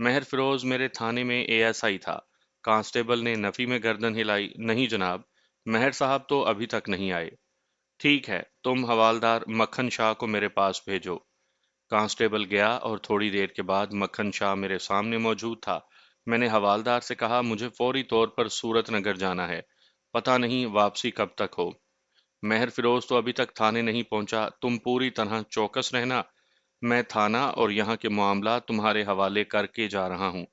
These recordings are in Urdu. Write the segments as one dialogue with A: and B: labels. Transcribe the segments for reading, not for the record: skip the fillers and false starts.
A: مہر فیروز میرے تھانے میں اے ایس آئی تھا۔ کانسٹیبل نے نفی میں گردن ہلائی۔ نہیں جناب، مہر صاحب تو ابھی تک نہیں آئے۔ ٹھیک ہے، تم حوالدار مکھن شاہ کو میرے پاس بھیجو۔ کانسٹیبل گیا اور تھوڑی دیر کے بعد مکھن شاہ میرے سامنے موجود تھا۔ میں نے حوالدار سے کہا مجھے فوری طور پر صورت نگر جانا ہے، پتہ نہیں واپسی کب تک ہو۔ مہر فیروز تو ابھی تک تھانے نہیں پہنچا، تم پوری طرح چوکس رہنا، میں تھانہ اور یہاں کے معاملات تمہارے حوالے کر کے جا رہا ہوں۔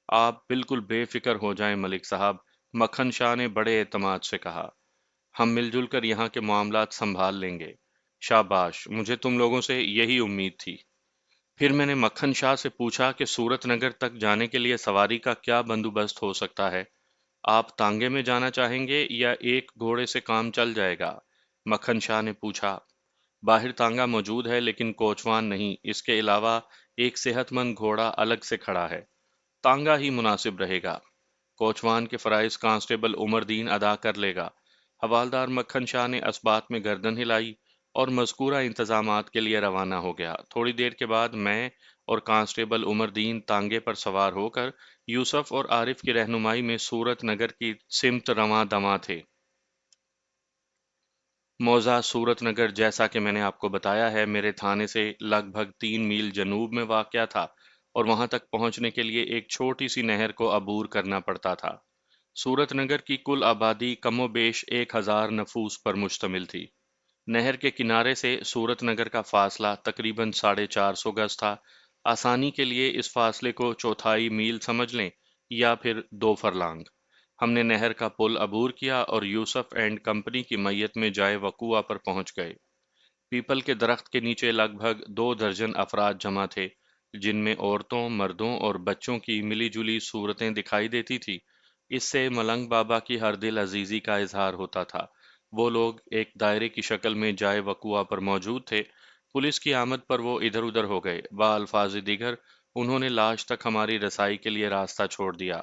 A: آپ بالکل بے فکر ہو جائیں ملک صاحب، مکھن شاہ نے بڑے اعتماد سے کہا۔ ہم مل جل کر یہاں کے معاملات سنبھال لیں گے۔ شاباش، مجھے تم لوگوں سے یہی امید تھی۔ پھر میں نے مکھن شاہ سے پوچھا کہ صورت نگر تک جانے کے لیے سواری کا کیا بندوبست ہو سکتا ہے؟ آپ تانگے میں جانا چاہیں گے یا ایک گھوڑے سے کام چل جائے گا؟ مکھن شاہ نے پوچھا۔ باہر تانگا موجود ہے لیکن کوچوان نہیں، اس کے علاوہ ایک صحت مند گھوڑا الگ سے کھڑا ہے۔ تانگا ہی مناسب رہے گا۔ کوچوان کے فرائض کانسٹیبل عمر دین ادا کر لے گا۔ حوالدار مکھن شاہ نے اسبات میں گردن ہلائی اور مذکورہ انتظامات کے لیے روانہ ہو گیا۔ تھوڑی دیر کے بعد میں اور کانسٹیبل عمر دین تانگے پر سوار ہو کر یوسف اور عارف کی رہنمائی میں صورت نگر کی سمت رواں دواں تھے۔ موضع صورت نگر جیسا کہ میں نے آپ کو بتایا ہے میرے تھانے سے لگ بھگ 3 میل جنوب میں واقع تھا اور وہاں تک پہنچنے کے لیے ایک چھوٹی سی نہر کو عبور کرنا پڑتا تھا۔ صورت نگر کی کل آبادی کم و بیش 1000 نفوس پر مشتمل تھی۔ نہر کے کنارے سے صورت نگر کا فاصلہ تقریباً 450 گز تھا۔ آسانی کے لیے اس فاصلے کو چوتھائی میل سمجھ لیں یا پھر 2 فرلانگ۔ ہم نے نہر کا پل عبور کیا اور یوسف اینڈ کمپنی کی میت میں جائے وقوعہ پر پہنچ گئے۔ پیپل کے درخت کے نیچے لگ بھگ 2 درجن افراد جمع تھے، جن میں عورتوں، مردوں اور بچوں کی ملی جلی صورتیں دکھائی دیتی تھی۔ اس سے ملنگ بابا کی ہر دل عزیزی کا اظہار ہوتا تھا۔ وہ لوگ ایک دائرے کی شکل میں جائے وقوعہ پر موجود تھے۔ پولیس کی آمد پر وہ ادھر ادھر ہو گئے۔ بالفاظ دیگر انہوں نے لاش تک ہماری رسائی کے لیے راستہ چھوڑ دیا۔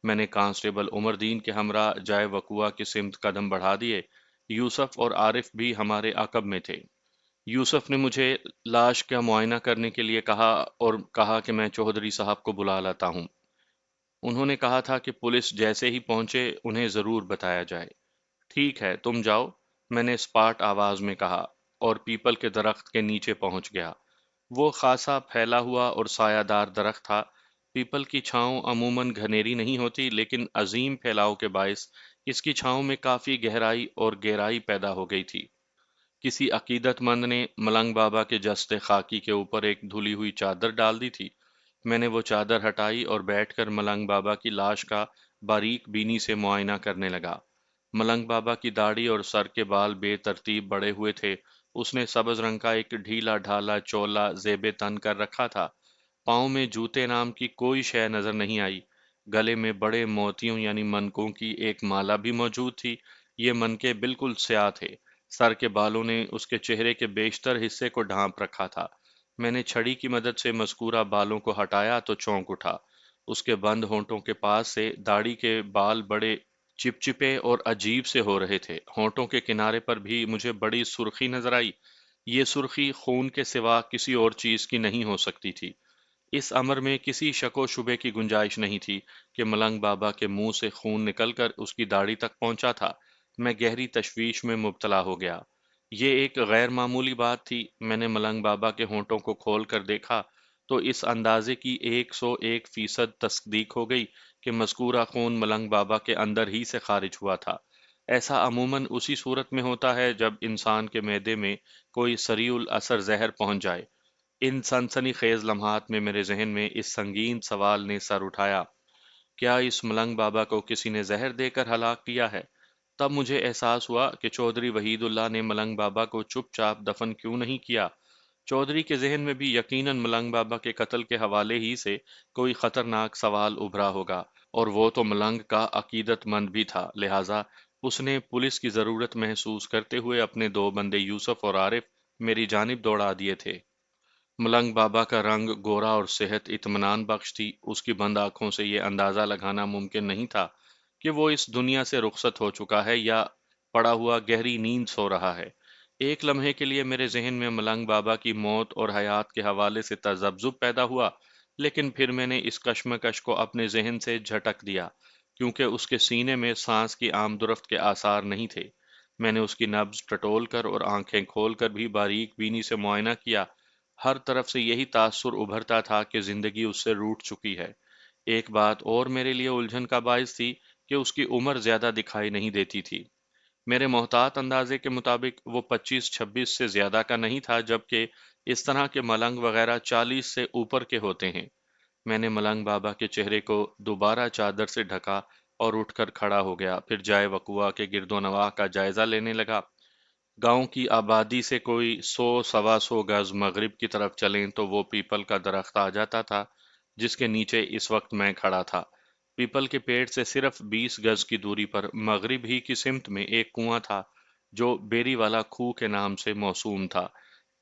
A: میں نے کانسٹیبل عمر دین کے ہمراہ جائے وقوعہ کی سمت قدم بڑھا دیے۔ یوسف اور عارف بھی ہمارے عقب میں تھے۔ یوسف نے مجھے لاش کا معائنہ کرنے کے لیے کہا اور کہا کہ میں چودھری صاحب کو بلا لاتا ہوں۔ انہوں نے کہا تھا کہ پولیس جیسے ہی پہنچے انہیں ضرور بتایا جائے۔ ٹھیک ہے، تم جاؤ، میں نے اسپاٹ آواز میں کہا اور پیپل کے درخت کے نیچے پہنچ گیا۔ وہ خاصا پھیلا ہوا اور سایہ دار درخت تھا۔ پیپل کی چھاؤں عموماً گھنیری نہیں ہوتی لیکن عظیم پھیلاؤ کے باعث اس کی چھاؤں میں کافی گہرائی اور گہرائی پیدا ہو گئی تھی۔ کسی عقیدت مند نے ملنگ بابا کے جسد خاکی کے اوپر ایک دھلی ہوئی چادر ڈال دی تھی۔ میں نے وہ چادر ہٹائی اور بیٹھ کر ملنگ بابا کی لاش کا باریک بینی سے معائنہ کرنے لگا۔ ملنگ بابا کی داڑھی اور سر کے بال بے ترتیب بڑے ہوئے تھے۔ اس نے سبز رنگ کا ایک ڈھیلا ڈھالا چولا زیب تن کر رکھا تھا۔ پاؤں میں جوتے نام کی کوئی شے نظر نہیں آئی۔ گلے میں بڑے موتیوں یعنی منکوں کی ایک مالا بھی موجود تھی۔ یہ منکے بالکل سیاہ تھے۔ سر کے بالوں نے اس کے چہرے کے بیشتر حصے کو ڈھانپ رکھا تھا۔ میں نے چھڑی کی مدد سے مذکورہ بالوں کو ہٹایا تو چونک اٹھا۔ اس کے بند ہونٹوں کے پاس سے داڑھی کے بال بڑے چپچپے اور عجیب سے ہو رہے تھے۔ ہونٹوں کے کنارے پر بھی مجھے بڑی سرخی نظر آئی۔ یہ سرخی خون کے سوا کسی اور چیز کی نہیں ہو سکتی تھی۔ اس امر میں کسی شک و شبے کی گنجائش نہیں تھی کہ ملنگ بابا کے منہ سے خون نکل کر اس کی داڑھی تک پہنچا تھا۔ میں گہری تشویش میں مبتلا ہو گیا۔ یہ ایک غیر معمولی بات تھی۔ میں نے ملنگ بابا کے ہونٹوں کو کھول کر دیکھا تو اس اندازے کی 101% تصدیق ہو گئی کہ مذکورہ خون ملنگ بابا کے اندر ہی سے خارج ہوا تھا۔ ایسا عموماً اسی صورت میں ہوتا ہے جب انسان کے معدے میں کوئی سریع الاثر زہر پہنچ جائے۔ ان سنسنی خیز لمحات میں میرے ذہن میں اس سنگین سوال نے سر اٹھایا، کیا اس ملنگ بابا کو کسی نے زہر دے کر ہلاک کیا ہے؟ تب مجھے احساس ہوا کہ چودھری وحید اللہ نے ملنگ بابا کو چپ چاپ دفن کیوں نہیں کیا۔ چودھری کے ذہن میں بھی یقیناً ملنگ بابا کے قتل کے حوالے ہی سے کوئی خطرناک سوال ابھرا ہوگا، اور وہ تو ملنگ کا عقیدت مند بھی تھا، لہٰذا اس نے پولیس کی ضرورت محسوس کرتے ہوئے اپنے 2 بندے یوسف اور عارف میری جانب دوڑا دیے تھے۔ ملنگ بابا کا رنگ گورا اور صحت اطمینان بخش تھی۔ اس کی بند آنکھوں سے یہ اندازہ لگانا ممکن نہیں تھا کہ وہ اس دنیا سے رخصت ہو چکا ہے یا پڑا ہوا گہری نیند سو رہا ہے۔ ایک لمحے کے لیے میرے ذہن میں ملنگ بابا کی موت اور حیات کے حوالے سے تذبذب پیدا ہوا، لیکن پھر میں نے اس کشمکش کو اپنے ذہن سے جھٹک دیا، کیونکہ اس کے سینے میں سانس کی آمد و رفت کے آثار نہیں تھے۔ میں نے اس کی نبض ٹٹول کر اور آنکھیں کھول کر بھی باریک بینی سے معائنہ کیا۔ ہر طرف سے یہی تاثر ابھرتا تھا کہ زندگی اس سے روٹھ چکی ہے۔ ایک بات اور میرے لیے الجھن کا باعث تھی کہ اس کی عمر زیادہ دکھائی نہیں دیتی تھی۔ میرے محتاط اندازے کے مطابق وہ 25-26 سے زیادہ کا نہیں تھا، جبکہ اس طرح کے ملنگ وغیرہ 40 سے اوپر کے ہوتے ہیں۔ میں نے ملنگ بابا کے چہرے کو دوبارہ چادر سے ڈھکا اور اٹھ کر کھڑا ہو گیا، پھر جائے وقوع کے گرد و نواح کا جائزہ لینے لگا۔ گاؤں کی آبادی سے کوئی 100 سوا 100 گز مغرب کی طرف چلیں تو وہ پیپل کا درخت آ جاتا تھا جس کے نیچے اس وقت میں کھڑا تھا۔ پیپل کے پیڑ سے صرف 20 گز کی دوری پر مغرب ہی کی سمت میں ایک کنواں تھا جو بیری والا کھوہ کے نام سے موسوم تھا۔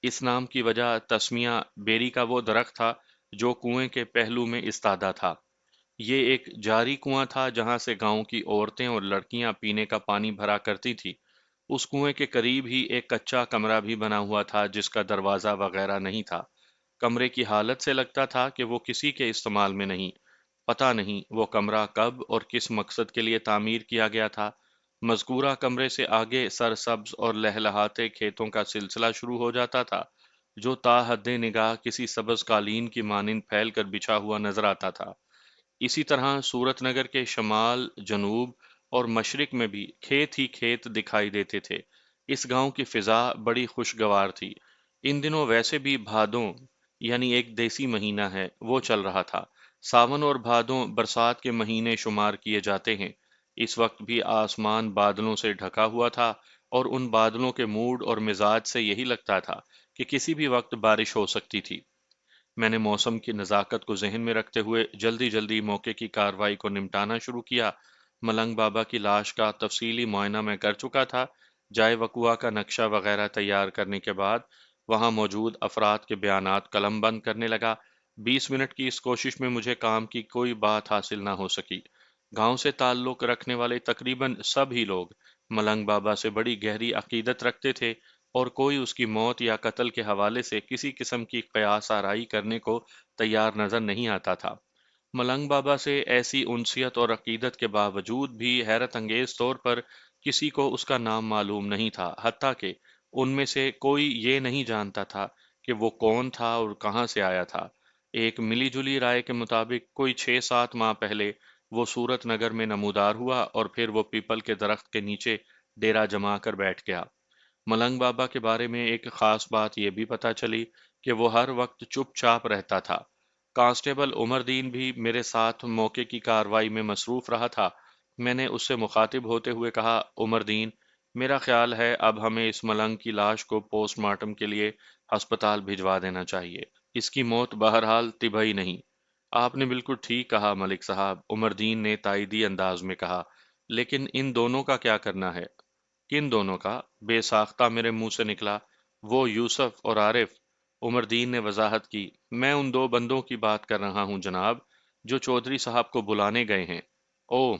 A: اس نام کی وجہ تسمیہ بیری کا وہ درخت تھا جو کنویں کے پہلو میں استادہ تھا۔ یہ ایک جاری کنواں تھا جہاں سے گاؤں کی عورتیں اور لڑکیاں پینے کا پانی بھرا کرتی تھی۔ اس کنویں کے قریب ہی ایک کچا کمرہ بھی بنا ہوا تھا جس کا دروازہ وغیرہ نہیں تھا۔ کمرے کی حالت سے لگتا تھا کہ وہ کسی کے استعمال میں نہیں۔ پتہ نہیں وہ کمرہ کب اور کس مقصد کے لیے تعمیر کیا گیا تھا۔ مذکورہ کمرے سے آگے سرسبز اور لہلہاتے کھیتوں کا سلسلہ شروع ہو جاتا تھا جو تا حد نگاہ کسی سبز قالین کی مانند پھیل کر بچھا ہوا نظر آتا تھا۔ اسی طرح صورت نگر کے شمال، جنوب اور مشرق میں بھی کھیت ہی کھیت دکھائی دیتے تھے۔ اس گاؤں کی فضا بڑی خوشگوار تھی۔ ان دنوں ویسے بھی بھادوں یعنی ایک دیسی مہینہ ہے وہ چل رہا تھا۔ ساون اور بھادوں برسات کے مہینے شمار کیے جاتے ہیں۔ اس وقت بھی آسمان بادلوں سے ڈھکا ہوا تھا اور ان بادلوں کے موڈ اور مزاج سے یہی لگتا تھا کہ کسی بھی وقت بارش ہو سکتی تھی۔ میں نے موسم کی نزاکت کو ذہن میں رکھتے ہوئے جلدی جلدی موقع کی کارروائی کو نمٹانا شروع کیا۔ ملنگ بابا کی لاش کا تفصیلی معائنہ میں کر چکا تھا۔ جائے وقوع کا نقشہ وغیرہ تیار کرنے کے بعد وہاں موجود افراد کے بیانات قلم بند کرنے لگا۔ 20 منٹ کی اس کوشش میں مجھے کام کی کوئی بات حاصل نہ ہو سکی۔ گاؤں سے تعلق رکھنے والے تقریباً سب ہی لوگ ملنگ بابا سے بڑی گہری عقیدت رکھتے تھے اور کوئی اس کی موت یا قتل کے حوالے سے کسی قسم کی قیاس آرائی کرنے کو تیار نظر نہیں آتا تھا۔ ملنگ بابا سے ایسی انسیت اور عقیدت کے باوجود بھی حیرت انگیز طور پر کسی کو اس کا نام معلوم نہیں تھا، حتیٰ کہ ان میں سے کوئی یہ نہیں جانتا تھا کہ وہ کون تھا اور کہاں سے آیا تھا۔ ایک ملی جلی رائے کے مطابق کوئی 6-7 ماہ پہلے وہ صورت نگر میں نمودار ہوا اور پھر وہ پیپل کے درخت کے نیچے ڈیرا جما کر بیٹھ گیا۔ ملنگ بابا کے بارے میں ایک خاص بات یہ بھی پتہ چلی کہ وہ ہر وقت چپ چاپ رہتا تھا۔ کانسٹیبل عمر دین بھی میرے ساتھ موقع کی کارروائی میں مصروف رہا تھا۔ میں نے اس سے مخاطب ہوتے ہوئے کہا، عمر دین، میرا خیال ہے اب ہمیں اس ملنگ کی لاش کو پوسٹ مارٹم کے لیے ہسپتال بھجوا دینا چاہیے۔ اس کی موت بہرحال طبعی نہیں۔ آپ نے بالکل ٹھیک کہا ملک صاحب، عمر دین نے تائیدی انداز میں کہا، لیکن ان دونوں کا کیا کرنا ہے؟ کن دونوں کا؟ بے ساختہ میرے منہ سے نکلا۔ وہ یوسف اور عارف۔ عمر دین نے وضاحت کی، میں ان دو بندوں کی بات کر رہا ہوں جناب، جو چودھری صاحب کو بلانے گئے ہیں۔ اوہ!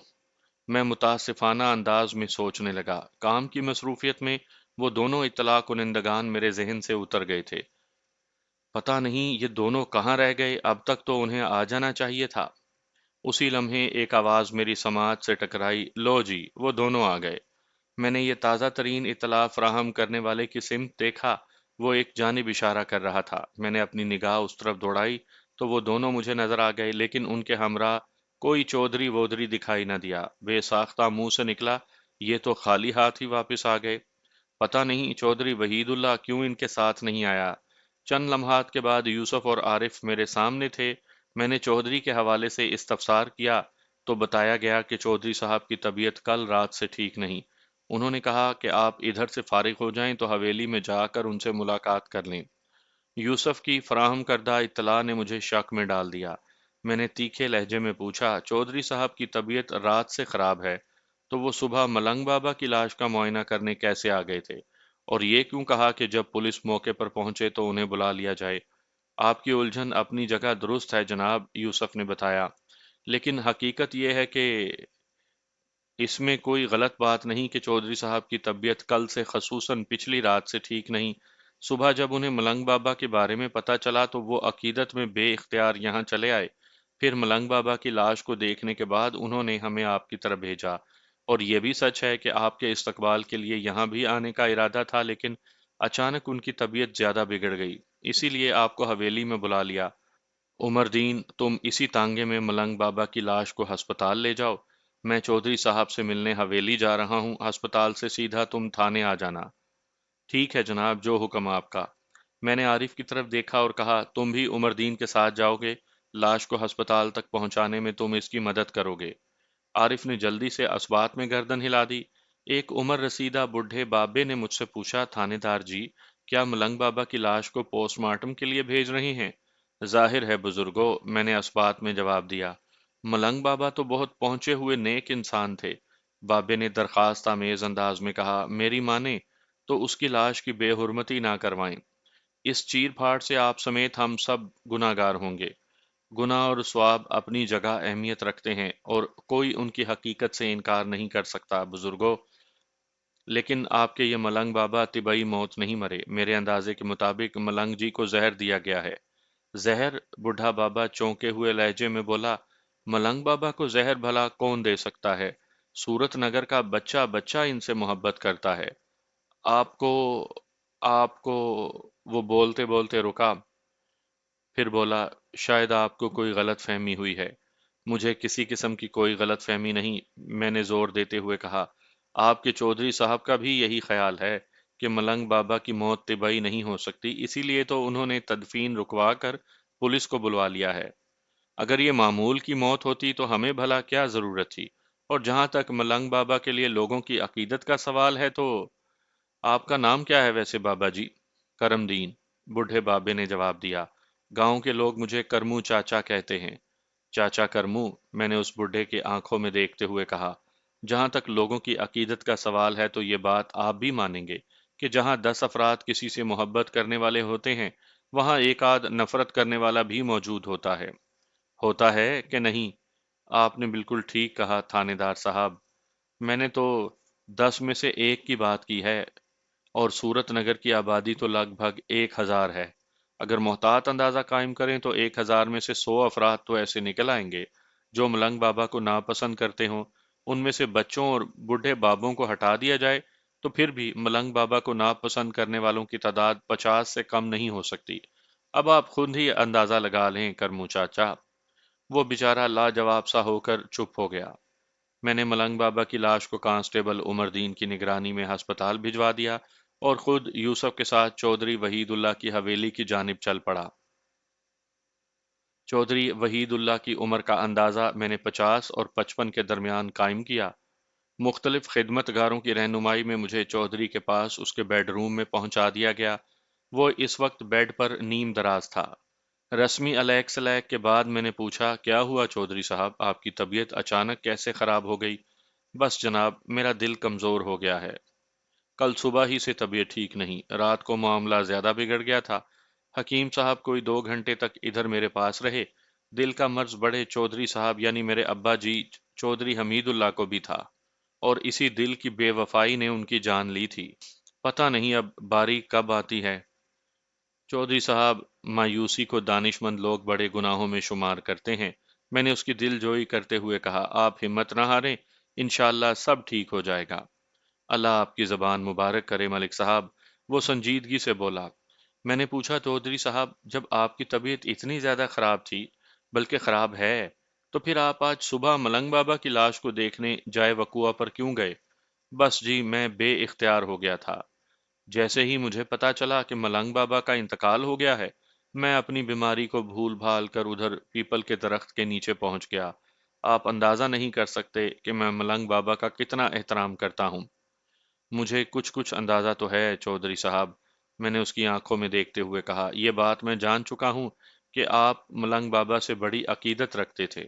A: میں متاسفانہ انداز میں سوچنے لگا۔ کام کی مصروفیت میں وہ دونوں اطلاع کنندگان میرے ذہن سے اتر گئے تھے۔ پتہ نہیں یہ دونوں کہاں رہ گئے، اب تک تو انہیں آ جانا چاہیے تھا۔ اسی لمحے ایک آواز میری سماعت سے ٹکرائی، لو جی، وہ دونوں آ گئے۔ میں نے یہ تازہ ترین اطلاع فراہم کرنے والے کی سمت دیکھا۔ وہ ایک جانب اشارہ کر رہا تھا۔ میں نے اپنی نگاہ اس طرف دوڑائی تو وہ دونوں مجھے نظر آ گئے، لیکن ان کے ہمراہ کوئی چودھری وودھری دکھائی نہ دیا۔ بے ساختہ منہ سے نکلا، یہ تو خالی ہاتھ ہی واپس آ گئے۔ پتہ نہیں چودھری وحید اللہ کیوں ان کے ساتھ نہیں آیا۔ چند لمحات کے بعد یوسف اور عارف میرے سامنے تھے۔ میں نے چودھری کے حوالے سے استفسار کیا تو بتایا گیا کہ چودھری صاحب کی طبیعت کل رات سے ٹھیک نہیں۔ انہوں نے کہا کہ آپ ادھر سے فارغ ہو جائیں تو حویلی میں جا کر ان سے ملاقات کر لیں۔ یوسف کی فراہم کردہ اطلاع نے مجھے شک میں ڈال دیا۔ میں نے تیکھے لہجے میں پوچھا، چودھری صاحب کی طبیعت رات سے خراب ہے تو وہ صبح ملنگ بابا کی لاش کا معائنہ کرنے کیسے آ گئے تھے؟ اور یہ کیوں کہا کہ جب پولیس موقع پر پہنچے تو انہیں بلا لیا جائے؟ آپ کی الجھن اپنی جگہ درست ہے جناب، یوسف نے بتایا، لیکن حقیقت یہ ہے کہ اس میں کوئی غلط بات نہیں کہ چودھری صاحب کی طبیعت کل سے خصوصاً پچھلی رات سے ٹھیک نہیں۔ صبح جب انہیں ملنگ بابا کے بارے میں پتہ چلا تو وہ عقیدت میں بے اختیار یہاں چلے آئے۔ پھر ملنگ بابا کی لاش کو دیکھنے کے بعد انہوں نے ہمیں آپ کی طرف بھیجا۔ اور یہ بھی سچ ہے کہ آپ کے استقبال کے لیے یہاں بھی آنے کا ارادہ تھا، لیکن اچانک ان کی طبیعت زیادہ بگڑ گئی، اسی لیے آپ کو حویلی میں بلا لیا۔ عمر دین، تم اسی تانگے میں ملنگ بابا کی لاش کو ہسپتال لے جاؤ۔ میں چودھری صاحب سے ملنے حویلی جا رہا ہوں، ہسپتال سے سیدھا تم تھانے آ جانا۔ ٹھیک ہے جناب، جو حکم آپ کا۔ میں نے عارف کی طرف دیکھا اور کہا، تم بھی عمر دین کے ساتھ جاؤ گے؟ لاش کو ہسپتال تک پہنچانے میں تم اس کی مدد کرو گے؟ عارف نے جلدی سے اسبات میں گردن ہلا دی۔ ایک عمر رسیدہ بڈھے بابے نے مجھ سے پوچھا، تھانے دار جی، کیا ملنگ بابا کی لاش کو پوسٹ مارٹم کے لیے بھیج رہے ہیں؟ ظاہر ہے بزرگوں، میں نے اسبات میں جواب دیا۔ ملنگ بابا تو بہت پہنچے ہوئے نیک انسان تھے، بابے نے درخواست آمیز انداز میں کہا۔ میری مانے تو اس کی لاش کی بے حرمتی نہ کروائیں۔ اس چیر پھاڑ سے آپ سمیت ہم سب گناہگار ہوں گے۔ گناہ اور ثواب اپنی جگہ اہمیت رکھتے ہیں اور کوئی ان کی حقیقت سے انکار نہیں کر سکتا بزرگوں، لیکن آپ کے یہ ملنگ بابا طبعی موت نہیں مرے۔ میرے اندازے کے مطابق ملنگ جی کو زہر دیا گیا ہے۔ زہر؟ بوڑھا بابا چونکے ہوئے لہجے میں بولا۔ ملنگ بابا کو زہر بھلا کون دے سکتا ہے؟ سورت نگر کا بچہ بچہ ان سے محبت کرتا ہے۔ آپ کو آپ کو وہ بولتے بولتے رکا، پھر بولا، شاید آپ کو کوئی غلط فہمی ہوئی ہے۔ مجھے کسی قسم کی کوئی غلط فہمی نہیں، میں نے زور دیتے ہوئے کہا۔ آپ کے چودھری صاحب کا بھی یہی خیال ہے کہ ملنگ بابا کی موت طبعی نہیں ہو سکتی، اسی لیے تو انہوں نے تدفین رکوا کر پولیس کو بلوا لیا ہے۔ اگر یہ معمول کی موت ہوتی تو ہمیں بھلا کیا ضرورت تھی؟ اور جہاں تک ملنگ بابا کے لیے لوگوں کی عقیدت کا سوال ہے تو آپ کا نام کیا ہے ویسے بابا جی؟ کرم دین، بوڑھے بابے نے جواب دیا۔ گاؤں کے لوگ مجھے کرمو چاچا کہتے ہیں۔ چاچا کرمو؟ میں نے اس بڈھے کی آنکھوں میں دیکھتے ہوئے کہا۔ جہاں تک لوگوں کی عقیدت کا سوال ہے تو یہ بات آپ بھی مانیں گے کہ جہاں 10 افراد کسی سے محبت کرنے والے ہوتے ہیں، وہاں ایک آدھ نفرت کرنے والا بھی موجود ہوتا ہے۔ ہوتا ہے کہ نہیں؟ آپ نے بالکل ٹھیک کہا تھانے دار صاحب، میں نے تو 10 میں سے 1 کی بات کی ہے، اور سورت نگر کی آبادی تو لگ بھگ 1000 ہے۔ اگر محتاط اندازہ قائم کریں تو 1000 میں سے 100 افراد تو ایسے نکل آئیں گے جو ملنگ بابا کو ناپسند کرتے ہوں۔ ان میں سے بچوں اور بوڑھے بابوں کو ہٹا دیا جائے تو پھر بھی ملنگ بابا کو ناپسند کرنے والوں کی تعداد 50 سے کم نہیں ہو سکتی۔ اب آپ خود ہی اندازہ لگا لیں کرمو چاچا۔ وہ بیچارہ لاجواب سا ہو کر چپ ہو گیا۔ میں نے ملنگ بابا کی لاش کو کانسٹیبل عمر دین کی نگرانی میں ہسپتال بھجوا دیا اور خود یوسف کے ساتھ چودھری وحید اللہ کی حویلی کی جانب چل پڑا۔ چودھری وحید اللہ کی عمر کا اندازہ میں نے 50 اور 55 کے درمیان قائم کیا۔ مختلف خدمت گاروں کی رہنمائی میں مجھے چودھری کے پاس اس کے بیڈ روم میں پہنچا دیا گیا۔ وہ اس وقت بیڈ پر نیم دراز تھا۔ رسمی علیک سلیک کے بعد میں نے پوچھا، کیا ہوا چودھری صاحب، آپ کی طبیعت اچانک کیسے خراب ہو گئی؟ بس جناب، میرا دل کمزور ہو گیا ہے۔ کل صبح ہی سے طبیعت ٹھیک نہیں، رات کو معاملہ زیادہ بگڑ گیا تھا۔ حکیم صاحب کوئی 2 گھنٹے تک ادھر میرے پاس رہے۔ دل کا مرض بڑے چودھری صاحب یعنی میرے ابا جی چودھری حمید اللہ کو بھی تھا، اور اسی دل کی بے وفائی نے ان کی جان لی تھی۔ پتہ نہیں اب باری کب آتی ہے۔ چودھری صاحب، مایوسی کو دانش مند لوگ بڑے گناہوں میں شمار کرتے ہیں۔ میں نے اس کی دل جوئی کرتے ہوئے کہا، آپ ہمت نہ ہاریں، انشاءاللہ سب ٹھیک ہو جائے گا۔ اللہ آپ کی زبان مبارک کرے ملک صاحب، وہ سنجیدگی سے بولا۔ میں نے پوچھا، چودھری صاحب، جب آپ کی طبیعت اتنی زیادہ خراب تھی، بلکہ خراب ہے، تو پھر آپ آج صبح ملنگ بابا کی لاش کو دیکھنے جائے وقوعہ پر کیوں گئے؟ بس جی، میں بے اختیار ہو گیا تھا۔ جیسے ہی مجھے پتا چلا کہ ملنگ بابا کا انتقال ہو گیا ہے، میں اپنی بیماری کو بھول بھال کر ادھر پیپل کے درخت کے نیچے پہنچ گیا۔ آپ اندازہ نہیں کر سکتے کہ میں ملنگ بابا کا کتنا احترام کرتا ہوں۔ مجھے کچھ کچھ اندازہ تو ہے چودھری صاحب، میں نے اس کی آنکھوں میں دیکھتے ہوئے کہا۔ یہ بات میں جان چکا ہوں کہ آپ ملنگ بابا سے بڑی عقیدت رکھتے تھے۔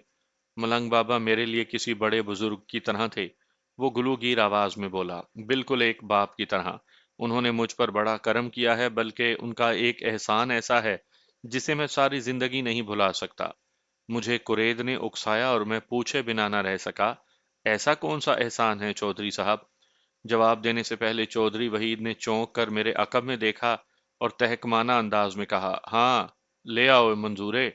A: ملنگ بابا میرے لیے کسی بڑے بزرگ کی طرح تھے۔ وہ گلوگیر آواز میں بولا، بالکل ایک باپ کی طرح۔ انہوں نے مجھ پر بڑا کرم کیا ہے، بلکہ ان کا ایک احسان ایسا ہے جسے میں ساری زندگی نہیں بھلا سکتا۔ مجھے کرید نے اکسایا اور میں پوچھے بنا نہ رہ سکا، ایسا کون سا احسان ہے چودھری صاحب؟ جواب دینے سے پہلے چودھری وحید نے چونک کر میرے عقب میں دیکھا اور تہکمانہ انداز میں کہا، ہاں لے آؤ منظورے۔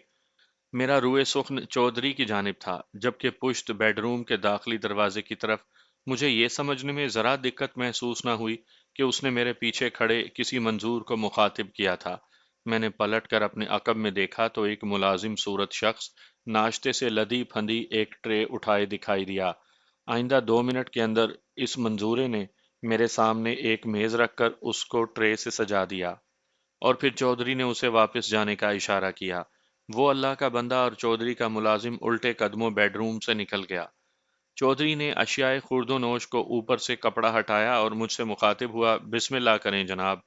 A: میرا روئے سخن چودھری کی جانب تھا، جبکہ پشت بیڈ روم کے داخلی دروازے کی طرف مجھے یہ سمجھنے میں ذرا دقت محسوس نہ ہوئی کہ اس نے میرے پیچھے کھڑے کسی منظور کو مخاطب کیا تھا۔ میں نے پلٹ کر اپنے عقب میں دیکھا تو ایک ملازم صورت شخص ناشتے سے لدی پھندی ایک ٹرے اٹھائے دکھائی دیا۔ آئندہ 2 منٹ کے اندر اس منظورے نے میرے سامنے ایک میز رکھ کر اس کو ٹرے سے سجا دیا، اور پھر چودھری نے اسے واپس جانے کا اشارہ کیا۔ وہ اللہ کا بندہ اور چودھری کا ملازم الٹے قدموں بیڈ روم سے نکل گیا۔ چودھری نے اشیاء خورد و نوش کو اوپر سے کپڑا ہٹایا اور مجھ سے مخاطب ہوا، بسم اللہ کریں جناب۔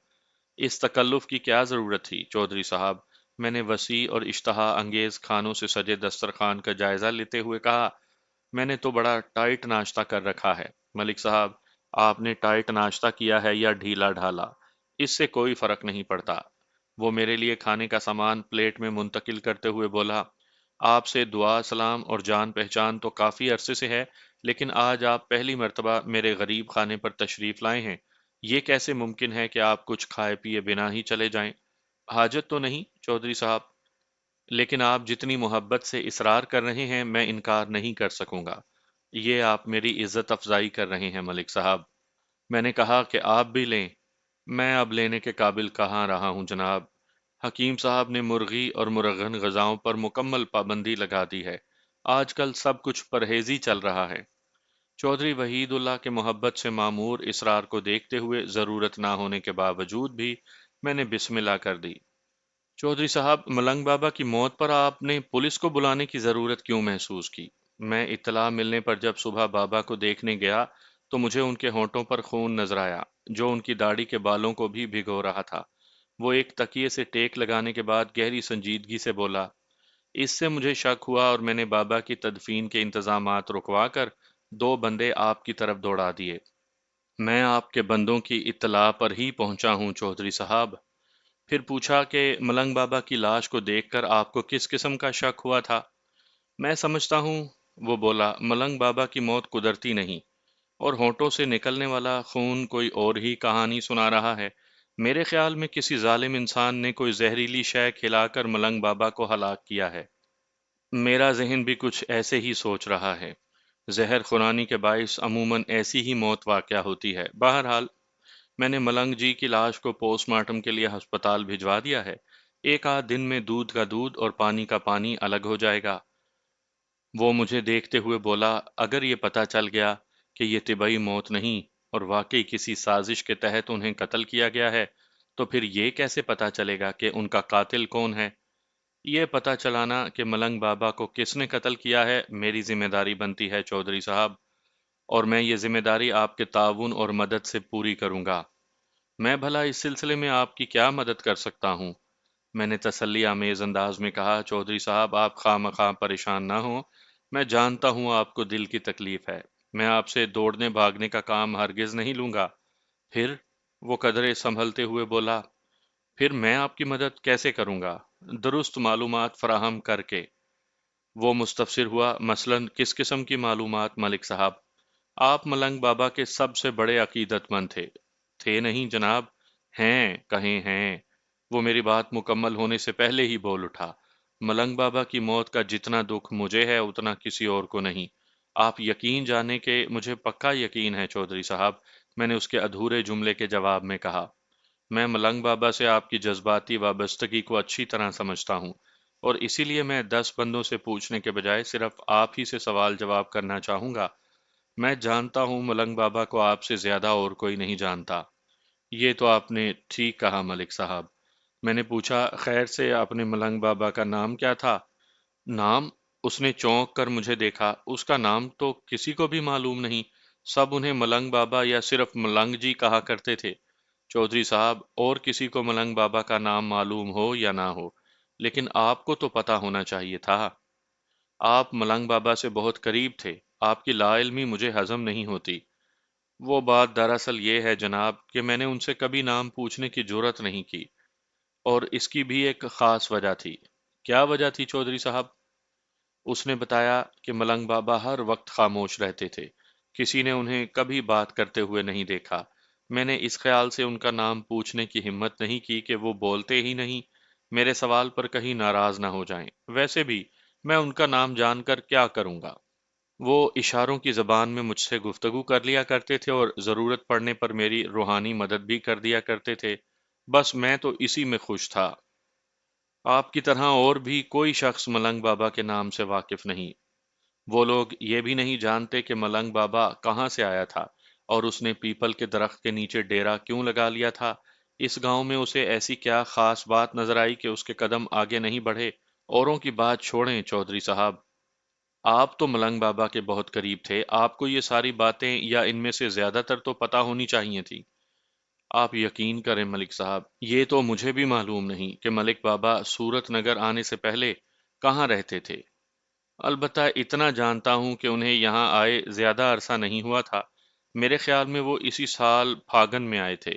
A: اس تکلف کی کیا ضرورت تھی چودھری صاحب؟ میں نے وسیع اور اشتہا انگیز کھانوں سے سجے دسترخوان کا جائزہ لیتے ہوئے کہا، میں نے تو بڑا ٹائٹ ناشتہ کر رکھا ہے ملک صاحب۔ آپ نے ٹائٹ ناشتہ کیا ہے یا ڈھیلا ڈھالا، اس سے کوئی فرق نہیں پڑتا۔ وہ میرے لیے کھانے کا سامان پلیٹ میں منتقل کرتے ہوئے بولا، آپ سے دعا سلام اور جان پہچان تو کافی عرصے سے ہے، لیکن آج آپ پہلی مرتبہ میرے غریب خانے پر تشریف لائے ہیں۔ یہ کیسے ممکن ہے کہ آپ کچھ کھائے پیے بنا ہی چلے جائیں؟ حاجت تو نہیں چودھری صاحب، لیکن آپ جتنی محبت سے اصرار کر رہے ہیں میں انکار نہیں کر سکوں گا۔ یہ آپ میری عزت افزائی کر رہے ہیں ملک صاحب۔ میں نے کہا کہ آپ بھی لیں۔ میں اب لینے کے قابل کہاں رہا ہوں جناب۔ حکیم صاحب نے مرغی اور مرغن غذاؤں پر مکمل پابندی لگا دی ہے۔ آج کل سب کچھ پرہیزی چل رہا ہے۔ چودھری وحید اللہ کے محبت سے معمور اصرار کو دیکھتے ہوئے ضرورت نہ ہونے کے باوجود بھی میں نے بسم اللہ کر دی۔ چودھری صاحب، ملنگ بابا کی موت پر آپ نے پولیس کو بلانے کی ضرورت کیوں محسوس کی؟ میں اطلاع ملنے پر جب صبح بابا کو دیکھنے گیا تو مجھے ان کے ہونٹوں پر خون نظر آیا، جو ان کی داڑھی کے بالوں کو بھی بھگو رہا تھا۔ وہ ایک تکیے سے ٹیک لگانے کے بعد گہری سنجیدگی سے بولا، اس سے مجھے شک ہوا اور میں نے بابا کی تدفین کے انتظامات رکوا کر 2 بندے آپ کی طرف دوڑا دیے۔ میں آپ کے بندوں کی اطلاع پر ہی پہنچا ہوں چودھری صاحب۔ پھر پوچھا کہ ملنگ بابا کی لاش کو دیکھ کر آپ کو کس قسم کا شک ہوا تھا؟ میں سمجھتا ہوں، وہ بولا، ملنگ بابا کی موت قدرتی نہیں، اور ہونٹوں سے نکلنے والا خون کوئی اور ہی کہانی سنا رہا ہے۔ میرے خیال میں کسی ظالم انسان نے کوئی زہریلی شے کھلا کر ملنگ بابا کو ہلاک کیا ہے۔ میرا ذہن بھی کچھ ایسے ہی سوچ رہا ہے۔ زہر خورانی کے باعث عموماً ایسی ہی موت واقع ہوتی ہے۔ بہرحال میں نے ملنگ جی کی لاش کو پوسٹ مارٹم کے لیے ہسپتال بھجوا دیا ہے۔ ایک آدھ دن میں دودھ کا دودھ اور پانی کا پانی الگ ہو جائے گا۔ وہ مجھے دیکھتے ہوئے بولا، اگر یہ پتہ چل گیا کہ یہ طبعی موت نہیں اور واقعی کسی سازش کے تحت انہیں قتل کیا گیا ہے، تو پھر یہ کیسے پتہ چلے گا کہ ان کا قاتل کون ہے؟ یہ پتہ چلانا کہ ملنگ بابا کو کس نے قتل کیا ہے میری ذمہ داری بنتی ہے چودھری صاحب، اور میں یہ ذمہ داری آپ کے تعاون اور مدد سے پوری کروں گا۔ میں بھلا اس سلسلے میں آپ کی کیا مدد کر سکتا ہوں؟ میں نے تسلی آمیز انداز میں کہا، چودھری صاحب آپ خواہ مخواہ پریشان نہ ہوں، میں جانتا ہوں آپ کو دل کی تکلیف ہے۔ میں آپ سے دوڑنے بھاگنے کا کام ہرگز نہیں لوں گا۔ پھر وہ قدرے سنبھلتے ہوئے بولا، پھر میں آپ کی مدد کیسے کروں گا؟ درست معلومات فراہم کر کے۔ وہ مستفسر ہوا، مثلاً کس قسم کی معلومات ملک صاحب؟ آپ ملنگ بابا کے سب سے بڑے عقیدت مند تھے۔ تھے نہیں جناب، ہیں، کہیں ہیں۔ وہ میری بات مکمل ہونے سے پہلے ہی بول اٹھا، ملنگ بابا کی موت کا جتنا دکھ مجھے ہے اتنا کسی اور کو نہیں۔ آپ یقین جانے کہ مجھے پکا یقین ہے چودھری صاحب، میں نے اس کے ادھورے جملے کے جواب میں کہا۔ میں ملنگ بابا سے آپ کی جذباتی وابستگی کو اچھی طرح سمجھتا ہوں، اور اسی لیے میں 10 بندوں سے پوچھنے کے بجائے صرف آپ ہی سے سوال جواب کرنا چاہوں گا۔ میں جانتا ہوں ملنگ بابا کو آپ سے زیادہ اور کوئی نہیں جانتا۔ یہ تو آپ نے ٹھیک کہا ملک صاحب۔ میں نے پوچھا، خیر سے آپ نے ملنگ بابا کا نام کیا تھا؟ نام؟ اس نے چونک کر مجھے دیکھا، اس کا نام تو کسی کو بھی معلوم نہیں، سب انہیں ملنگ بابا یا صرف ملنگ جی کہا کرتے تھے۔ چودھری صاحب، اور کسی کو ملنگ بابا کا نام معلوم ہو یا نہ ہو، لیکن آپ کو تو پتہ ہونا چاہیے تھا۔ آپ ملنگ بابا سے بہت قریب تھے، آپ کی لا علمی مجھے ہضم نہیں ہوتی۔ وہ بات دراصل یہ ہے جناب کہ میں نے ان سے کبھی نام پوچھنے کی جرات نہیں کی، اور اس کی بھی ایک خاص وجہ تھی۔ کیا وجہ تھی چودھری صاحب؟ اس نے بتایا کہ ملنگ بابا ہر وقت خاموش رہتے تھے، کسی نے انہیں کبھی بات کرتے ہوئے نہیں دیکھا۔ میں نے اس خیال سے ان کا نام پوچھنے کی ہمت نہیں کی کہ وہ بولتے ہی نہیں، میرے سوال پر کہیں ناراض نہ ہو جائیں۔ ویسے بھی میں ان کا نام جان کر کیا کروں گا؟ وہ اشاروں کی زبان میں مجھ سے گفتگو کر لیا کرتے تھے اور ضرورت پڑنے پر میری روحانی مدد بھی کر دیا کرتے تھے۔ بس میں تو اسی میں خوش تھا۔ آپ کی طرح اور بھی کوئی شخص ملنگ بابا کے نام سے واقف نہیں۔ وہ لوگ یہ بھی نہیں جانتے کہ ملنگ بابا کہاں سے آیا تھا اور اس نے پیپل کے درخت کے نیچے ڈیرا کیوں لگا لیا تھا۔ اس گاؤں میں اسے ایسی کیا خاص بات نظر آئی کہ اس کے قدم آگے نہیں بڑھے؟ اوروں کی بات چھوڑیں چودھری صاحب، آپ تو ملنگ بابا کے بہت قریب تھے، آپ کو یہ ساری باتیں یا ان میں سے زیادہ تر تو پتہ ہونی چاہیے تھی۔ آپ یقین کریں ملک صاحب، یہ تو مجھے بھی معلوم نہیں کہ ملک بابا سورت نگر آنے سے پہلے کہاں رہتے تھے۔ البتہ اتنا جانتا ہوں کہ انہیں یہاں آئے زیادہ عرصہ نہیں ہوا تھا۔ میرے خیال میں وہ اسی سال پھاگن میں آئے تھے۔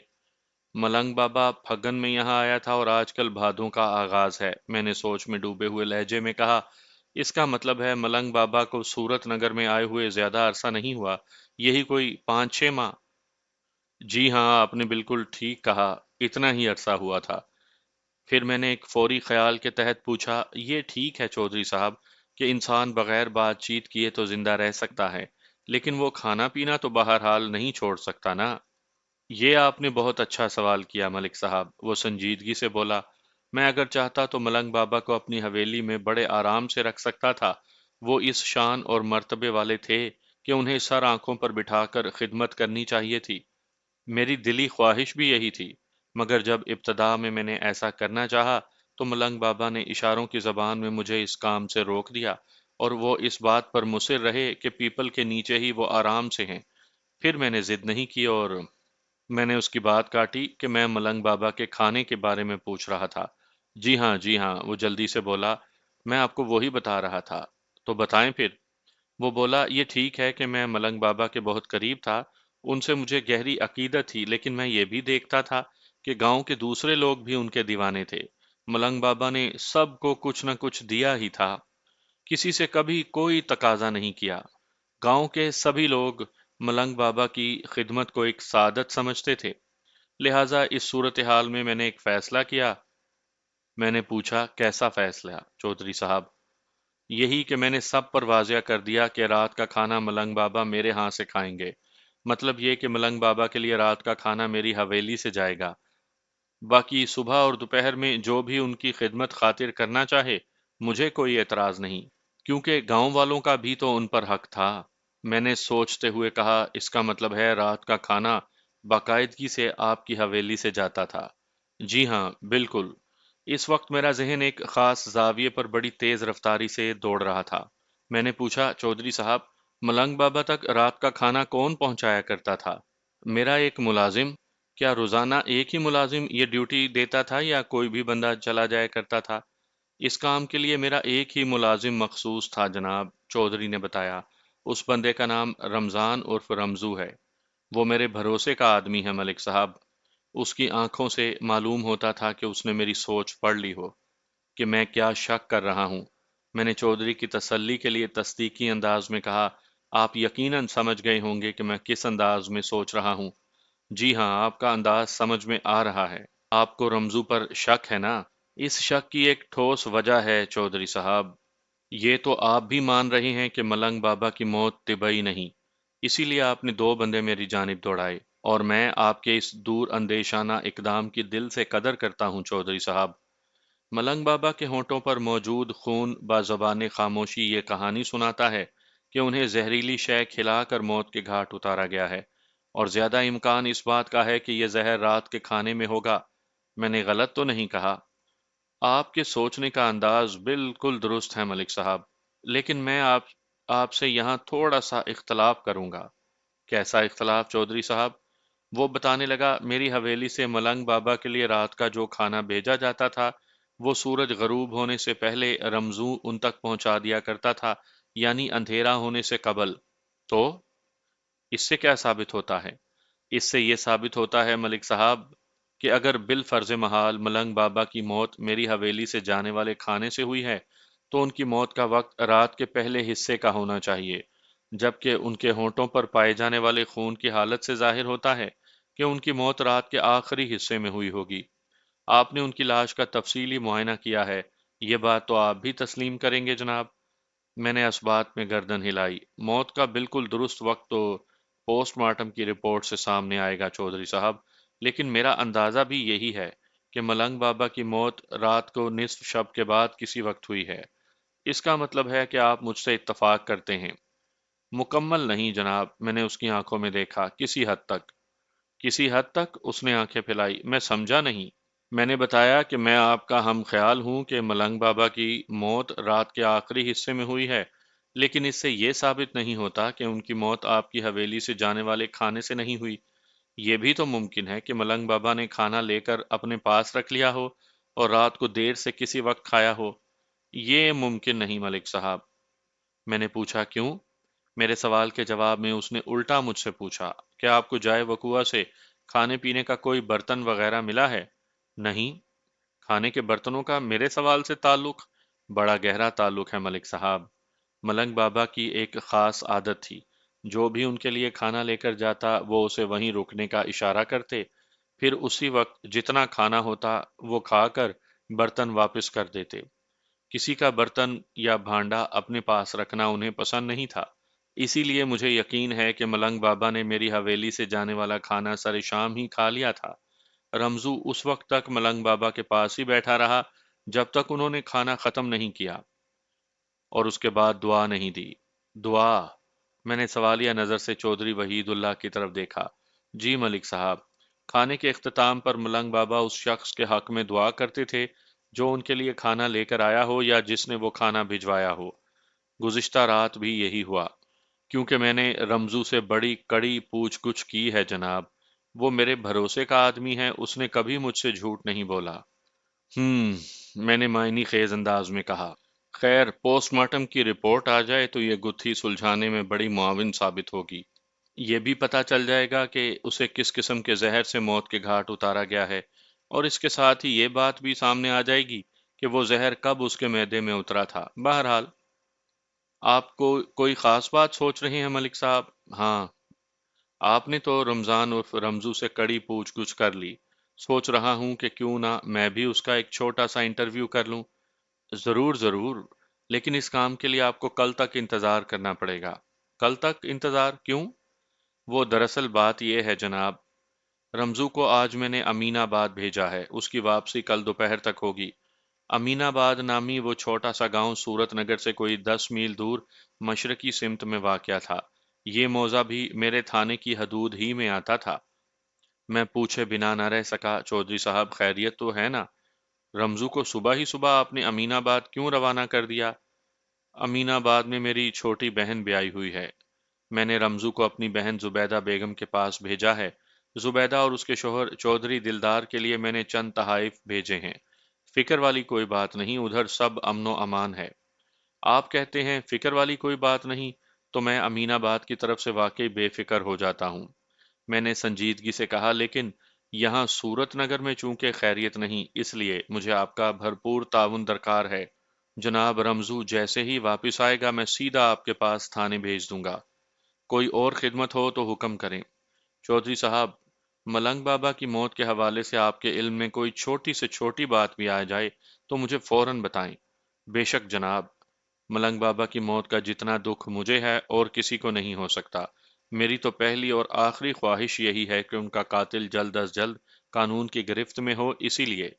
A: ملنگ بابا پھگن میں یہاں آیا تھا اور آج کل بھادوں کا آغاز ہے، میں نے سوچ میں ڈوبے ہوئے لہجے میں کہا۔ اس کا مطلب ہے ملنگ بابا کو سورت نگر میں آئے ہوئے زیادہ عرصہ نہیں ہوا، یہی کوئی 5-6 ماہ؟ جی ہاں، آپ نے بالکل ٹھیک کہا، اتنا ہی عرصہ ہوا تھا۔ پھر میں نے ایک فوری خیال کے تحت پوچھا، یہ ٹھیک ہے چودھری صاحب کہ انسان بغیر بات چیت کیے تو زندہ رہ سکتا ہے، لیکن وہ کھانا پینا تو بہرحال نہیں چھوڑ سکتا نا؟ یہ آپ نے بہت اچھا سوال کیا ملک صاحب، وہ سنجیدگی سے بولا۔ میں اگر چاہتا تو ملنگ بابا کو اپنی حویلی میں بڑے آرام سے رکھ سکتا تھا۔ وہ اس شان اور مرتبے والے تھے کہ انہیں سر آنکھوں پر بٹھا کر خدمت کرنی چاہیے تھی۔ میری دلی خواہش بھی یہی تھی، مگر جب ابتدا میں نے ایسا کرنا چاہا تو ملنگ بابا نے اشاروں کی زبان میں مجھے اس کام سے روک دیا، اور وہ اس بات پر مصر رہے کہ پیپل کے نیچے ہی وہ آرام سے ہیں۔ پھر میں نے ضد نہیں کی اور میں نے اس کی بات کاٹی کہ میں ملنگ بابا کے کھانے کے بارے میں پوچھ رہا تھا۔ جی ہاں، وہ جلدی سے بولا، میں آپ کو وہی بتا رہا تھا۔ تو بتائیں پھر۔ وہ بولا، یہ ٹھیک ہے کہ میں ملنگ بابا کے بہت قریب تھا، ان سے مجھے گہری عقیدت تھی، لیکن میں یہ بھی دیکھتا تھا کہ گاؤں کے دوسرے لوگ بھی ان کے دیوانے تھے۔ ملنگ بابا نے سب کو کچھ نہ کچھ دیا ہی تھا، کسی سے کبھی کوئی تقاضا نہیں کیا۔ گاؤں کے سبھی لوگ ملنگ بابا کی خدمت کو ایک سعادت سمجھتے تھے، لہٰذا اس صورتحال میں میں نے ایک فیصلہ کیا۔ میں نے پوچھا، کیسا فیصلہ چودھری صاحب؟ یہی کہ میں نے سب پر واضح کر دیا کہ رات کا کھانا ملنگ بابا میرے ہاں سے کھائیں گے۔ مطلب یہ کہ ملنگ بابا کے لیے رات کا کھانا میری حویلی سے جائے گا، باقی صبح اور دوپہر میں جو بھی ان کی خدمت خاطر کرنا چاہے مجھے کوئی اعتراض نہیں، کیونکہ گاؤں والوں کا بھی تو ان پر حق تھا۔ میں نے سوچتے ہوئے کہا، اس کا مطلب ہے رات کا کھانا باقاعدگی سے آپ کی حویلی سے جاتا تھا؟ جی ہاں، بالکل۔ اس وقت میرا ذہن ایک خاص زاویے پر بڑی تیز رفتاری سے دوڑ رہا تھا۔ میں نے پوچھا، چودھری صاحب، ملنگ بابا تک رات کا کھانا کون پہنچایا کرتا تھا؟ میرا ایک ملازم۔ کیا روزانہ ایک ہی ملازم یہ ڈیوٹی دیتا تھا یا کوئی بھی بندہ چلا جایا کرتا تھا؟ اس کام کے لیے میرا ایک ہی ملازم مخصوص تھا جناب، چودھری نے بتایا۔ اس بندے کا نام رمضان عرف رمزو ہے۔ وہ میرے بھروسے کا آدمی ہے ملک صاحب۔ اس کی آنکھوں سے معلوم ہوتا تھا کہ اس نے میری سوچ پڑھ لی ہو کہ میں کیا شک کر رہا ہوں۔ میں نے چودھری کی تسلی کے لیے تصدیقی انداز میں کہا، آپ یقیناً سمجھ گئے ہوں گے کہ میں کس انداز میں سوچ رہا ہوں۔ جی ہاں، آپ کا انداز سمجھ میں آ رہا ہے۔ آپ کو رمزو پر شک ہے نا؟ اس شک کی ایک ٹھوس وجہ ہے چودھری صاحب۔ یہ تو آپ بھی مان رہے ہیں کہ ملنگ بابا کی موت طبعی نہیں، اسی لیے آپ نے 2 بندے میری جانب دوڑائے، اور میں آپ کے اس دور اندیشانہ اقدام کی دل سے قدر کرتا ہوں چودھری صاحب۔ ملنگ بابا کے ہونٹوں پر موجود خون بازبان خاموشی یہ کہانی سناتا ہے کہ انہیں زہریلی شے کھلا کر موت کے گھاٹ اتارا گیا ہے، اور زیادہ امکان اس بات کا ہے کہ یہ زہر رات کے کھانے میں ہوگا۔ میں نے غلط تو نہیں کہا؟ آپ کے سوچنے کا انداز بالکل درست ہے ملک صاحب، لیکن میں آپ سے یہاں تھوڑا سا اختلاف کروں گا۔ کیسا اختلاف چودھری صاحب؟ وہ بتانے لگا، میری حویلی سے ملنگ بابا کے لیے رات کا جو کھانا بھیجا جاتا تھا وہ سورج غروب ہونے سے پہلے رمزوں ان تک پہنچا دیا کرتا تھا، یعنی اندھیرا ہونے سے قبل۔ تو اس سے کیا ثابت ہوتا ہے؟ اس سے یہ ثابت ہوتا ہے ملک صاحب کہ اگر بالفرض محال ملنگ بابا کی موت میری حویلی سے جانے والے کھانے سے ہوئی ہے تو ان کی موت کا وقت رات کے پہلے حصے کا ہونا چاہیے، جبکہ ان کے ہونٹوں پر پائے جانے والے خون کی حالت سے ظاہر ہوتا ہے کہ ان کی موت رات کے آخری حصے میں ہوئی ہوگی۔ آپ نے ان کی لاش کا تفصیلی معائنہ کیا ہے، یہ بات تو آپ بھی تسلیم کریں گے جناب؟ میں نے اس بات میں گردن ہلائی۔ موت کا بالکل درست وقت تو پوسٹ مارٹم کی رپورٹ سے سامنے آئے گا چودھری صاحب، لیکن میرا اندازہ بھی یہی ہے کہ ملنگ بابا کی موت رات کو نصف شب کے بعد کسی وقت ہوئی ہے۔ اس کا مطلب ہے کہ آپ مجھ سے اتفاق کرتے ہیں؟ مکمل نہیں جناب، میں نے اس کی آنکھوں میں دیکھا، کسی حد تک۔ کسی حد تک؟ اس نے آنکھیں پھیلائی۔ میں سمجھا نہیں۔ میں نے بتایا کہ میں آپ کا ہم خیال ہوں کہ ملنگ بابا کی موت رات کے آخری حصے میں ہوئی ہے، لیکن اس سے یہ ثابت نہیں ہوتا کہ ان کی موت آپ کی حویلی سے جانے والے کھانے سے نہیں ہوئی۔ یہ بھی تو ممکن ہے کہ ملنگ بابا نے کھانا لے کر اپنے پاس رکھ لیا ہو اور رات کو دیر سے کسی وقت کھایا ہو۔ یہ ممکن نہیں ملک صاحب۔ میں نے پوچھا کیوں؟ میرے سوال کے جواب میں اس نے الٹا مجھ سے پوچھا، کیا آپ کو جائے وقوعہ سے کھانے پینے کا کوئی برتن وغیرہ ملا ہے؟ نہیں۔ کھانے کے برتنوں کا میرے سوال سے تعلق؟ بڑا گہرا تعلق ہے ملک صاحب۔ ملنگ بابا کی ایک خاص عادت تھی، جو بھی ان کے لیے کھانا لے کر جاتا وہ اسے وہیں رکنے کا اشارہ کرتے، پھر اسی وقت جتنا کھانا ہوتا وہ کھا کر برتن واپس کر دیتے۔ کسی کا برتن یا بھانڈا اپنے پاس رکھنا انہیں پسند نہیں تھا، اسی لیے مجھے یقین ہے کہ ملنگ بابا نے میری حویلی سے جانے والا کھانا سر شام ہی کھا لیا تھا۔ رمزو اس وقت تک ملنگ بابا کے پاس ہی بیٹھا رہا جب تک انہوں نے کھانا ختم نہیں کیا، اور اس کے بعد دعا نہیں دی۔ دعا؟ میں نے سوالیہ نظر سے چودھری وحید اللہ کی طرف دیکھا۔ جی ملک صاحب، کھانے کے اختتام پر ملنگ بابا اس شخص کے حق میں دعا کرتے تھے جو ان کے لیے کھانا لے کر آیا ہو یا جس نے وہ کھانا بھجوایا ہو۔ گزشتہ رات بھی یہی ہوا، کیونکہ میں نے رمزو سے بڑی کڑی پوچھ گچھ کی ہے جناب۔ وہ میرے بھروسے کا آدمی ہے، اس نے کبھی مجھ سے جھوٹ نہیں بولا۔ میں نے معنی خیز انداز میں کہا۔ خیر، پوسٹ مارٹم کی رپورٹ آ جائے تو یہ گتھی سلجھانے میں بڑی معاون ثابت ہوگی۔ یہ بھی پتہ چل جائے گا کہ اسے کس قسم کے زہر سے موت کے گھاٹ اتارا گیا ہے، اور اس کے ساتھ ہی یہ بات بھی سامنے آ جائے گی کہ وہ زہر کب اس کے معدے میں اترا تھا۔ بہرحال، آپ کو کوئی خاص بات سوچ رہے ہیں ملک صاحب؟ ہاں، آپ نے تو رمضان عرف رمزو سے کڑی پوچھ گچھ کر لی، سوچ رہا ہوں کہ کیوں نہ میں بھی اس کا ایک چھوٹا سا انٹرویو کر لوں۔ ضرور ضرور، لیکن اس کام کے لیے آپ کو کل تک انتظار کرنا پڑے گا۔ کل تک انتظار کیوں؟ وہ دراصل بات یہ ہے جناب، رمزو کو آج میں نے امین آباد بھیجا ہے، اس کی واپسی کل دوپہر تک ہوگی۔ امین آباد نامی وہ چھوٹا سا گاؤں صورت نگر سے کوئی 10 میل دور مشرقی سمت میں واقع تھا۔ یہ موضع بھی میرے تھانے کی حدود ہی میں آتا تھا۔ میں پوچھے بنا نہ رہ سکا، چودھری صاحب خیریت تو ہے نا؟ رمزو کو صبح ہی صبح آپ نے امین آباد کیوں روانہ کر دیا؟ امین آباد میں میری چھوٹی بہن بیائی ہوئی ہے۔ میں نے رمزو کو اپنی بہن زبیدہ بیگم کے پاس بھیجا ہے۔ زبیدہ اور اس کے شوہر چودھری دلدار کے لیے میں نے چند تحائف بھیجے ہیں۔ فکر والی کوئی بات نہیں، ادھر سب امن و امان ہے۔ آپ کہتے ہیں فکر والی کوئی بات نہیں، تو میں امین آباد کی طرف سے واقعی بے فکر ہو جاتا ہوں۔ میں نے سنجیدگی سے کہا، لیکن یہاں صورت نگر میں چونکہ خیریت نہیں، اس لیے مجھے آپ کا بھرپور تعاون درکار ہے۔ جناب، رمزو جیسے ہی واپس آئے گا میں سیدھا آپ کے پاس تھانے بھیج دوں گا۔ کوئی اور خدمت ہو تو حکم کریں۔ چودھری صاحب، ملنگ بابا کی موت کے حوالے سے آپ کے علم میں کوئی چھوٹی سے چھوٹی بات بھی آ جائے تو مجھے فوراً بتائیں۔ بے شک جناب، ملنگ بابا کی موت کا جتنا دکھ مجھے ہے اور کسی کو نہیں ہو سکتا، میری تو پہلی اور آخری خواہش یہی ہے کہ ان کا قاتل جلد از جلد قانون کی گرفت میں ہو۔ اسی لیے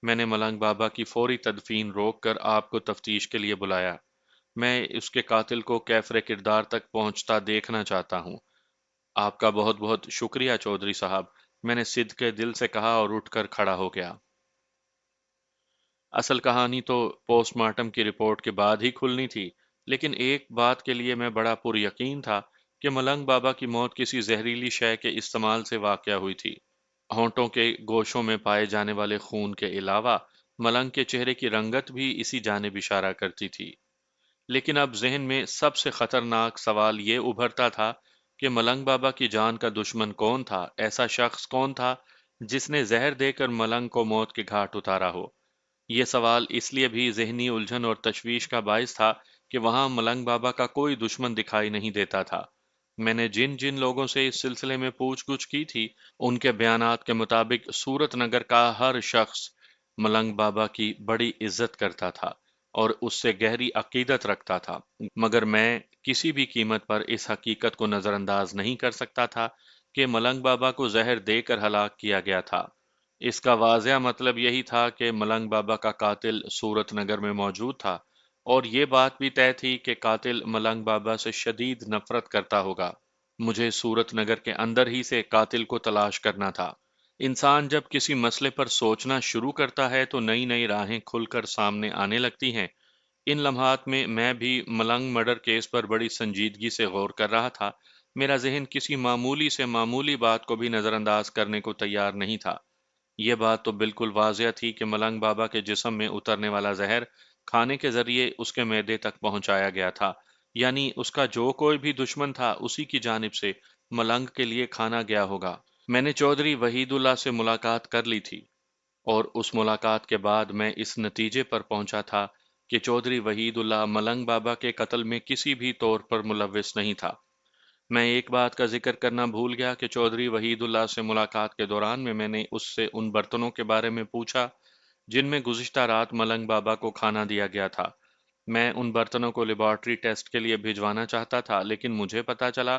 A: میں نے ملنگ بابا کی فوری تدفین روک کر آپ کو تفتیش کے لیے بلایا۔ میں اس کے قاتل کو کیفر کردار تک پہنچتا دیکھنا چاہتا ہوں۔ آپ کا بہت بہت شکریہ چودھری صاحب، میں نے صدقے دل سے کہا اور اٹھ کر کھڑا ہو گیا۔ اصل کہانی تو پوسٹ مارٹم کی رپورٹ کے بعد ہی کھلنی تھی، لیکن ایک بات کے لیے میں بڑا پر یقین تھا کہ ملنگ بابا کی موت کسی زہریلی شے کے استعمال سے واقع ہوئی تھی۔ ہونٹوں کے گوشوں میں پائے جانے والے خون کے علاوہ ملنگ کے چہرے کی رنگت بھی اسی جانب اشارہ کرتی تھی۔ لیکن اب ذہن میں سب سے خطرناک سوال یہ ابھرتا تھا کہ ملنگ بابا کی جان کا دشمن کون تھا؟ ایسا شخص کون تھا جس نے زہر دے کر ملنگ کو موت کے گھاٹ اتارا ہو؟ یہ سوال اس لیے بھی ذہنی الجھن اور تشویش کا باعث تھا کہ وہاں ملنگ بابا کا کوئی دشمن دکھائی نہیں دیتا تھا۔ میں نے جن جن لوگوں سے اس سلسلے میں پوچھ گچھ کی تھی، ان کے بیانات کے مطابق سورت نگر کا ہر شخص ملنگ بابا کی بڑی عزت کرتا تھا اور اس سے گہری عقیدت رکھتا تھا، مگر میں کسی بھی قیمت پر اس حقیقت کو نظر انداز نہیں کر سکتا تھا کہ ملنگ بابا کو زہر دے کر ہلاک کیا گیا تھا۔ اس کا واضح مطلب یہی تھا کہ ملنگ بابا کا قاتل سورت نگر میں موجود تھا، اور یہ بات بھی طے تھی کہ قاتل ملنگ بابا سے شدید نفرت کرتا ہوگا۔ مجھے سورت نگر کے اندر ہی سے قاتل کو تلاش کرنا تھا۔ انسان جب کسی مسئلے پر سوچنا شروع کرتا ہے تو نئی نئی راہیں کھل کر سامنے آنے لگتی ہیں۔ ان لمحات میں بھی ملنگ مرڈر کیس پر بڑی سنجیدگی سے غور کر رہا تھا۔ میرا ذہن کسی معمولی سے معمولی بات کو بھی نظر انداز کرنے کو تیار نہیں تھا۔ یہ بات تو بالکل واضح تھی کہ ملنگ بابا کے جسم میں اترنے والا زہر کھانے کے ذریعے اس کے معدے تک پہنچایا گیا تھا، یعنی اس کا جو کوئی بھی دشمن تھا اسی کی جانب سے ملنگ کے لیے کھانا گیا ہوگا۔ میں نے چودھری وحید اللہ سے ملاقات کر لی تھی، اور اس ملاقات کے بعد میں اس نتیجے پر پہنچا تھا کہ چودھری وحید اللہ ملنگ بابا کے قتل میں کسی بھی طور پر ملوث نہیں تھا۔ میں ایک بات کا ذکر کرنا بھول گیا کہ چودھری وحید اللہ سے ملاقات کے دوران میں نے اس سے ان برتنوں کے بارے میں پوچھا جن میں گزشتہ رات ملنگ بابا کو کھانا دیا گیا تھا۔ میں ان برتنوں کو لیبارٹری ٹیسٹ کے لیے بھجوانا چاہتا تھا، لیکن مجھے پتا چلا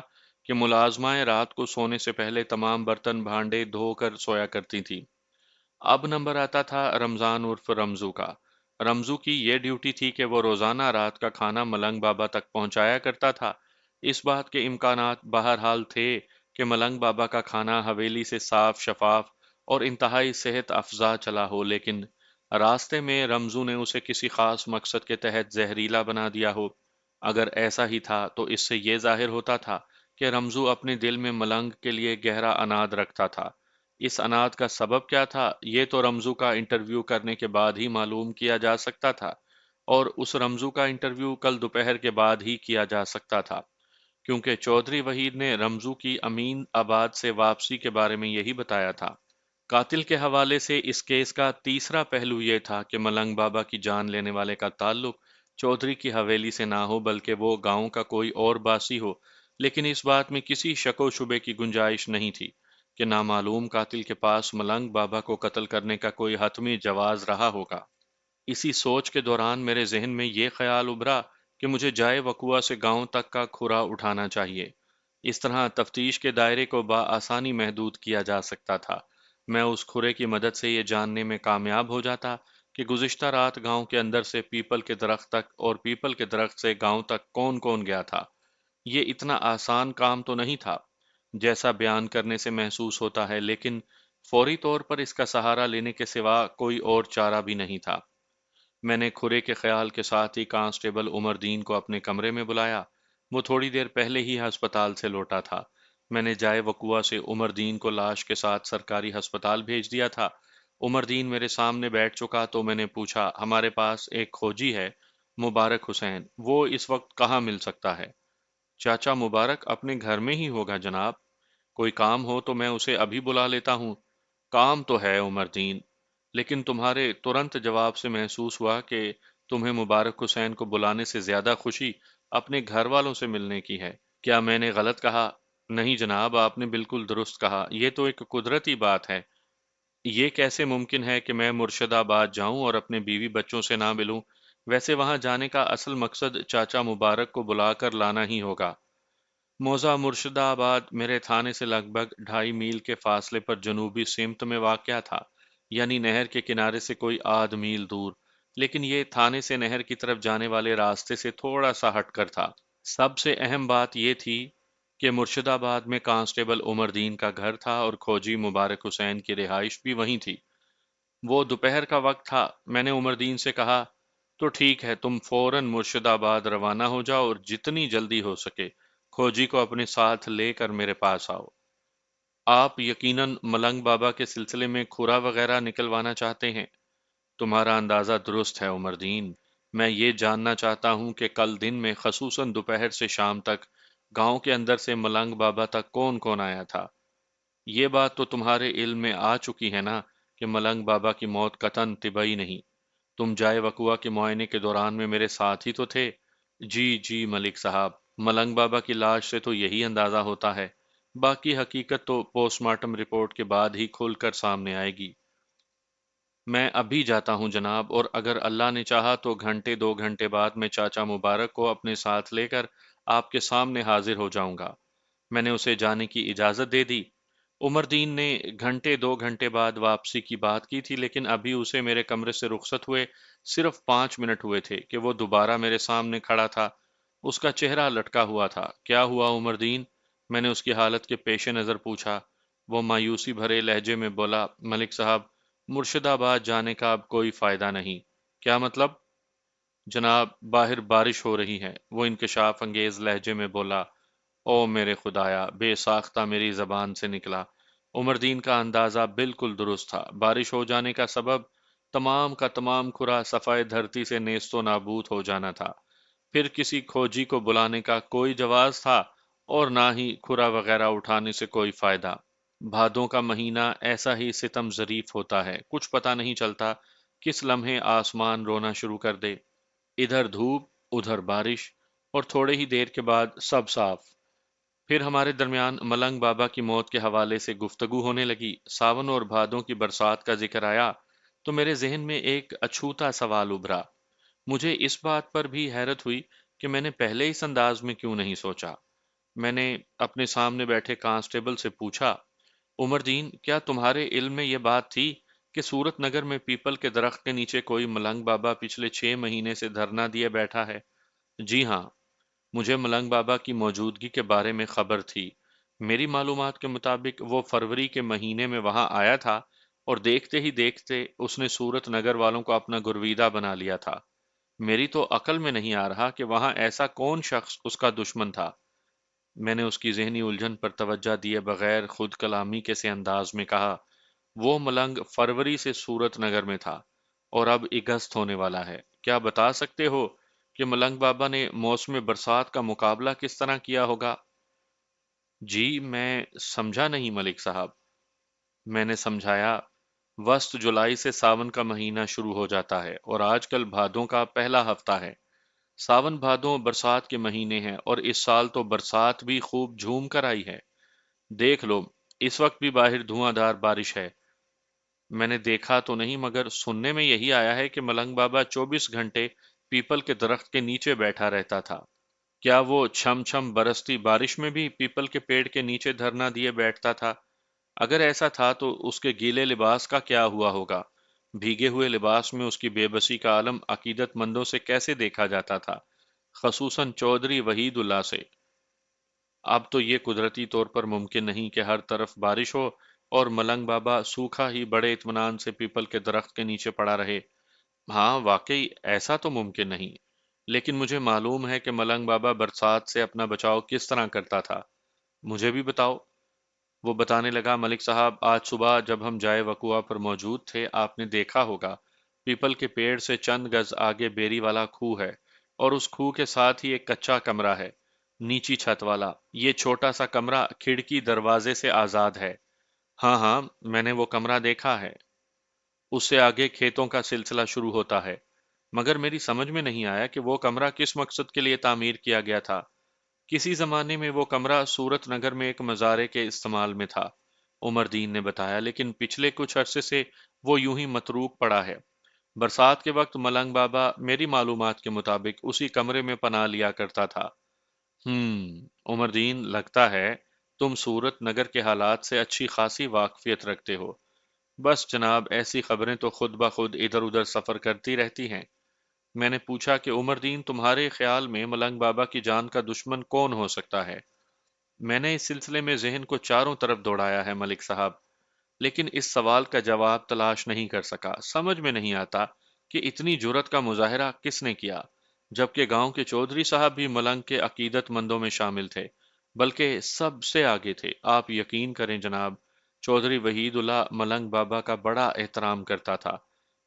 A: کہ ملازمائیں رات کو سونے سے پہلے تمام برتن بھانڈے دھو کر سویا کرتی تھی۔ اب نمبر آتا تھا رمضان عرف رمزو کا۔ رمزو کی یہ ڈیوٹی تھی کہ وہ روزانہ رات کا کھانا ملنگ بابا تک پہنچایا کرتا تھا۔ اس بات کے امکانات بہرحال تھے کہ ملنگ بابا کا کھانا حویلی سے صاف شفاف اور انتہائی صحت افزا چلا ہو، لیکن راستے میں رمزو نے اسے کسی خاص مقصد کے تحت زہریلا بنا دیا ہو۔ اگر ایسا ہی تھا تو اس سے یہ ظاہر ہوتا تھا کہ رمزو اپنے دل میں ملنگ کے لیے گہرا اناد رکھتا تھا۔ اس اناد کا سبب کیا تھا، یہ تو رمزو کا انٹرویو کرنے کے بعد ہی معلوم کیا جا سکتا تھا، اور اس رمزو کا انٹرویو کل دوپہر کے بعد ہی کیا جا سکتا تھا، کیونکہ چودھری وحید نے رمزو کی امین آباد سے واپسی کے بارے میں یہی بتایا تھا۔ قاتل کے حوالے سے اس کیس کا تیسرا پہلو یہ تھا کہ ملنگ بابا کی جان لینے والے کا تعلق چودھری کی حویلی سے نہ ہو بلکہ وہ گاؤں کا کوئی اور باسی ہو، لیکن اس بات میں کسی شک و شبے کی گنجائش نہیں تھی کہ نامعلوم قاتل کے پاس ملنگ بابا کو قتل کرنے کا کوئی حتمی جواز رہا ہوگا۔ اسی سوچ کے دوران میرے ذہن میں یہ خیال ابھرا کہ مجھے جائے وقوع سے گاؤں تک کا کھرا اٹھانا چاہیے۔ اس طرح تفتیش کے دائرے کو بآسانی محدود کیا جا سکتا تھا۔ میں اس کھرے کی مدد سے یہ جاننے میں کامیاب ہو جاتا کہ گزشتہ رات گاؤں کے اندر سے پیپل کے درخت تک اور پیپل کے درخت سے گاؤں تک کون کون گیا تھا۔ یہ اتنا آسان کام تو نہیں تھا جیسا بیان کرنے سے محسوس ہوتا ہے، لیکن فوری طور پر اس کا سہارا لینے کے سوا کوئی اور چارہ بھی نہیں تھا۔ میں نے کھرے کے خیال کے ساتھ ہی کانسٹیبل عمر دین کو اپنے کمرے میں بلایا۔ وہ تھوڑی دیر پہلے ہی ہسپتال سے لوٹا تھا۔ میں نے جائے وقوع سے عمر دین کو لاش کے ساتھ سرکاری ہسپتال بھیج دیا تھا۔ عمر دین میرے سامنے بیٹھ چکا تو میں نے پوچھا، ہمارے پاس ایک کھوجی ہے، مبارک حسین، وہ اس وقت کہاں مل سکتا ہے؟ چاچا مبارک اپنے گھر میں ہی ہوگا جناب۔ کوئی کام ہو تو میں اسے ابھی بلا لیتا ہوں۔ کام تو ہے عمر دین، لیکن تمہارے ترنت جواب سے محسوس ہوا کہ تمہیں مبارک حسین کو بلانے سے زیادہ خوشی اپنے گھر والوں سے ملنے کی ہے۔ کیا میں نے غلط کہا؟ نہیں جناب، آپ نے بالکل درست کہا، یہ تو ایک قدرتی بات ہے۔ یہ کیسے ممکن ہے کہ میں مرشد آباد جاؤں اور اپنے بیوی بچوں سے نہ ملوں؟ ویسے وہاں جانے کا اصل مقصد چاچا مبارک کو بلا کر لانا ہی ہوگا۔ موضع مرشد آباد میرے تھانے سے لگ بھگ 2.5 میل کے فاصلے پر جنوبی سمت میں واقع تھا، یعنی نہر کے کنارے سے کوئی آدھ میل دور، لیکن یہ تھانے سے نہر کی طرف جانے والے راستے سے تھوڑا سا ہٹ کر تھا۔ سب سے اہم بات یہ تھی کہ مرشد آباد میں کانسٹیبل عمر دین کا گھر تھا اور کھوجی مبارک حسین کی رہائش بھی وہیں تھی۔ وہ دوپہر کا وقت تھا۔ میں نے عمر دین سے کہا، تو ٹھیک ہے، تم فوراً مرشد آباد روانہ ہو جاؤ اور جتنی جلدی ہو سکے کھوجی کو اپنے ساتھ لے کر میرے پاس آؤ۔ آپ یقیناً ملنگ بابا کے سلسلے میں کھرا وغیرہ نکلوانا چاہتے ہیں۔ تمہارا اندازہ درست ہے عمر دین۔ میں یہ جاننا چاہتا ہوں کہ کل دن میں خصوصاً دوپہر سے شام تک گاؤں کے اندر سے ملنگ بابا تک کون کون آیا تھا۔ یہ بات تو تمہارے علم میں آ چکی ہے نا کہ ملنگ بابا کی موت قطعاً طبعی نہیں۔ تم جائے وقوع کے معائنے کے دوران میں میرے ساتھ ہی تو تھے۔ جی جی ملک صاحب، ملنگ بابا کی لاش سے تو یہی اندازہ ہوتا ہے، باقی حقیقت تو پوسٹ مارٹم رپورٹ کے بعد ہی کھل کر سامنے آئے گی۔ میں ابھی جاتا ہوں جناب، اور اگر اللہ نے چاہا تو گھنٹے 2 گھنٹے بعد میں چاچا مبارک کو اپنے ساتھ لے کر آپ کے سامنے حاضر ہو جاؤں گا۔ میں نے اسے جانے کی اجازت دے دی۔ عمر دین نے گھنٹے 2 گھنٹے بعد واپسی کی بات کی تھی، لیکن ابھی اسے میرے کمرے سے رخصت ہوئے صرف 5 منٹ ہوئے تھے کہ وہ دوبارہ میرے سامنے کھڑا تھا۔ اس کا چہرہ لٹکا ہوا تھا۔ کیا ہوا عمر دین؟ میں نے اس کی حالت کے پیش نظر پوچھا۔ وہ مایوسی بھرے لہجے میں بولا، ملک صاحب، مرشد آباد جانے کا اب کوئی فائدہ نہیں۔ کیا مطلب؟ جناب، باہر بارش ہو رہی ہے، وہ انکشاف انگیز لہجے میں بولا۔ او میرے خدایا، بے ساختہ میری زبان سے نکلا۔ عمر دین کا اندازہ بالکل درست تھا۔ بارش ہو جانے کا سبب تمام کا تمام کھرا صفائے دھرتی سے نیست و نابود ہو جانا تھا۔ پھر کسی کھوجی کو بلانے کا کوئی جواز تھا، اور نہ ہی کھرا وغیرہ اٹھانے سے کوئی فائدہ۔ بھادوں کا مہینہ ایسا ہی ستم ظریف ہوتا ہے، کچھ پتہ نہیں چلتا کس لمحے آسمان رونا شروع کر دے۔ ادھر دھوپ، ادھر بارش، اور تھوڑے ہی دیر کے بعد سب صاف۔ پھر ہمارے درمیان ملنگ بابا کی موت کے حوالے سے گفتگو ہونے لگی۔ ساون اور بھادوں کی برسات کا ذکر آیا تو میرے ذہن میں ایک اچھوتا سوال ابھرا۔ مجھے اس بات پر بھی حیرت ہوئی کہ میں نے پہلے اس انداز میں کیوں نہیں سوچا۔ میں نے اپنے سامنے بیٹھے کانسٹیبل سے پوچھا، عمر دین، کیا تمہارے علم میں یہ بات تھی کہ سورت نگر میں پیپل کے درخت کے نیچے کوئی ملنگ بابا پچھلے 6 مہینے سے دھرنا دیے بیٹھا ہے؟ جی ہاں، مجھے ملنگ بابا کی موجودگی کے بارے میں خبر تھی۔ میری معلومات کے مطابق وہ فروری کے مہینے میں وہاں آیا تھا، اور دیکھتے ہی دیکھتے اس نے سورت نگر والوں کو اپنا گرویدہ بنا لیا تھا۔ میری تو عقل میں نہیں آ رہا کہ وہاں ایسا کون شخص اس کا دشمن تھا۔ میں نے اس کی ذہنی الجھن پر توجہ دیے بغیر خود کلامی کے سے انداز میں کہا، وہ ملنگ فروری سے سورت نگر میں تھا، اور اب اگست ہونے والا ہے۔ کیا بتا سکتے ہو کہ ملنگ بابا نے موسم برسات کا مقابلہ کس طرح کیا ہوگا؟ جی، میں سمجھا نہیں ملک صاحب۔ میں نے سمجھایا، وسط جولائی سے ساون کا مہینہ شروع ہو جاتا ہے، اور آج کل بھادوں کا پہلا ہفتہ ہے۔ ساون بھادوں برسات کے مہینے ہیں، اور اس سال تو برسات بھی خوب جھوم کر آئی ہے۔ دیکھ لو، اس وقت بھی باہر دھواں دھار بارش ہے۔ میں نے دیکھا تو نہیں، مگر سننے میں یہی آیا ہے کہ ملنگ بابا 24 گھنٹے پیپل کے درخت کے نیچے بیٹھا رہتا تھا۔ کیا وہ چھم چھم برستی بارش میں بھی پیپل کے پیڑ کے نیچے دھرنا دیے بیٹھتا تھا؟ اگر ایسا تھا تو اس کے گیلے لباس کا کیا ہوا ہوگا؟ بھیگے ہوئے لباس میں اس کی بے بسی کا عالم عقیدت مندوں سے کیسے دیکھا جاتا تھا، خصوصاً چودھری وحید اللہ سے؟ اب تو یہ قدرتی طور پر ممکن نہیں کہ ہر طرف بارش ہو اور ملنگ بابا سوکھا ہی بڑے اطمینان سے پیپل کے درخت کے نیچے پڑا رہے۔ ہاں، واقعی ایسا تو ممکن نہیں، لیکن مجھے معلوم ہے کہ ملنگ بابا برسات سے اپنا بچاؤ کس طرح کرتا تھا۔ مجھے بھی بتاؤ۔ وہ بتانے لگا، ملک صاحب، آج صبح جب ہم جائے وقوعہ پر موجود تھے، آپ نے دیکھا ہوگا پیپل کے پیڑ سے چند گز آگے بیری والا کھوہ ہے، اور اس کھوہ کے ساتھ ہی ایک کچا کمرہ ہے، نیچی چھت والا۔ یہ چھوٹا سا کمرہ کھڑکی دروازے سے آزاد ہے۔ ہاں ہاں، میں نے وہ کمرہ دیکھا ہے۔ اس سے آگے کھیتوں کا سلسلہ شروع ہوتا ہے، مگر میری سمجھ میں نہیں آیا کہ وہ کمرہ کس مقصد کے لیے تعمیر کیا گیا تھا۔ کسی زمانے میں وہ کمرہ سورت نگر میں ایک مزارے کے استعمال میں تھا، عمر دین نے بتایا، لیکن پچھلے کچھ عرصے سے وہ یوں ہی متروک پڑا ہے۔ برسات کے وقت ملنگ بابا میری معلومات کے مطابق اسی کمرے میں پناہ لیا کرتا تھا۔ عمر دین، لگتا ہے تم سورت نگر کے حالات سے اچھی خاصی واقفیت رکھتے ہو۔ بس جناب، ایسی خبریں تو خود بخود ادھر ادھر سفر کرتی رہتی ہیں۔ میں نے پوچھا کہ عمر دین، تمہارے خیال میں ملنگ بابا کی جان کا دشمن کون ہو سکتا ہے؟ میں نے اس سلسلے میں ذہن کو چاروں طرف دوڑایا ہے ملک صاحب، لیکن اس سوال کا جواب تلاش نہیں کر سکا۔ سمجھ میں نہیں آتا کہ اتنی جرت کا مظاہرہ کس نے کیا، جبکہ گاؤں کے چودھری صاحب بھی ملنگ کے عقیدت مندوں میں شامل تھے، بلکہ سب سے آگے تھے۔ آپ یقین کریں جناب، چودھری وحید اللہ ملنگ بابا کا بڑا احترام کرتا تھا۔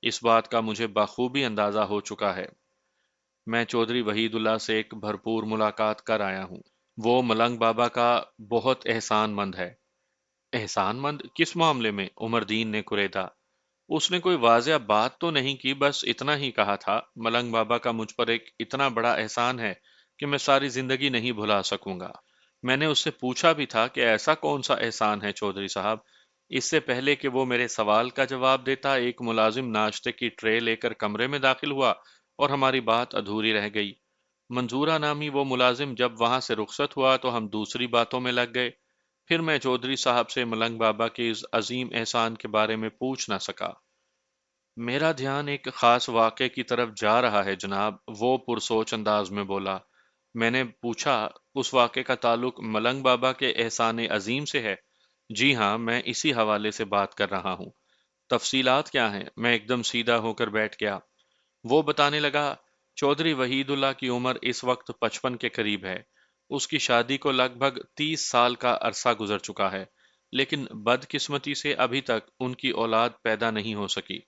A: اس بات کا مجھے بخوبی اندازہ ہو چکا ہے۔ میں چودھری وحید اللہ سے ایک بھرپور ملاقات کر آیا ہوں۔ وہ ملنگ بابا کا بہت احسان مند ہے۔ احسان مند کس معاملے میں؟ عمر دین نے کریدا۔ اس نے کوئی واضح بات تو نہیں کی، بس اتنا ہی کہا تھا، ملنگ بابا کا مجھ پر ایک اتنا بڑا احسان ہے کہ میں ساری زندگی نہیں بھلا سکوں گا۔ میں نے اس سے پوچھا بھی تھا کہ ایسا کون سا احسان ہے چودھری صاحب۔ اس سے پہلے کہ وہ میرے سوال کا جواب دیتا، ایک ملازم ناشتے کی ٹرے لے کر کمرے میں داخل ہوا اور ہماری بات ادھوری رہ گئی۔ منظورہ نامی وہ ملازم جب وہاں سے رخصت ہوا تو ہم دوسری باتوں میں لگ گئے۔ پھر میں چودھری صاحب سے ملنگ بابا کے اس عظیم احسان کے بارے میں پوچھ نہ سکا۔ میرا دھیان ایک خاص واقعے کی طرف جا رہا ہے جناب، وہ پرسوچ انداز میں بولا۔ میں نے پوچھا، اس واقعے کا تعلق ملنگ بابا کے احسان عظیم سے ہے؟ جی ہاں، میں اسی حوالے سے بات کر رہا ہوں۔ تفصیلات کیا ہیں؟ میں ایک دم سیدھا ہو کر بیٹھ گیا۔ وہ بتانے لگا، چودھری وحید اللہ کی عمر اس وقت 55 کے قریب ہے۔ اس کی شادی کو لگ بھگ 30 سال کا عرصہ گزر چکا ہے، لیکن بدقسمتی سے ابھی تک ان کی اولاد پیدا نہیں ہو سکی۔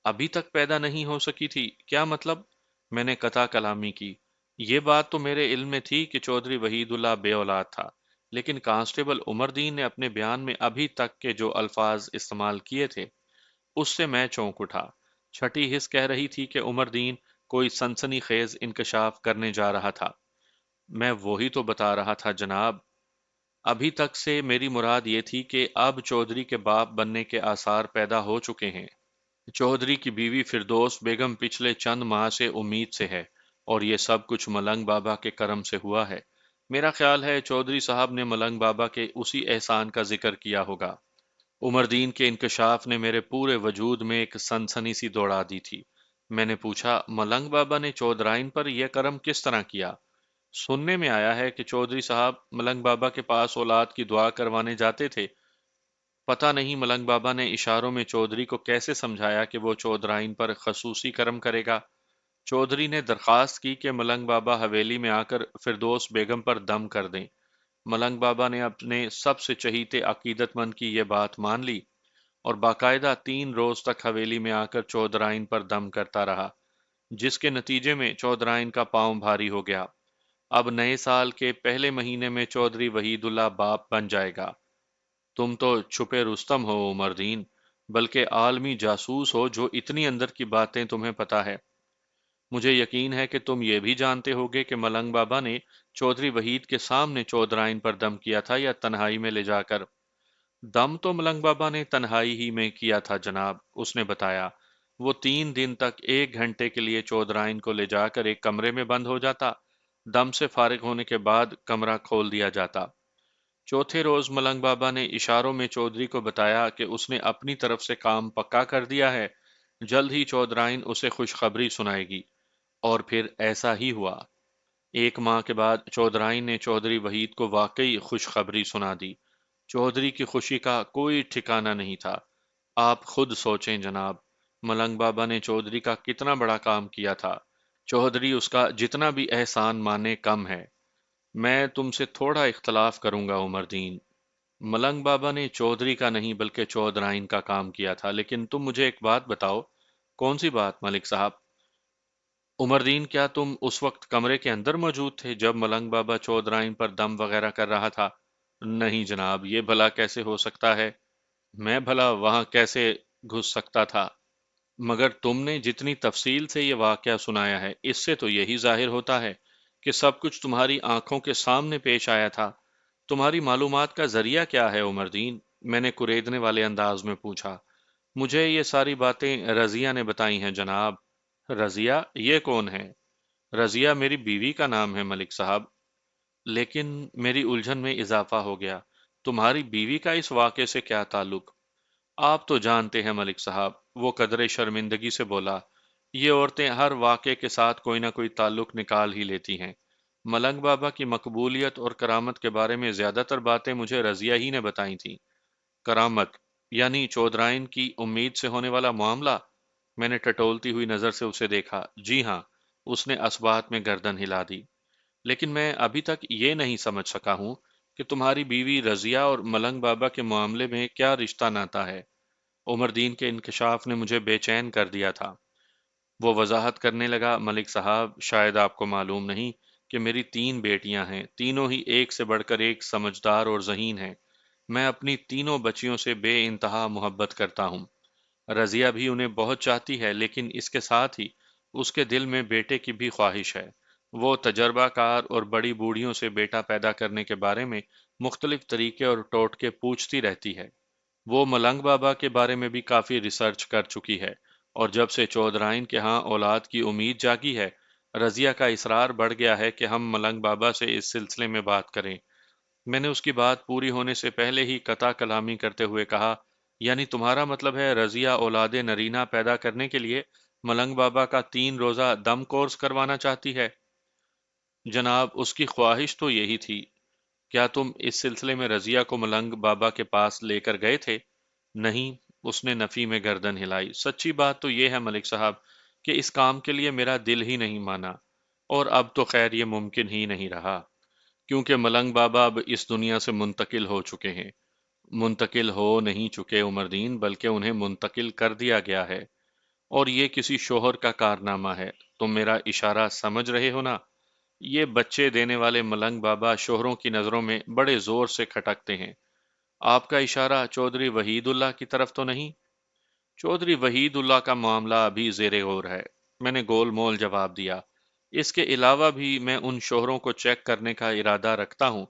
A: ابھی تک پیدا نہیں ہو سکی تھی؟ کیا مطلب؟ میں نے قطع کلامی کی۔ یہ بات تو میرے علم میں تھی کہ چودھری وحید اللہ بے اولاد تھا، لیکن کانسٹیبل عمر دین نے اپنے بیان میں ابھی تک کے جو الفاظ استعمال کیے تھے، اس سے میں چونک اٹھا۔ چھٹی حس کہہ رہی تھی کہ عمر دین کوئی سنسنی خیز انکشاف کرنے جا رہا تھا۔ میں وہی تو بتا رہا تھا جناب۔ ابھی تک سے میری مراد یہ تھی کہ اب چودھری کے باپ بننے کے آثار پیدا ہو چکے ہیں۔ چودھری کی بیوی فردوس بیگم پچھلے چند ماہ سے امید سے ہے، اور یہ سب کچھ ملنگ بابا کے کرم سے ہوا ہے۔ میرا خیال ہے چودھری صاحب نے ملنگ بابا کے اسی احسان کا ذکر کیا ہوگا۔ عمر دین کے انکشاف نے میرے پورے وجود میں ایک سنسنی سی دوڑا دی تھی۔ میں نے پوچھا، ملنگ بابا نے چودھرائن پر یہ کرم کس طرح کیا؟ سننے میں آیا ہے کہ چودھری صاحب ملنگ بابا کے پاس اولاد کی دعا کروانے جاتے تھے۔ پتہ نہیں ملنگ بابا نے اشاروں میں چودھری کو کیسے سمجھایا کہ وہ چودھرائن پر خصوصی کرم کرے گا۔ چودھری نے درخواست کی کہ ملنگ بابا حویلی میں آ کر فردوس بیگم پر دم کر دیں۔ ملنگ بابا نے اپنے سب سے چہیتے عقیدت مند کی یہ بات مان لی اور باقاعدہ 3 روز تک حویلی میں آ کر چودھرائن پر دم کرتا رہا، جس کے نتیجے میں چودھرائن کا پاؤں بھاری ہو گیا۔ اب نئے سال کے پہلے مہینے میں چودھری وحید اللہ باپ بن جائے گا۔ تم تو چھپے رستم ہو عمر دین، بلکہ عالمی جاسوس ہو جو اتنی اندر کی باتیں تمہیں پتا ہے۔ مجھے یقین ہے کہ تم یہ بھی جانتے ہوگے کہ ملنگ بابا نے چودھری وحید کے سامنے چودھرائن پر دم کیا تھا یا تنہائی میں لے جا کر؟ دم تو ملنگ بابا نے تنہائی ہی میں کیا تھا جناب، اس نے بتایا۔ وہ 3 دن تک 1 گھنٹے کے لیے چودھرائن کو لے جا کر ایک کمرے میں بند ہو جاتا، دم سے فارغ ہونے کے بعد کمرہ کھول دیا جاتا۔ چوتھے روز ملنگ بابا نے اشاروں میں چودھری کو بتایا کہ اس نے اپنی طرف سے کام پکا کر دیا ہے، جلد ہی چودھرائن اسے خوشخبری سنائے گی۔ اور پھر ایسا ہی ہوا۔ 1 ماہ کے بعد چودھرائن نے چودھری وحید کو واقعی خوشخبری سنا دی۔ چودھری کی خوشی کا کوئی ٹھکانہ نہیں تھا۔ آپ خود سوچیں جناب، ملنگ بابا نے چودھری کا کتنا بڑا کام کیا تھا۔ چودھری اس کا جتنا بھی احسان مانے کم ہے۔ میں تم سے تھوڑا اختلاف کروں گا عمر دین۔ ملنگ بابا نے چودھری کا نہیں بلکہ چودھرائن کا کام کیا تھا، لیکن تم مجھے ایک بات بتاؤ۔ کون سی بات ملک صاحب؟ عمر دین، کیا تم اس وقت کمرے کے اندر موجود تھے جب ملنگ بابا چودھرائن پر دم وغیرہ کر رہا تھا؟ نہیں جناب، یہ بھلا کیسے ہو سکتا ہے؟ میں بھلا وہاں کیسے گھس سکتا تھا؟ مگر تم نے جتنی تفصیل سے یہ واقعہ سنایا ہے، اس سے تو یہی ظاہر ہوتا ہے کہ سب کچھ تمہاری آنکھوں کے سامنے پیش آیا تھا۔ تمہاری معلومات کا ذریعہ کیا ہے عمر دین؟ میں نے کریدنے والے انداز میں پوچھا۔ مجھے یہ ساری باتیں رضیہ نے بتائی ہیں جناب۔ رضیہ؟ یہ کون ہے؟ رضیہ میری بیوی کا نام ہے ملک صاحب۔ لیکن میری الجھن میں اضافہ ہو گیا۔ تمہاری بیوی کا اس واقعے سے کیا تعلق؟ آپ تو جانتے ہیں ملک صاحب، وہ قدرے شرمندگی سے بولا، یہ عورتیں ہر واقعے کے ساتھ کوئی نہ کوئی تعلق نکال ہی لیتی ہیں۔ ملنگ بابا کی مقبولیت اور کرامت کے بارے میں زیادہ تر باتیں مجھے رضیہ ہی نے بتائی تھیں۔ کرامت؟ یعنی چودھرائن کی امید سے ہونے والا معاملہ؟ میں نے ٹٹولتی ہوئی نظر سے اسے دیکھا۔ جی ہاں، اس نے اثبات میں گردن ہلا دی۔ لیکن میں ابھی تک یہ نہیں سمجھ سکا ہوں کہ تمہاری بیوی رضیہ اور ملنگ بابا کے معاملے میں کیا رشتہ ناتا ہے۔ عمر دین کے انکشاف نے مجھے بے چین کر دیا تھا۔ وہ وضاحت کرنے لگا، ملک صاحب، شاید آپ کو معلوم نہیں کہ میری 3 بیٹیاں ہیں، تینوں ہی ایک سے بڑھ کر ایک سمجھدار اور ذہین ہیں۔ میں اپنی تینوں بچیوں سے بے انتہا محبت کرتا ہوں۔ رضیہ بھی انہیں بہت چاہتی ہے، لیکن اس کے ساتھ ہی اس کے دل میں بیٹے کی بھی خواہش ہے۔ وہ تجربہ کار اور بڑی بوڑھیوں سے بیٹا پیدا کرنے کے بارے میں مختلف طریقے اور ٹوٹکے پوچھتی رہتی ہے۔ وہ ملنگ بابا کے بارے میں بھی کافی ریسرچ کر چکی ہے، اور جب سے چودھرائن کے ہاں اولاد کی امید جاگی ہے، رضیہ کا اصرار بڑھ گیا ہے کہ ہم ملنگ بابا سے اس سلسلے میں بات کریں۔ میں نے اس کی بات پوری ہونے سے پہلے ہی قطع کلامی کرتے ہوئے کہا، یعنی تمہارا مطلب ہے رضیہ اولاد نرینہ پیدا کرنے کے لیے ملنگ بابا کا 3 روزہ دم کورس کروانا چاہتی ہے؟ جناب، اس کی خواہش تو یہی تھی۔ کیا تم اس سلسلے میں رضیہ کو ملنگ بابا کے پاس لے کر گئے تھے؟ نہیں، اس نے نفی میں گردن ہلائی۔ سچی بات تو یہ ہے ملک صاحب کہ اس کام کے لیے میرا دل ہی نہیں مانا، اور اب تو خیر یہ ممکن ہی نہیں رہا، کیونکہ ملنگ بابا اب اس دنیا سے منتقل ہو چکے ہیں۔ منتقل ہو نہیں چکے عمر دین، بلکہ انہیں منتقل کر دیا گیا ہے، اور یہ کسی شوہر کا کارنامہ ہے۔ تم میرا اشارہ سمجھ رہے ہو نا؟ یہ بچے دینے والے ملنگ بابا شوہروں کی نظروں میں بڑے زور سے کھٹکتے ہیں۔ آپ کا اشارہ چودھری وحید اللہ کی طرف تو نہیں؟ چودھری وحید اللہ کا معاملہ ابھی زیر غور ہے، میں نے گول مول جواب دیا۔ اس کے علاوہ بھی میں ان شوہروں کو چیک کرنے کا ارادہ رکھتا ہوں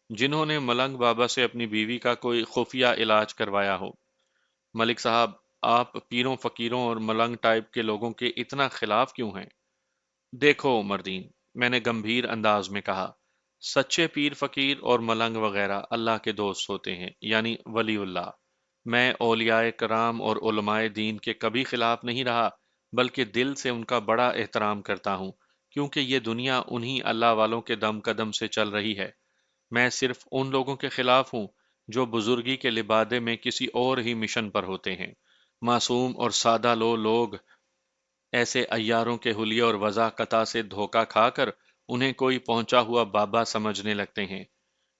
A: جنہوں نے ملنگ بابا سے اپنی بیوی کا کوئی خفیہ علاج کروایا ہو۔ ملک صاحب، آپ پیروں فقیروں اور ملنگ ٹائپ کے لوگوں کے اتنا خلاف کیوں ہیں؟ دیکھو مردین، میں نے گمبھیر انداز میں کہا، سچے پیر فقیر اور ملنگ وغیرہ اللہ کے دوست ہوتے ہیں، یعنی ولی اللہ۔ میں اولیاء کرام اور علماء دین کے کبھی خلاف نہیں رہا، بلکہ دل سے ان کا بڑا احترام کرتا ہوں، کیونکہ یہ دنیا انہی اللہ والوں کے دم قدم سے چل رہی ہے۔ میں صرف ان لوگوں کے خلاف ہوں جو بزرگی کے لبادے میں کسی اور ہی مشن پر ہوتے ہیں۔ معصوم اور سادہ لوگ ایسے عیاروں کے حلیے اور وضاحت سے دھوکہ کھا کر انہیں کوئی پہنچا ہوا بابا سمجھنے لگتے ہیں۔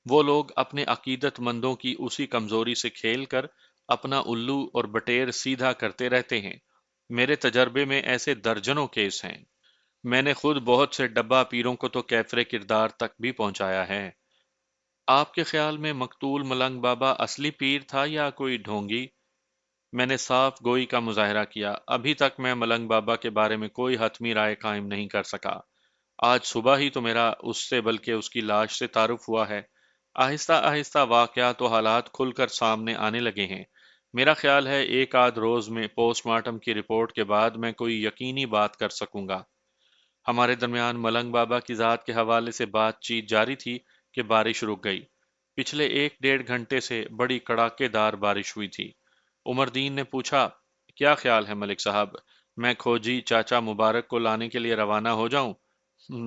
A: وہ لوگ اپنے عقیدت مندوں کی اسی کمزوری سے کھیل کر اپنا الو اور بٹیر سیدھا کرتے رہتے ہیں۔ میرے تجربے میں ایسے درجنوں کیس ہیں۔ میں نے خود بہت سے ڈبہ پیروں کو تو کیفر کردار تک بھی پہنچایا ہے۔ آپ کے خیال میں مقتول ملنگ بابا اصلی پیر تھا یا کوئی ڈھونگی؟ میں نے صاف گوئی کا مظاہرہ کیا۔ ابھی تک میں ملنگ بابا کے بارے میں کوئی حتمی رائے قائم نہیں کر سکا۔ آج صبح ہی تو میرا اس سے بلکہ اس کی لاش سے تعارف ہوا ہے۔ آہستہ آہستہ واقعات و حالات کھل کر سامنے آنے لگے ہیں۔ میرا خیال ہے ایک آدھ روز میں پوسٹ مارٹم کی رپورٹ کے بعد میں کوئی یقینی بات کر سکوں گا۔ ہمارے درمیان ملنگ بابا کی ذات کے حوالے سے بات چیت جاری تھی کہ بارش رک گئی۔ پچھلے 1 ڈیڑھ گھنٹے سے بڑی کڑاکے دار بارش ہوئی تھی۔ عمر دین نے پوچھا، کیا خیال ہے ملک صاحب، میں کھوجی چاچا مبارک کو لانے کے لیے روانہ ہو جاؤں؟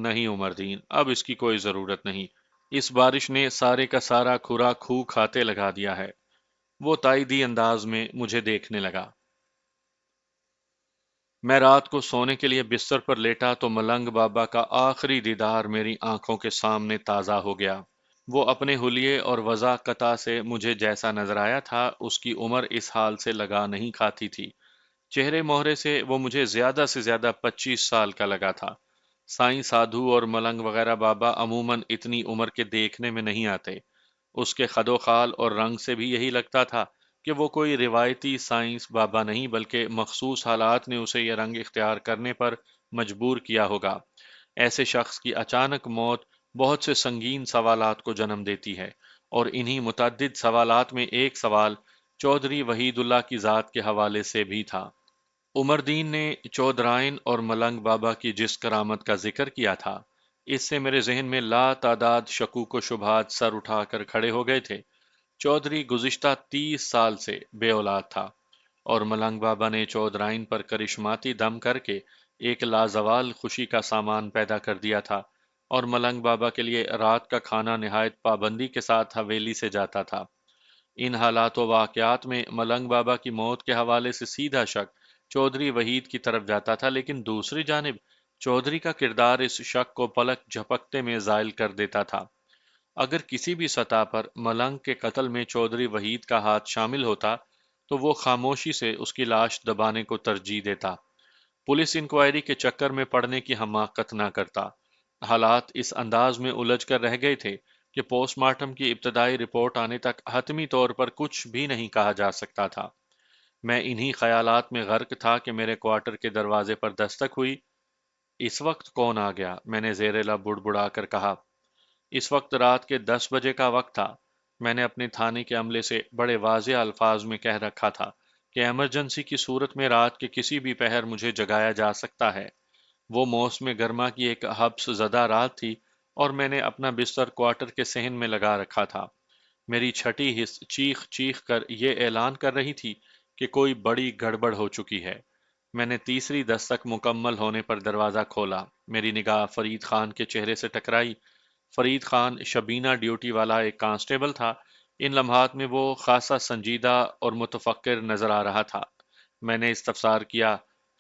A: نہیں عمر دین، اب اس کی کوئی ضرورت نہیں۔ اس بارش نے سارے کا سارا کھرا کھو کھاتے لگا دیا ہے۔ وہ تائیدی انداز میں مجھے دیکھنے لگا۔ میں رات کو سونے کے لیے بستر پر لیٹا تو ملنگ بابا کا آخری دیدار میری آنکھوں کے سامنے تازہ ہو گیا۔ وہ اپنے حلیے اور وضاحت سے مجھے جیسا نظر آیا تھا، اس کی عمر اس حال سے لگا نہیں کھاتی تھی۔ چہرے مہرے سے وہ مجھے زیادہ سے زیادہ 25 سال کا لگا تھا۔ سائیں سادھو اور ملنگ وغیرہ بابا عموماً اتنی عمر کے دیکھنے میں نہیں آتے۔ اس کے خد و خال اور رنگ سے بھی یہی لگتا تھا کہ وہ کوئی روایتی سائنس بابا نہیں، بلکہ مخصوص حالات نے اسے یہ رنگ اختیار کرنے پر مجبور کیا ہوگا۔ ایسے شخص کی اچانک موت بہت سے سنگین سوالات کو جنم دیتی ہے، اور انہی متعدد سوالات میں ایک سوال چودھری وحید اللہ کی ذات کے حوالے سے بھی تھا۔ عمر دین نے چودھرائن اور ملنگ بابا کی جس کرامت کا ذکر کیا تھا، اس سے میرے ذہن میں لا تعداد شکوک و شبہات سر اٹھا کر کھڑے ہو گئے تھے۔ چودھری گزشتہ 30 سال سے بے اولاد تھا، اور ملنگ بابا نے چودھرائن پر کرشماتی دم کر کے ایک لازوال خوشی کا سامان پیدا کر دیا تھا، اور ملنگ بابا کے لیے رات کا کھانا نہایت پابندی کے ساتھ حویلی سے جاتا تھا۔ ان حالات و واقعات میں ملنگ بابا کی موت کے حوالے سے سیدھا شک چودھری وحید کی طرف جاتا تھا، لیکن دوسری جانب چودھری کا کردار اس شک کو پلک جھپکتے میں زائل کر دیتا تھا۔ اگر کسی بھی سطح پر ملنگ کے قتل میں چودھری وحید کا ہاتھ شامل ہوتا تو وہ خاموشی سے اس کی لاش دبانے کو ترجیح دیتا، پولیس انکوائری کے چکر میں پڑنے کی حماقت نہ کرتا۔ حالات اس انداز میں الجھ کر رہ گئے تھے کہ پوسٹ مارٹم کی ابتدائی رپورٹ آنے تک حتمی طور پر کچھ بھی نہیں کہا جا سکتا تھا۔ میں انہی خیالات میں غرق تھا کہ میرے کوارٹر کے دروازے پر دستک ہوئی۔ اس وقت کون آ گیا؟ میں نے زیر لب بڑبڑا کر کہا۔ اس وقت رات کے 10 بجے کا وقت تھا۔ میں نے اپنے تھانے کے عملے سے بڑے واضح الفاظ میں کہہ رکھا تھا کہ ایمرجنسی کی صورت میں رات کے کسی بھی پہر مجھے جگایا جا سکتا ہے۔ وہ موسم گرما کی ایک حبس زدہ رات تھی اور میں نے اپنا بستر کوارٹر کے صحن میں لگا رکھا تھا۔ میری چھٹی حص چیخ چیخ کر یہ اعلان کر رہی تھی کہ کوئی بڑی گڑبڑ ہو چکی ہے۔ میں نے تیسری دستک مکمل ہونے پر دروازہ کھولا۔ میری نگاہ فرید خان کے چہرے سے ٹکرائی۔ فرید خان شبینہ ڈیوٹی والا ایک کانسٹیبل تھا۔ ان لمحات میں وہ خاصا سنجیدہ اور متفکر نظر آ رہا تھا۔ میں نے استفسار کیا،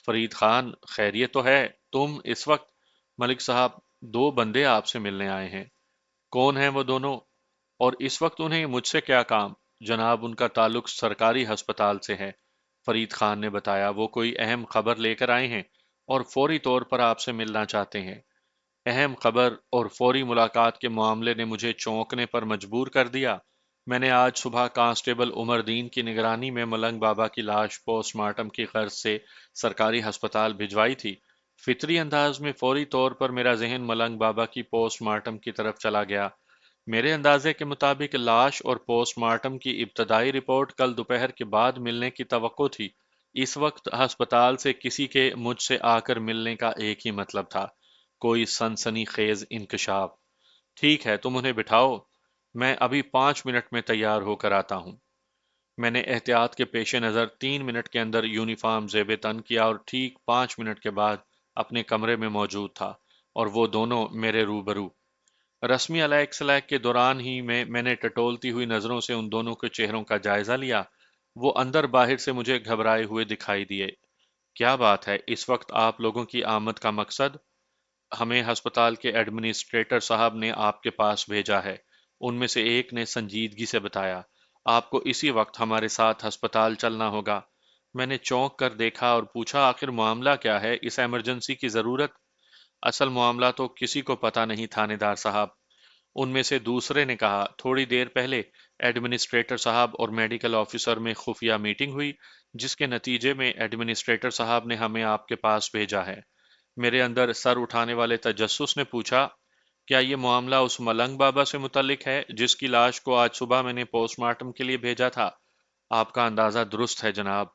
A: فرید خان خیریت تو ہے؟ تم اس وقت؟ ملک صاحب، دو بندے آپ سے ملنے آئے ہیں۔ کون ہیں وہ دونوں؟ اور اس وقت انہیں مجھ سے کیا کام؟ جناب، ان کا تعلق سرکاری ہسپتال سے ہے۔ فرید خان نے بتایا، وہ کوئی اہم خبر لے کر آئے ہیں اور فوری طور پر آپ سے ملنا چاہتے ہیں۔ اہم خبر اور فوری ملاقات کے معاملے نے مجھے چونکنے پر مجبور کر دیا۔ میں نے آج صبح کانسٹیبل عمر دین کی نگرانی میں ملنگ بابا کی لاش پوسٹ مارٹم کی غرض سے سرکاری ہسپتال بھجوائی تھی۔ فطری انداز میں فوری طور پر میرا ذہن ملنگ بابا کی پوسٹ مارٹم کی طرف چلا گیا۔ میرے اندازے کے مطابق لاش اور پوسٹ مارٹم کی ابتدائی رپورٹ کل دوپہر کے بعد ملنے کی توقع تھی۔ اس وقت ہسپتال سے کسی کے مجھ سے آ کر ملنے کا ایک ہی مطلب تھا، کوئی سنسنی خیز انکشاف۔ ٹھیک ہے، تم انہیں بٹھاؤ، میں ابھی 5 منٹ میں تیار ہو کر آتا ہوں۔ میں نے احتیاط کے پیش نظر 3 منٹ کے اندر یونیفارم زیب تن کیا اور ٹھیک 5 منٹ کے بعد اپنے کمرے میں موجود تھا اور وہ دونوں میرے روبرو۔ رسمی علیق سلیق کے دوران ہی میں نے ٹٹولتی ہوئی نظروں سے ان دونوں کے چہروں کا جائزہ لیا۔ وہ اندر باہر سے مجھے گھبرائے ہوئے دکھائی دیے۔ کیا بات ہے، اس وقت آپ لوگوں کی آمد کا مقصد؟ ہمیں ہسپتال کے ایڈمنسٹریٹر صاحب نے آپ کے پاس بھیجا ہے، ان میں سے ایک نے سنجیدگی سے بتایا۔ آپ کو اسی وقت ہمارے ساتھ ہسپتال چلنا ہوگا۔ میں نے چونک کر دیکھا اور پوچھا، آخر معاملہ کیا ہے؟ اس ایمرجنسی کی ضرورت؟ اصل معاملہ تو کسی کو پتہ نہیں تھانے دار صاحب، ان میں سے دوسرے نے کہا۔ تھوڑی دیر پہلے ایڈمنسٹریٹر صاحب اور میڈیکل آفیسر میں خفیہ میٹنگ ہوئی، جس کے نتیجے میں ایڈمنسٹریٹر صاحب نے ہمیں آپ کے پاس بھیجا ہے۔ میرے اندر سر اٹھانے والے تجسس نے پوچھا، کیا یہ معاملہ اس ملنگ بابا سے متعلق ہے جس کی لاش کو آج صبح میں نے پوسٹ مارٹم کے لیے بھیجا تھا؟ آپ کا اندازہ درست ہے جناب،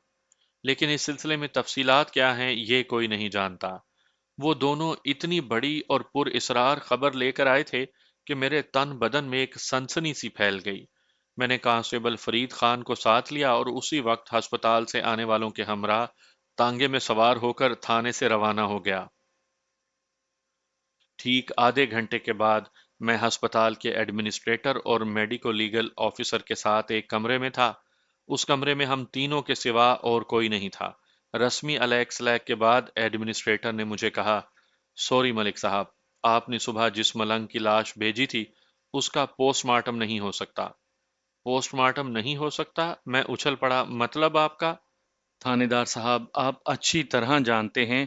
A: لیکن اس سلسلے میں تفصیلات کیا ہیں یہ کوئی نہیں جانتا۔ وہ دونوں اتنی بڑی اور پر اسرار خبر لے کر آئے تھے کہ میرے تن بدن میں ایک سنسنی سی پھیل گئی۔ میں نے کانسٹیبل فرید خان کو ساتھ لیا اور اسی وقت ہسپتال سے آنے والوں کے ہمراہ تانگے میں سوار ہو کر تھانے سے روانہ ہو گیا۔ ٹھیک آدھے گھنٹے کے بعد میں ہسپتال کے ایڈمنسٹریٹر اور میڈیکو لیگل آفیسر کے ساتھ ایک کمرے میں تھا۔ اس کمرے میں ہم تینوں کے سوا اور کوئی نہیں تھا۔ رسمی الیک سلیک کے بعد ایڈمنسٹریٹر نے مجھے کہا، سوری ملک صاحب، آپ نے صبح جس ملنگ کی لاش بھیجی تھی اس کا پوسٹ مارٹم نہیں ہو سکتا۔ پوسٹ مارٹم نہیں ہو سکتا؟ میں اچھل پڑا، مطلب آپ کا؟ تھانے دار صاحب، آپ اچھی طرح جانتے ہیں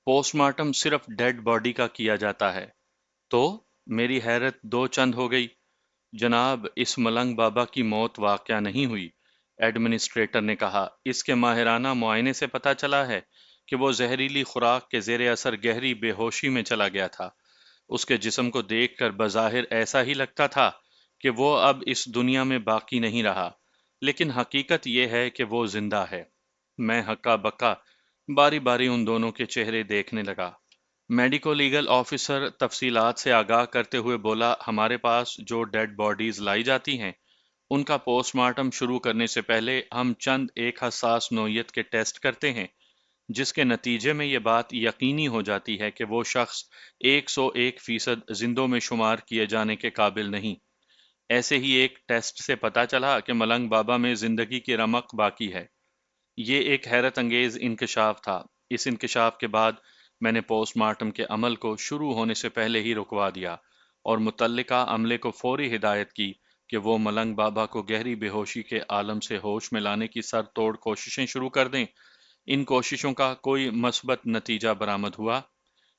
A: پوسٹ مارٹم صرف ڈیڈ باڈی کا کیا جاتا ہے۔ تو میری حیرت دو چند ہو گئی۔ جناب، اس ملنگ بابا کی موت واقعہ نہیں ہوئی، ایڈمنسٹریٹر نے کہا۔ اس کے ماہرانہ معائنے سے پتہ چلا ہے کہ وہ زہریلی خوراک کے زیر اثر گہری بے ہوشی میں چلا گیا تھا۔ اس کے جسم کو دیکھ کر بظاہر ایسا ہی لگتا تھا کہ وہ اب اس دنیا میں باقی نہیں رہا، لیکن حقیقت یہ ہے کہ وہ زندہ ہے۔ میں ہکا بکا باری باری ان دونوں کے چہرے دیکھنے لگا۔ میڈیکو لیگل آفیسر تفصیلات سے آگاہ کرتے ہوئے بولا، ہمارے پاس جو ڈیڈ باڈیز لائی جاتی ہیں ان کا پوسٹ مارٹم شروع کرنے سے پہلے ہم چند ایک حساس نوعیت کے ٹیسٹ کرتے ہیں، جس کے نتیجے میں یہ بات یقینی ہو جاتی ہے کہ وہ شخص 101% زندوں میں شمار کیے جانے کے قابل نہیں۔ ایسے ہی ایک ٹیسٹ سے پتہ چلا کہ ملنگ بابا میں زندگی کی رمق باقی ہے۔ یہ ایک حیرت انگیز انکشاف تھا۔ اس انکشاف کے بعد میں نے پوسٹ مارٹم کے عمل کو شروع ہونے سے پہلے ہی رکوا دیا اور متعلقہ عملے کو فوری ہدایت کی کہ وہ ملنگ بابا کو گہری بے ہوشی کے عالم سے ہوش میں لانے کی سر توڑ کوششیں شروع کر دیں۔ ان کوششوں کا کوئی مثبت نتیجہ برآمد ہوا؟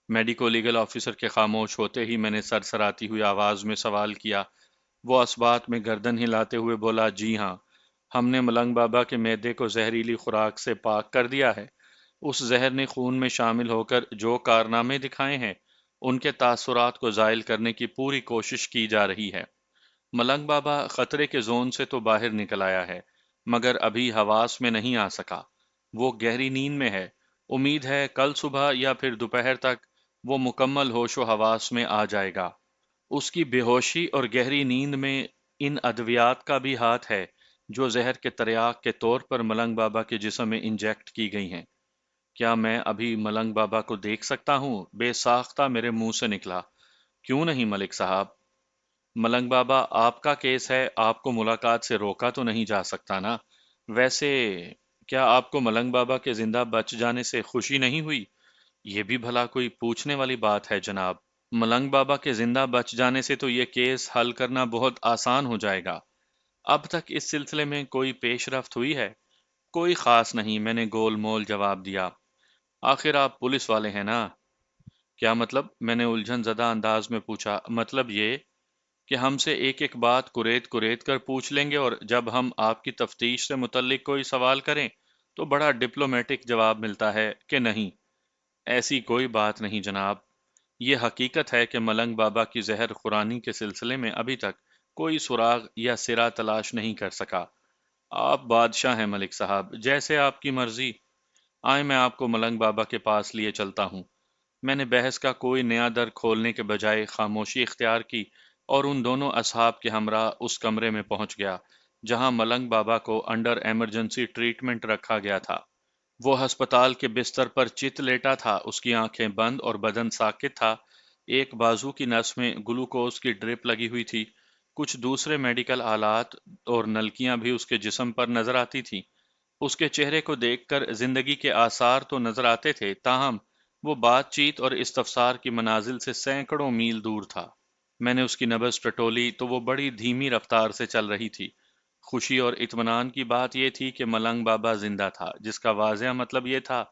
A: میڈیکو لیگل آفیسر کے خاموش ہوتے ہی میں نے سرسراتی ہوئی آواز میں سوال کیا۔ وہ اسبات میں گردن ہلاتے ہوئے بولا، جی ہاں، ہم نے ملنگ بابا کے معدے کو زہریلی خوراک سے پاک کر دیا ہے۔ اس زہر نے خون میں شامل ہو کر جو کارنامے دکھائے ہیں ان کے تاثرات کو زائل کرنے کی پوری کوشش کی جا رہی ہے۔ ملنگ بابا خطرے کے زون سے تو باہر نکل آیا ہے، مگر ابھی حواس میں نہیں آ سکا۔ وہ گہری نیند میں ہے۔ امید ہے کل صبح یا پھر دوپہر تک وہ مکمل ہوش و حواس میں آ جائے گا۔ اس کی بے ہوشی اور گہری نیند میں ان ادویات کا بھی ہاتھ ہے جو زہر کے تریاق کے طور پر ملنگ بابا کے جسم میں انجیکٹ کی گئی ہیں۔ کیا میں ابھی ملنگ بابا کو دیکھ سکتا ہوں؟ بے ساختہ میرے منہ سے نکلا۔ کیوں نہیں ملک صاحب؟ ملنگ بابا، آپ کا کیس ہے، آپ کو ملاقات سے روکا تو نہیں جا سکتا نا؟ ویسے کیا آپ کو ملنگ بابا کے زندہ بچ جانے سے خوشی نہیں ہوئی؟ یہ بھی بھلا کوئی پوچھنے والی بات ہے جناب۔ ملنگ بابا کے زندہ بچ جانے سے تو یہ کیس حل کرنا بہت آسان ہو جائے گا۔ اب تک اس سلسلے میں کوئی پیش رفت ہوئی ہے؟ کوئی خاص نہیں، میں نے گول مول جواب دیا۔ آخر آپ پولیس والے ہیں نا؟ کیا مطلب؟ میں نے الجھن زدہ انداز میں پوچھا۔ مطلب یہ کہ ہم سے ایک ایک بات کریت کریت کر پوچھ لیں گے اور جب ہم آپ کی تفتیش سے متعلق کوئی سوال کریں تو بڑا ڈپلومیٹک جواب ملتا ہے کہ نہیں، ایسی کوئی بات نہیں جناب۔ یہ حقیقت ہے کہ ملنگ بابا کی زہر خورانی کے سلسلے میں ابھی تک کوئی سراغ یا سرا تلاش نہیں کر سکا۔ آپ بادشاہ ہیں ملک صاحب، جیسے آپ کی مرضی۔ آئیں میں آپ کو ملنگ بابا کے پاس لیے چلتا ہوں۔ میں نے بحث کا کوئی نیا در کھولنے کے بجائے خاموشی اختیار کی اور ان دونوں اصحاب کے ہمراہ اس کمرے میں پہنچ گیا جہاں ملنگ بابا کو انڈر ایمرجنسی ٹریٹمنٹ رکھا گیا تھا۔ وہ ہسپتال کے بستر پر چت لیٹا تھا، اس کی آنکھیں بند اور بدن ساکت تھا۔ ایک بازو کی نس میں گلوکوز کی ڈرپ لگی ہوئی تھی۔ کچھ دوسرے میڈیکل آلات اور نلکیاں بھی اس کے جسم پر نظر آتی تھیں۔ اس کے چہرے کو دیکھ کر زندگی کے آثار تو نظر آتے تھے، تاہم وہ بات چیت اور استفسار کی منازل سے سینکڑوں میل دور تھا۔ میں نے اس کی نبض ٹٹولی تو وہ بڑی دھیمی رفتار سے چل رہی تھی۔ خوشی اور اطمینان کی بات یہ تھی کہ ملنگ بابا زندہ تھا، جس کا واضح مطلب یہ تھا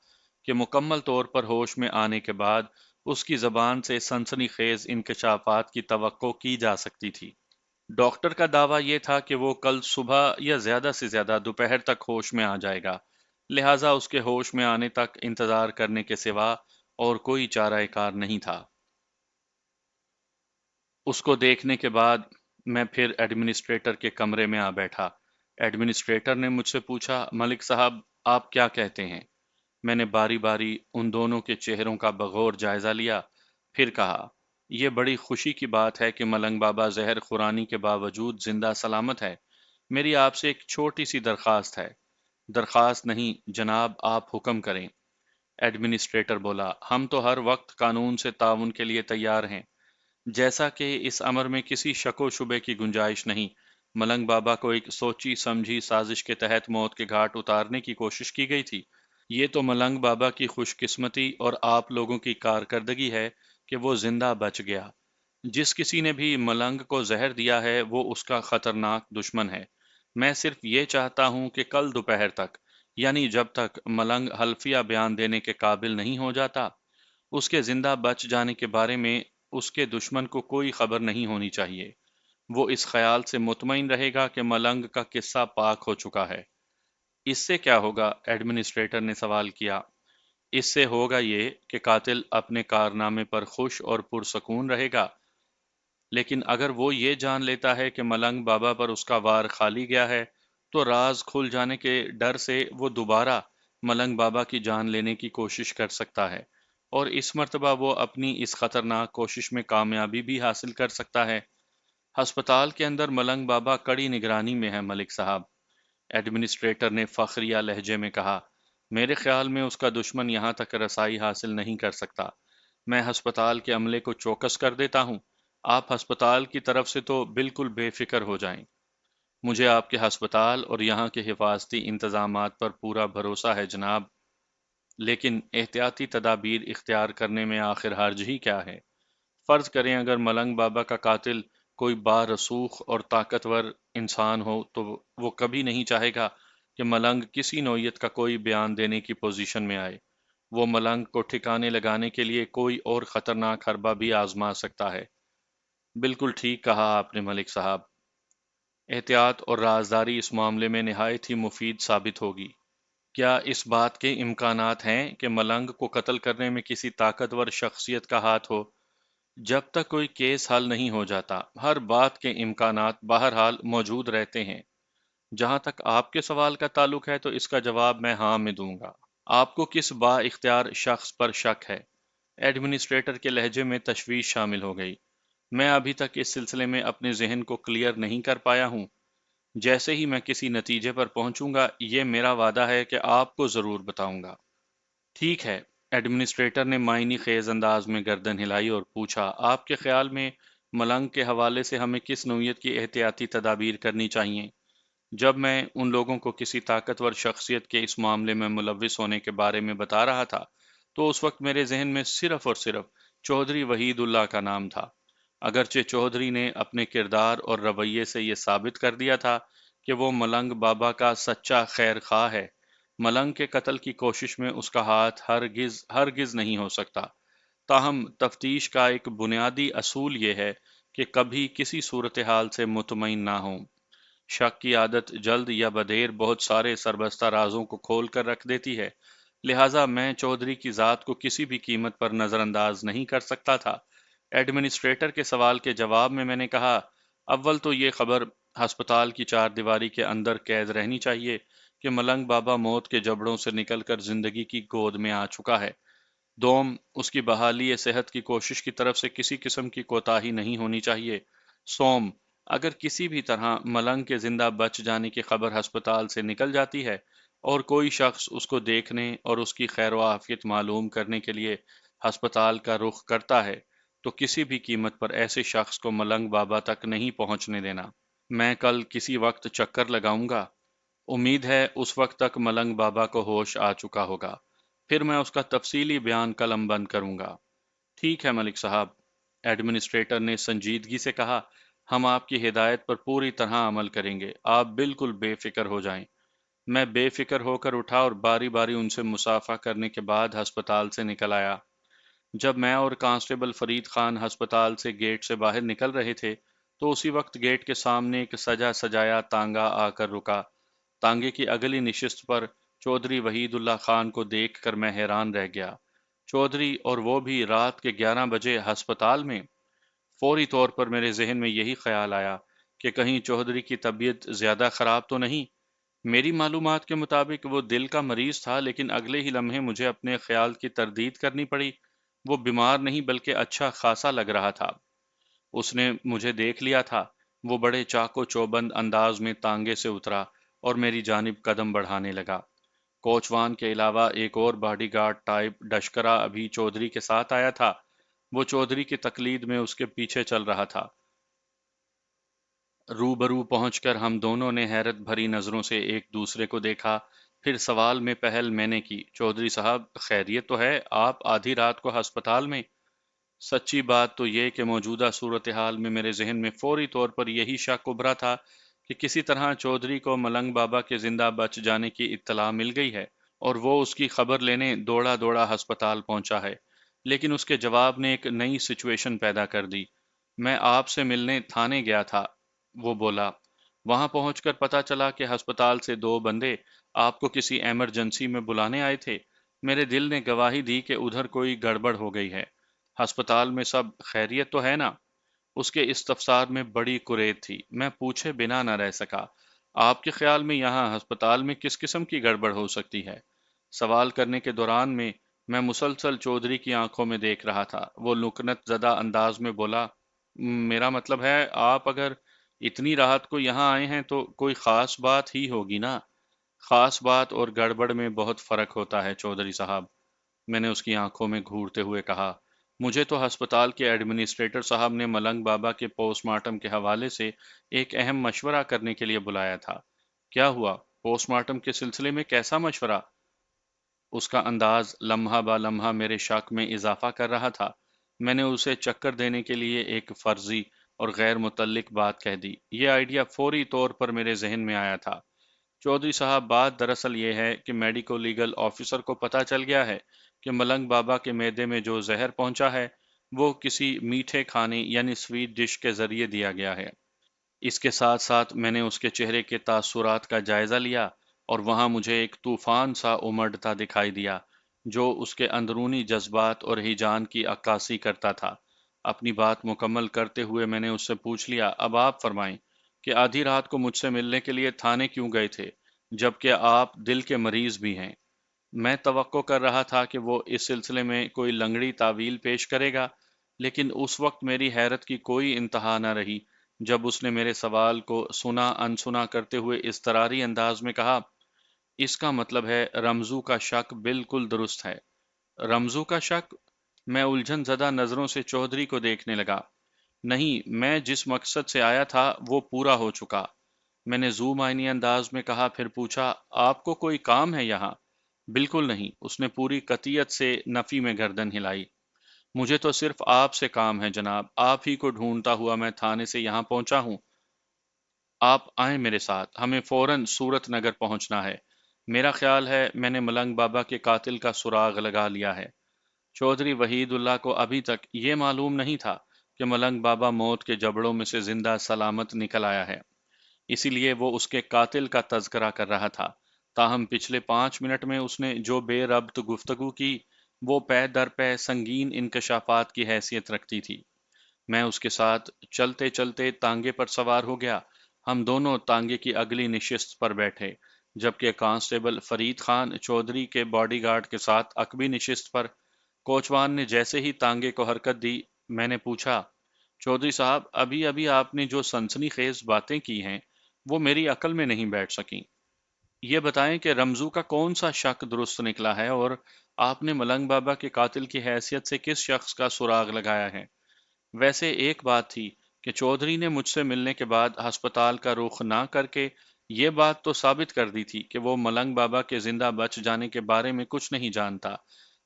A: کہ مکمل طور پر ہوش میں آنے کے بعد اس کی زبان سے سنسنی خیز انکشافات کی توقع کی جا سکتی تھی۔ ڈاکٹر کا دعویٰ یہ تھا کہ وہ کل صبح یا زیادہ سے زیادہ دوپہر تک ہوش میں آ جائے گا، لہٰذا اس کے ہوش میں آنے تک انتظار کرنے کے سوا اور کوئی چارہ کار نہیں تھا۔ اس کو دیکھنے کے بعد میں پھر ایڈمنسٹریٹر کے کمرے میں آ بیٹھا۔ ایڈمنسٹریٹر نے مجھ سے پوچھا، ملک صاحب آپ کیا کہتے ہیں؟ میں نے باری باری ان دونوں کے چہروں کا بغور جائزہ لیا، پھر کہا، یہ بڑی خوشی کی بات ہے کہ ملنگ بابا زہر خورانی کے باوجود زندہ سلامت ہے۔ میری آپ سے ایک چھوٹی سی درخواست ہے۔ درخواست نہیں جناب، آپ حکم کریں۔ ایڈمنسٹریٹر بولا، ہم تو ہر وقت قانون سے تعاون کے لیے تیار ہیں۔ جیسا کہ اس امر میں کسی شک و شبے کی گنجائش نہیں، ملنگ بابا کو ایک سوچی سمجھی سازش کے تحت موت کے گھاٹ اتارنے کی کوشش کی گئی تھی۔ یہ تو ملنگ بابا کی خوش قسمتی اور آپ لوگوں کی کارکردگی ہے کہ وہ زندہ بچ گیا۔ جس کسی نے بھی ملنگ کو زہر دیا ہے وہ اس کا خطرناک دشمن ہے۔ میں صرف یہ چاہتا ہوں کہ کل دوپہر تک، یعنی جب تک ملنگ حلفیہ بیان دینے کے قابل نہیں ہو جاتا، اس کے زندہ بچ جانے کے بارے میں اس کے دشمن کو کوئی خبر نہیں ہونی چاہیے۔ وہ اس خیال سے مطمئن رہے گا کہ ملنگ کا قصہ پاک ہو چکا ہے۔ اس سے کیا ہوگا؟ ایڈمنسٹریٹر نے سوال کیا۔ اس سے ہوگا یہ کہ قاتل اپنے کارنامے پر خوش اور پرسکون رہے گا، لیکن اگر وہ یہ جان لیتا ہے کہ ملنگ بابا پر اس کا وار خالی گیا ہے تو راز کھل جانے کے ڈر سے وہ دوبارہ ملنگ بابا کی جان لینے کی کوشش کر سکتا ہے، اور اس مرتبہ وہ اپنی اس خطرناک کوشش میں کامیابی بھی حاصل کر سکتا ہے۔ ہسپتال کے اندر ملنگ بابا کڑی نگرانی میں ہے ملک صاحب۔ ایڈمنسٹریٹر نے فخریہ لہجے میں کہا، میرے خیال میں اس کا دشمن یہاں تک رسائی حاصل نہیں کر سکتا۔ میں ہسپتال کے عملے کو چوکس کر دیتا ہوں۔ آپ ہسپتال کی طرف سے تو بالکل بے فکر ہو جائیں۔ مجھے آپ کے ہسپتال اور یہاں کے حفاظتی انتظامات پر پورا بھروسہ ہے جناب، لیکن احتیاطی تدابیر اختیار کرنے میں آخر حرج ہی کیا ہے؟ فرض کریں اگر ملنگ بابا کا قاتل کوئی بارسوخ اور طاقتور انسان ہو تو وہ کبھی نہیں چاہے گا کہ ملنگ کسی نوعیت کا کوئی بیان دینے کی پوزیشن میں آئے۔ وہ ملنگ کو ٹھکانے لگانے کے لیے کوئی اور خطرناک حربہ بھی آزما سکتا ہے۔ بالکل ٹھیک کہا آپ نے ملک صاحب۔ احتیاط اور رازداری اس معاملے میں نہایت ہی مفید ثابت ہوگی۔ کیا اس بات کے امکانات ہیں کہ ملنگ کو قتل کرنے میں کسی طاقتور شخصیت کا ہاتھ ہو؟ جب تک کوئی کیس حل نہیں ہو جاتا، ہر بات کے امکانات بہرحال موجود رہتے ہیں۔ جہاں تک آپ کے سوال کا تعلق ہے تو اس کا جواب میں ہاں میں دوں گا۔ آپ کو کس با اختیار شخص پر شک ہے؟ ایڈمنسٹریٹر کے لہجے میں تشویش شامل ہو گئی۔ میں ابھی تک اس سلسلے میں اپنے ذہن کو کلیئر نہیں کر پایا ہوں۔ جیسے ہی میں کسی نتیجے پر پہنچوں گا، یہ میرا وعدہ ہے کہ آپ کو ضرور بتاؤں گا۔ ٹھیک ہے، ایڈمنسٹریٹر نے معنی خیز انداز میں گردن ہلائی اور پوچھا، آپ کے خیال میں ملنگ کے حوالے سے ہمیں کس نوعیت کی احتیاطی تدابیر کرنی چاہیے؟ جب میں ان لوگوں کو کسی طاقتور شخصیت کے اس معاملے میں ملوث ہونے کے بارے میں بتا رہا تھا، تو اس وقت میرے ذہن میں صرف اور صرف چودھری وحید اللہ کا نام تھا۔ اگرچہ چودھری نے اپنے کردار اور رویے سے یہ ثابت کر دیا تھا کہ وہ ملنگ بابا کا سچا خیر خواہ ہے، ملنگ کے قتل کی کوشش میں اس کا ہاتھ ہرگز ہرگز نہیں ہو سکتا۔ تاہم تفتیش کا ایک بنیادی اصول یہ ہے کہ کبھی کسی صورتحال سے مطمئن نہ ہوں۔ شک کی عادت جلد یا بدیر بہت سارے سربستہ رازوں کو کھول کر رکھ دیتی ہے، لہٰذا میں چودھری کی ذات کو کسی بھی قیمت پر نظر انداز نہیں کر سکتا تھا۔ ایڈمنسٹریٹر کے سوال کے جواب میں نے کہا، اول تو یہ خبر ہسپتال کی چار دیواری کے اندر قید رہنی چاہیے کہ ملنگ بابا موت کے جبڑوں سے نکل کر زندگی کی گود میں آ چکا ہے۔ دوم، اس کی بحالی صحت کی کوشش کی طرف سے کسی قسم کی کوتاہی نہیں ہونی چاہیے۔ سوم، اگر کسی بھی طرح ملنگ کے زندہ بچ جانے کی خبر ہسپتال سے نکل جاتی ہے اور کوئی شخص اس کو دیکھنے اور اس کی خیر و عافیت معلوم کرنے کے لیے ہسپتال کا رخ کرتا ہے، تو کسی بھی قیمت پر ایسے شخص کو ملنگ بابا تک نہیں پہنچنے دینا۔ میں کل کسی وقت چکر لگاؤں گا۔ امید ہے اس وقت تک ملنگ بابا کو ہوش آ چکا ہوگا، پھر میں اس کا تفصیلی بیان قلم بند کروں گا۔ ٹھیک ہے ملک صاحب، ایڈمنسٹریٹر نے سنجیدگی سے کہا، ہم آپ کی ہدایت پر پوری طرح عمل کریں گے، آپ بالکل بے فکر ہو جائیں۔ میں بے فکر ہو کر اٹھا اور باری باری ان سے مصافحہ کرنے کے بعد ہسپتال سے نکل آیا۔ جب میں اور کانسٹیبل فرید خان ہسپتال سے گیٹ سے باہر نکل رہے تھے تو اسی وقت گیٹ کے سامنے ایک سجا سجایا تانگا آ کر رکا۔ تانگے کی اگلی نشست پر چودھری وحید اللہ خان کو دیکھ کر میں حیران رہ گیا۔ چودھری، اور وہ بھی رات کے 11 بجے ہسپتال میں؟ فوری طور پر میرے ذہن میں یہی خیال آیا کہ کہیں چودھری کی طبیعت زیادہ خراب تو نہیں۔ میری معلومات کے مطابق وہ دل کا مریض تھا، لیکن اگلے ہی لمحے مجھے اپنے خیال کی تردید کرنی پڑی۔ وہ بیمار نہیں بلکہ اچھا خاصا لگ رہا تھا۔ اس نے مجھے دیکھ لیا تھا۔ وہ بڑے چاق و چوبند انداز میں تانگے سے اترا اور میری جانب قدم بڑھانے لگا۔ کوچوان کے علاوہ ایک اور باڈی گارڈ ٹائپ ڈشکرا ابھی چودھری کے ساتھ آیا تھا۔ وہ چودھری کی تقلید میں اس کے پیچھے چل رہا تھا۔ روبرو پہنچ کر ہم دونوں نے حیرت بھری نظروں سے ایک دوسرے کو دیکھا۔ پھر سوال میں پہل میں نے کی، چودھری صاحب خیریت تو ہے؟ آپ آدھی رات کو ہسپتال میں؟ سچی بات تو یہ کہ موجودہ صورتحال میں میرے ذہن میں فوری طور پر یہی شک ابھرا تھا کہ کسی طرح چودھری کو ملنگ بابا کے زندہ بچ جانے کی اطلاع مل گئی ہے اور وہ اس کی خبر لینے دوڑا دوڑا ہسپتال پہنچا ہے۔ لیکن اس کے جواب نے ایک نئی سچویشن پیدا کر دی۔ میں آپ سے ملنے تھانے گیا تھا، وہ بولا۔ وہاں پہنچ کر پتا چلا کہ ہسپتال سے دو بندے آپ کو کسی ایمرجنسی میں بلانے آئے تھے۔ میرے دل نے گواہی دی کہ ادھر کوئی گڑبڑ ہو گئی ہے۔ ہسپتال میں سب خیریت تو ہے نا؟ اس کے استفسار میں بڑی کرید تھی۔ میں پوچھے بنا نہ رہ سکا، آپ کے خیال میں یہاں ہسپتال میں کس قسم کی گڑبڑ ہو سکتی ہے؟ سوال کرنے کے دوران میں مسلسل چودھری کی آنکھوں میں دیکھ رہا تھا۔ وہ لکنت زدہ انداز میں بولا، میرا مطلب ہے آپ اگر اتنی رات کو یہاں آئے ہیں تو کوئی خاص بات ہی ہوگی نا؟ خاص بات اور گڑبڑ میں بہت فرق ہوتا ہے چودھری صاحب، میں نے اس کی آنکھوں میں گھورتے ہوئے کہا۔ مجھے تو ہسپتال کے ایڈمنسٹریٹر صاحب نے ملنگ بابا کے پوسٹ مارٹم کے حوالے سے ایک اہم مشورہ کرنے کے لیے بلایا تھا۔ کیا ہوا؟ پوسٹ مارٹم کے سلسلے میں کیسا مشورہ؟ اس کا انداز لمحہ با لمحہ میرے شک میں اضافہ کر رہا تھا۔ میں نے اسے چکر دینے کے لیے ایک فرضی اور غیر متعلق بات کہہ دی۔ یہ آئیڈیا فوری طور پر میرے ذہن میں آیا تھا۔ چودھری صاحب، بات دراصل یہ ہے کہ میڈیکو لیگل آفیسر کو پتہ چل گیا ہے کہ ملنگ بابا کے معدے میں جو زہر پہنچا ہے وہ کسی میٹھے کھانے یعنی سویٹ ڈش کے ذریعے دیا گیا ہے۔ اس کے ساتھ ساتھ میں نے اس کے چہرے کے تاثرات کا جائزہ لیا۔ اور وہاں مجھے ایک طوفان سا امڑتا دکھائی دیا جو اس کے اندرونی جذبات اور ہیجان کی عکاسی کرتا تھا۔ اپنی بات مکمل کرتے ہوئے میں نے اس سے پوچھ لیا، اب آپ فرمائیں کہ آدھی رات کو مجھ سے ملنے کے لیے تھانے کیوں گئے تھے جبکہ آپ دل کے مریض بھی ہیں؟ میں توقع کر رہا تھا کہ وہ اس سلسلے میں کوئی لنگڑی تعویل پیش کرے گا، لیکن اس وقت میری حیرت کی کوئی انتہا نہ رہی جب اس نے میرے سوال کو سنا انسنا کرتے ہوئے اضطراری انداز میں کہا، اس کا مطلب ہے رمزو کا شک بالکل درست ہے۔ رمزو کا شک؟ میں الجھن زدہ نظروں سے چودھری کو دیکھنے لگا۔ نہیں، میں جس مقصد سے آیا تھا وہ پورا ہو چکا، میں نے ذو معنی انداز میں کہا، پھر پوچھا، آپ کو کوئی کام ہے یہاں؟ بالکل نہیں، اس نے پوری قطعیت سے نفی میں گردن ہلائی۔ مجھے تو صرف آپ سے کام ہے جناب، آپ ہی کو ڈھونڈتا ہوا میں تھانے سے یہاں پہنچا ہوں۔ آپ آئیں میرے ساتھ، ہمیں فوراً صورت نگر پہنچنا ہے۔ میرا خیال ہے میں نے ملنگ بابا کے قاتل کا سراغ لگا لیا ہے۔ چودھری وحید اللہ کو ابھی تک یہ معلوم نہیں تھا کہ ملنگ بابا موت کے جبڑوں میں سے زندہ سلامت نکل آیا ہے، اسی لیے وہ اس کے قاتل کا تذکرہ کر رہا تھا۔ تاہم پچھلے 5 منٹ میں اس نے جو بے ربط گفتگو کی وہ پے در پے سنگین انکشافات کی حیثیت رکھتی تھی۔ میں اس کے ساتھ چلتے چلتے تانگے پر سوار ہو گیا۔ ہم دونوں تانگے کی اگلی نشست پر بیٹھے، جبکہ کانسٹیبل فرید خان چودھری کے باڈی گارڈ کے ساتھ عقبی نشست پر۔ کوچوان نے جیسے ہی تانگے کو حرکت دی، میں نے پوچھا، چودھری صاحب، ابھی ابھی آپ نے جو سنسنی خیز باتیں کی ہیں وہ میری عقل میں نہیں بیٹھ سکیں۔ یہ بتائیں کہ رمزو کا کون سا شک درست نکلا ہے اور آپ نے ملنگ بابا کے قاتل کی حیثیت سے کس شخص کا سراغ لگایا ہے؟ ویسے ایک بات تھی کہ چودھری نے مجھ سے ملنے کے بعد ہسپتال کا رخ نہ کر کے یہ بات تو ثابت کر دی تھی کہ وہ ملنگ بابا کے زندہ بچ جانے کے بارے میں کچھ نہیں جانتا۔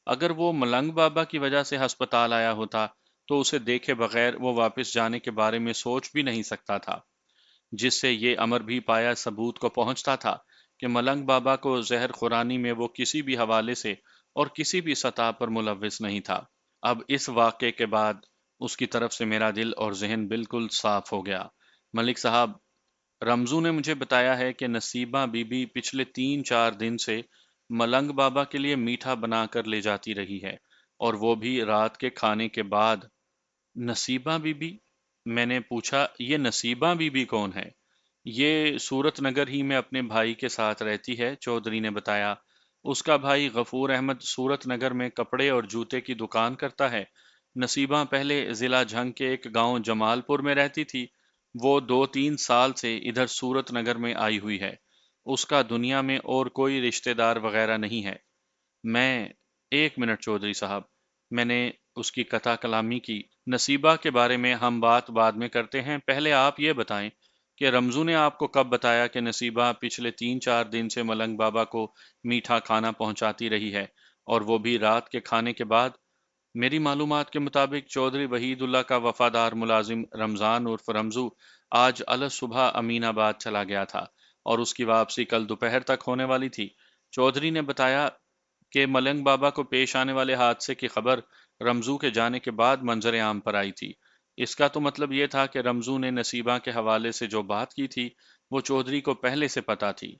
A: اگر وہ ملنگ بابا کی وجہ سے ہسپتال آیا ہوتا تو اسے دیکھے بغیر وہ واپس جانے کے بارے میں سوچ بھی نہیں سکتا تھا، جس سے یہ امر بھی پایا ثبوت کو پہنچتا تھا کہ ملنگ بابا کو زہر خورانی میں وہ کسی بھی حوالے سے اور کسی بھی سطح پر ملوث نہیں تھا۔ اب اس واقعے کے بعد اس کی طرف سے میرا دل اور ذہن بالکل صاف ہو گیا۔ ملک صاحب، رمزو نے مجھے بتایا ہے کہ نصیبہ بی بی پچھلے 3 4 دن سے ملنگ بابا کے لیے میٹھا بنا کر لے جاتی رہی ہے، اور وہ بھی رات کے کھانے کے بعد۔ نصیبہ بی بی؟ میں نے پوچھا، یہ نصیبہ بی بی کون ہے؟ یہ صورت نگر ہی میں اپنے بھائی کے ساتھ رہتی ہے، چودھری نے بتایا۔ اس کا بھائی غفور احمد صورت نگر میں کپڑے اور جوتے کی دکان کرتا ہے۔ نصیبہ پہلے ضلع جھنگ کے ایک گاؤں جمال پور میں رہتی تھی، وہ 2 3 سال سے ادھر صورت نگر میں آئی ہوئی ہے۔ اس کا دنیا میں اور کوئی رشتہ دار وغیرہ نہیں ہے۔ میں ایک منٹ چودھری صاحب، میں نے اس کی قطع کلامی کی۔ نصیبہ کے بارے میں ہم بات بعد میں کرتے ہیں، پہلے آپ یہ بتائیں کہ رمزو نے آپ کو کب بتایا کہ نصیبہ پچھلے 3 4 دن سے ملنگ بابا کو میٹھا کھانا پہنچاتی رہی ہے، اور وہ بھی رات کے کھانے کے بعد؟ میری معلومات کے مطابق چودھری وحید اللہ کا وفادار ملازم رمضان عرف رمزو آج الصبح صبح امین آباد چلا گیا تھا، اور اس کی واپسی کل دوپہر تک ہونے والی تھی۔ چودھری نے بتایا کہ ملنگ بابا کو پیش آنے والے حادثے کی خبر رمزو کے جانے کے بعد منظر عام پر آئی تھی۔ اس کا تو مطلب یہ تھا کہ رمزو نے نصیبہ کے حوالے سے جو بات کی تھی وہ چودھری کو پہلے سے پتا تھی۔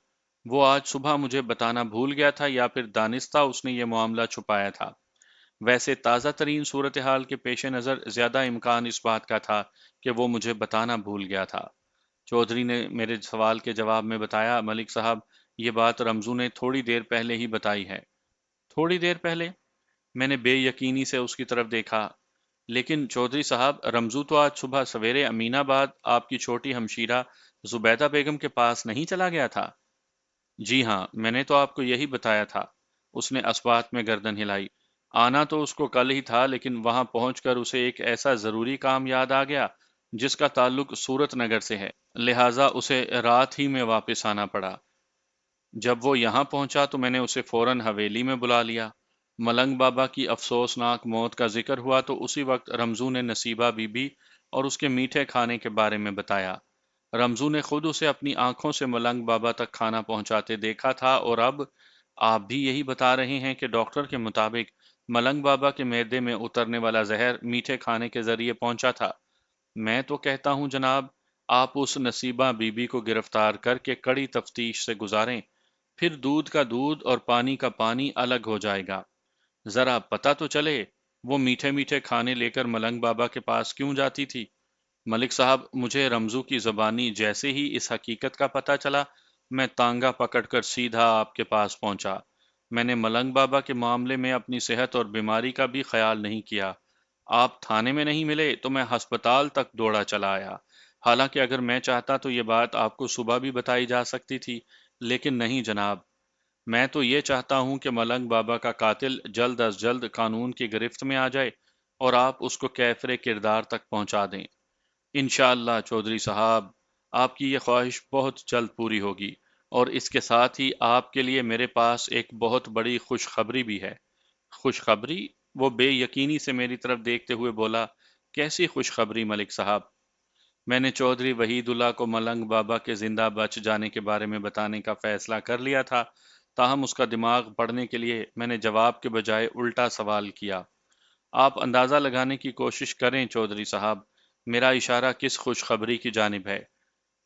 A: وہ آج صبح مجھے بتانا بھول گیا تھا یا پھر دانستہ اس نے یہ معاملہ چھپایا تھا؟ ویسے تازہ ترین صورتحال کے پیش نظر زیادہ امکان اس بات کا تھا کہ وہ مجھے بتانا بھول گیا تھا۔ چودھری نے میرے سوال کے جواب میں بتایا، ملک صاحب، یہ بات رمزو نے تھوڑی دیر پہلے ہی بتائی ہے۔ تھوڑی دیر پہلے؟ میں نے بے یقینی سے اس کی طرف دیکھا۔ لیکن چودھری صاحب، رمزو تو آج صبح سویرے امین آباد آپ کی چھوٹی ہمشیرہ زبیدہ بیگم کے پاس نہیں چلا گیا تھا؟ جی ہاں، میں نے تو آپ کو یہی بتایا تھا۔ اس نے اسبات میں گردن ہلائی۔ آنا تو اس کو کل ہی تھا، لیکن وہاں پہنچ کر اسے ایک ایسا ضروری کام یاد آ گیا جس کا تعلق صورت نگر سے ہے، لہٰذا اسے رات ہی میں واپس آنا پڑا۔ جب وہ یہاں پہنچا تو میں نے اسے فوراً حویلی میں بلا لیا۔ ملنگ بابا کی افسوسناک موت کا ذکر ہوا تو اسی وقت رمزو نے نصیبہ بی بی اور اس کے میٹھے کھانے کے بارے میں بتایا۔ رمزو نے خود اسے اپنی آنکھوں سے ملنگ بابا تک کھانا پہنچاتے دیکھا تھا، اور اب آپ بھی یہی بتا رہے ہیں کہ ڈاکٹر کے مطابق ملنگ بابا کے معدے میں اترنے والا زہر میٹھے کھانے کے ذریعے پہنچا تھا۔ میں تو کہتا ہوں جناب، آپ اس نصیبہ بی بی کو گرفتار کر کے کڑی تفتیش سے گزاریں، پھر دودھ کا دودھ اور پانی کا پانی الگ ہو جائے گا۔ ذرا پتہ تو چلے وہ میٹھے میٹھے کھانے لے کر ملنگ بابا کے پاس کیوں جاتی تھی؟ ملک صاحب، مجھے رمزو کی زبانی جیسے ہی اس حقیقت کا پتہ چلا، میں تانگا پکڑ کر سیدھا آپ کے پاس پہنچا۔ میں نے ملنگ بابا کے معاملے میں اپنی صحت اور بیماری کا بھی خیال نہیں کیا۔ آپ تھانے میں نہیں ملے تو میں ہسپتال تک دوڑا چلا آیا۔ حالانکہ اگر میں چاہتا تو یہ بات آپ کو صبح بھی بتائی جا سکتی تھی، لیکن نہیں جناب۔ میں تو یہ چاہتا ہوں کہ ملنگ بابا کا قاتل جلد از جلد قانون کی گرفت میں آ جائے اور آپ اس کو کیفر کردار تک پہنچا دیں۔ انشاءاللہ چودھری صاحب، آپ کی یہ خواہش بہت جلد پوری ہوگی، اور اس کے ساتھ ہی آپ کے لیے میرے پاس ایک بہت بڑی خوشخبری بھی ہے۔ خوشخبری؟ وہ بے یقینی سے میری طرف دیکھتے ہوئے بولا، کیسی خوشخبری ملک صاحب؟ میں نے چودھری وحید اللہ کو ملنگ بابا کے زندہ بچ جانے کے بارے میں بتانے کا فیصلہ کر لیا تھا، تاہم اس کا دماغ پڑھنے کے لیے میں نے جواب کے بجائے الٹا سوال کیا۔ آپ اندازہ لگانے کی کوشش کریں چودھری صاحب، میرا اشارہ کس خوشخبری کی جانب ہے؟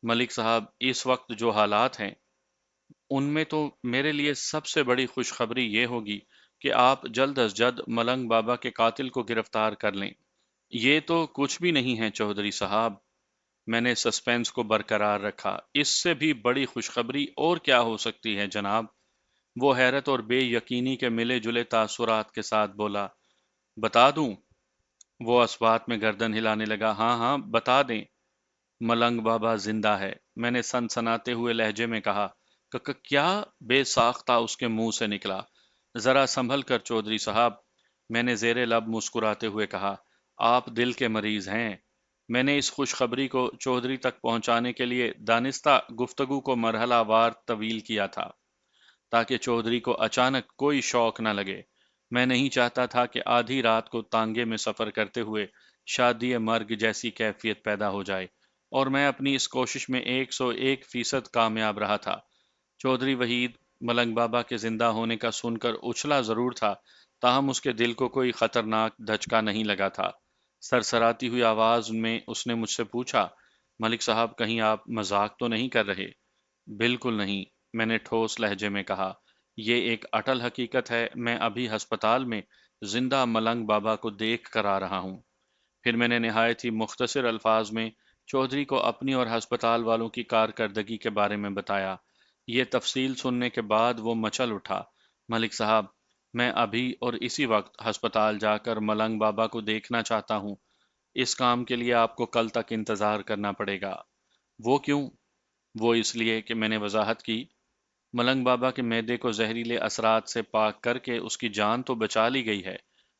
A: ملک صاحب، اس وقت جو حالات ہیں ان میں تو میرے لیے سب سے بڑی خوشخبری یہ ہوگی کہ آپ جلد از جلد ملنگ بابا کے قاتل کو گرفتار کر لیں۔ یہ تو کچھ بھی نہیں ہے چودھری صاحب، میں نے سسپینس کو برقرار رکھا۔ اس سے بھی بڑی خوشخبری اور کیا ہو سکتی ہے جناب؟ وہ حیرت اور بے یقینی کے ملے جلے تاثرات کے ساتھ بولا، بتا دوں؟ وہ اسبات میں گردن ہلانے لگا، ہاں ہاں بتا دیں۔ ملنگ بابا زندہ ہے، میں نے سنسناتے ہوئے لہجے میں کہا۔ کیا؟ بے ساختہ اس کے منہ سے نکلا۔ ذرا سنبھل کر چودھری صاحب، میں نے زیر لب مسکراتے ہوئے کہا، آپ دل کے مریض ہیں۔ میں نے اس خوشخبری کو چودھری تک پہنچانے کے لیے دانستہ گفتگو کو مرحلہ وار طویل کیا تھا، تاکہ چودھری کو اچانک کوئی شوق نہ لگے۔ میں نہیں چاہتا تھا کہ آدھی رات کو تانگے میں سفر کرتے ہوئے شادی مرگ جیسی کیفیت پیدا ہو جائے، اور میں اپنی اس کوشش میں 101% کامیاب رہا تھا۔ چودھری وحید ملنگ بابا کے زندہ ہونے کا سن کر اچھلا ضرور تھا، تاہم اس کے دل کو کوئی خطرناک دھچکا نہیں لگا تھا۔ سرسراتی ہوئی آواز میں اس نے مجھ سے پوچھا، ملک صاحب کہیں آپ مذاق تو نہیں کر رہے؟ بالکل نہیں، میں نے ٹھوس لہجے میں کہا، یہ ایک اٹل حقیقت ہے، میں ابھی ہسپتال میں زندہ ملنگ بابا کو دیکھ کر آ رہا ہوں۔ پھر میں نے نہایت ہی مختصر الفاظ میں چودھری کو اپنی اور ہسپتال والوں کی کارکردگی کے بارے میں بتایا۔ یہ تفصیل سننے کے بعد وہ مچل اٹھا، ملک صاحب، میں ابھی اور اسی وقت ہسپتال جا کر ملنگ بابا کو دیکھنا چاہتا ہوں۔ اس کام کے لیے آپ کو کل تک انتظار کرنا پڑے گا۔ وہ کیوں؟ وہ اس لیے کہ میں نے وضاحت کی، ملنگ بابا کے معدے کو زہریلے اثرات سے پاک کر کے اس کی جان تو بچا لی گئی ہے،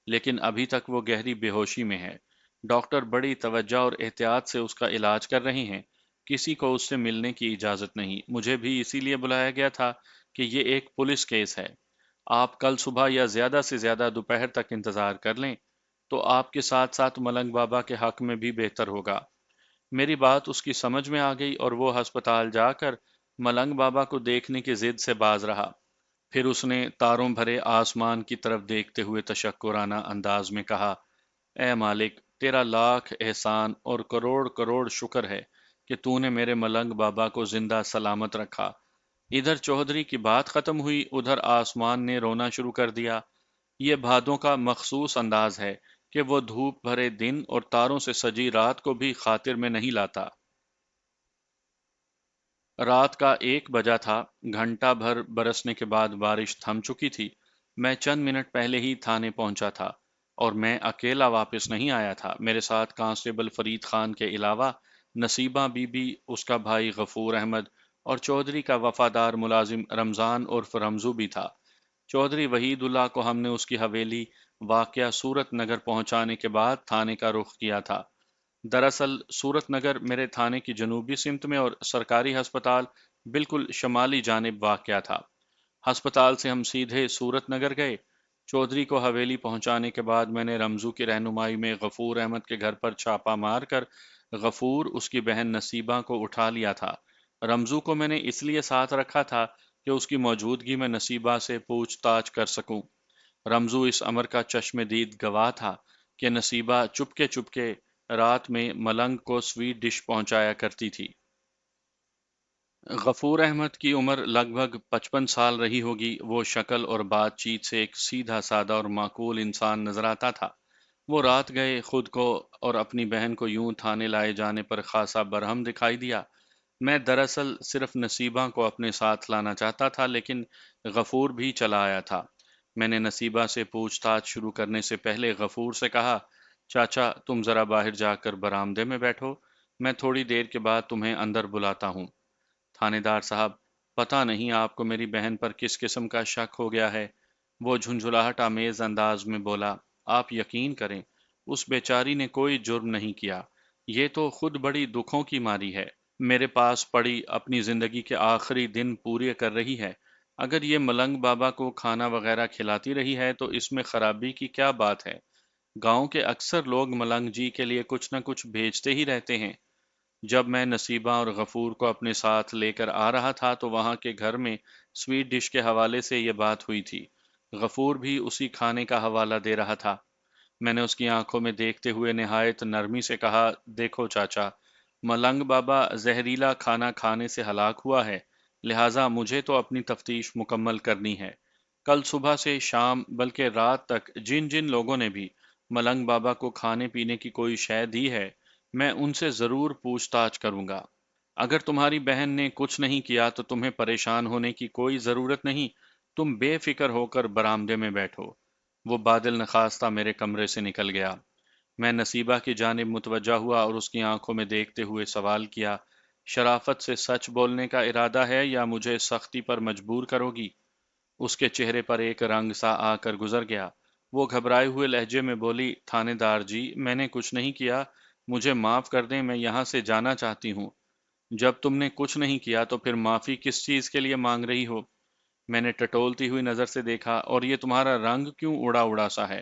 A: لیکن ابھی تک وہ گہری بے ہوشی میں ہے۔ ڈاکٹر بڑی توجہ اور احتیاط سے اس کا علاج کر رہے ہیں، کسی کو اس سے ملنے کی اجازت نہیں۔ مجھے بھی اسی لیے بلایا گیا تھا کہ یہ ایک پولیس کیس ہے۔ آپ کل صبح یا زیادہ سے زیادہ دوپہر تک انتظار کر لیں تو آپ کے ساتھ ساتھ ملنگ بابا کے حق میں بھی بہتر ہوگا۔ میری بات اس کی سمجھ میں آ گئی اور وہ ہسپتال جا کر ملنگ بابا کو دیکھنے کی ضد سے باز رہا۔ پھر اس نے تاروں بھرے آسمان کی طرف دیکھتے ہوئے تشکرانہ انداز میں کہا، اے مالک، تیرا لاکھ احسان اور کروڑ کروڑ شکر ہے کہ تو نے میرے ملنگ بابا کو زندہ سلامت رکھا۔ ادھر چودھری کی بات ختم ہوئی، ادھر آسمان نے رونا شروع کر دیا۔ یہ بھادوں کا مخصوص انداز ہے کہ وہ دھوپ بھرے دن اور تاروں سے سجی رات کو بھی خاطر میں نہیں لاتا۔ رات کا 1 بجا تھا، گھنٹہ بھر برسنے کے بعد بارش تھم چکی تھی۔ میں چند منٹ پہلے ہی تھانے پہنچا تھا، اور میں اکیلا واپس نہیں آیا تھا۔ میرے ساتھ کانسٹیبل فرید خان کے علاوہ نصیبہ بی بی، اس کا بھائی غفور احمد اور چودھری کا وفادار ملازم رمضان عرف رمزو بھی تھا۔ چودھری وحید اللہ کو ہم نے اس کی حویلی واقعہ صورت نگر پہنچانے کے بعد تھانے کا رخ کیا تھا۔ دراصل صورت نگر میرے تھانے کی جنوبی سمت میں اور سرکاری ہسپتال بالکل شمالی جانب واقع تھا۔ ہسپتال سے ہم سیدھے صورت نگر گئے۔ چودھری کو حویلی پہنچانے کے بعد میں نے رمزو کی رہنمائی میں غفور احمد کے گھر پر چھاپا مار کر غفور، اس کی بہن نصیبہ کو اٹھا لیا تھا۔ رمزو کو میں نے اس لیے ساتھ رکھا تھا کہ اس کی موجودگی میں نصیبہ سے پوچھ تاچھ کر سکوں۔ رمزو اس امر کا چشم دید گواہ تھا کہ نصیبہ چپکے چپکے رات میں ملنگ کو سویٹ ڈش پہنچایا کرتی تھی۔ غفور احمد کی عمر لگ بھگ 55 سال رہی ہوگی۔ وہ شکل اور بات چیت سے ایک سیدھا سادہ اور معقول انسان نظر آتا تھا۔ وہ رات گئے خود کو اور اپنی بہن کو یوں تھانے لائے جانے پر خاصا برہم دکھائی دیا۔ میں دراصل صرف نصیبہ کو اپنے ساتھ لانا چاہتا تھا، لیکن غفور بھی چلا آیا تھا۔ میں نے نصیبہ سے پوچھ تاچھ شروع کرنے سے پہلے غفور سے کہا، چاچا تم ذرا باہر جا کر برآمدے میں بیٹھو، میں تھوڑی دیر کے بعد تمہیں اندر بلاتا ہوں۔ تھانے دار صاحب، پتہ نہیں آپ کو میری بہن پر کس قسم کا شک ہو گیا ہے، وہ جھنجھلاہٹ آمیز انداز میں بولا۔ آپ یقین کریں، اس بیچاری نے کوئی جرم نہیں کیا، یہ تو خود بڑی دکھوں کی ماری ہے، میرے پاس پڑی اپنی زندگی کے آخری دن پورے کر رہی ہے۔ اگر یہ ملنگ بابا کو کھانا وغیرہ کھلاتی رہی ہے تو اس میں خرابی کی کیا بات ہے؟ گاؤں کے اکثر لوگ ملنگ جی کے لیے کچھ نہ کچھ بھیجتے ہی رہتے ہیں۔ جب میں نصیبہ اور غفور کو اپنے ساتھ لے کر آ رہا تھا تو وہاں کے گھر میں سویٹ ڈش کے حوالے سے یہ بات ہوئی تھی۔ غفور بھی اسی کھانے کا حوالہ دے رہا تھا۔ میں نے اس کی آنکھوں میں دیکھتے ہوئے نہایت نرمی سے کہا، دیکھو چاچا، ملنگ بابا زہریلا کھانا کھانے سے ہلاک ہوا ہے، لہٰذا مجھے تو اپنی تفتیش مکمل کرنی ہے۔ کل صبح سے شام بلکہ رات تک جن جن لوگوں نے بھی ملنگ بابا کو کھانے پینے کی کوئی شے دی ہے، میں ان سے ضرور پوچھ تاچھ کروں گا۔ اگر تمہاری بہن نے کچھ نہیں کیا تو تمہیں پریشان ہونے کی کوئی ضرورت نہیں، تم بے فکر ہو کر برآمدے میں بیٹھو۔ وہ بادل نخواستہ میرے کمرے سے نکل گیا۔ میں نصیبہ کی جانب متوجہ ہوا اور اس کی آنکھوں میں دیکھتے ہوئے سوال کیا، شرافت سے سچ بولنے کا ارادہ ہے یا مجھے سختی پر مجبور کرو گی؟ اس کے چہرے پر ایک رنگ سا آ کر گزر گیا۔ وہ گھبرائے ہوئے لہجے میں بولی، تھانے دار جی، میں نے کچھ نہیں کیا، مجھے معاف کر دیں، میں یہاں سے جانا چاہتی ہوں۔ جب تم نے کچھ نہیں کیا تو پھر معافی کس چیز کے لیے مانگ رہی ہو؟ میں نے ٹٹولتی ہوئی نظر سے دیکھا، اور یہ تمہارا رنگ کیوں اڑا اڑا سا ہے؟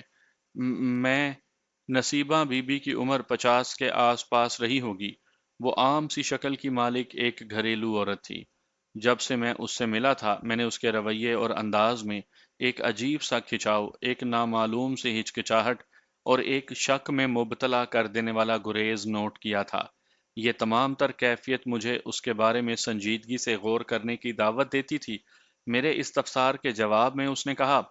A: میں نصیبہ بی بی کی عمر 50 کے آس پاس رہی ہوگی۔ وہ عام سی شکل کی مالک ایک گھریلو عورت تھی۔ جب سے میں اس سے ملا تھا میں نے اس کے رویے اور انداز میں ایک عجیب سا کھچاؤ، ایک نامعلوم سی ہچکچاہٹ اور ایک شک میں مبتلا کر دینے والا گریز نوٹ کیا تھا۔ یہ تمام تر کیفیت مجھے اس کے بارے میں سنجیدگی سے غور کرنے کی دعوت دیتی تھی۔ میرے استفسار کے جواب میں اس نے کہا،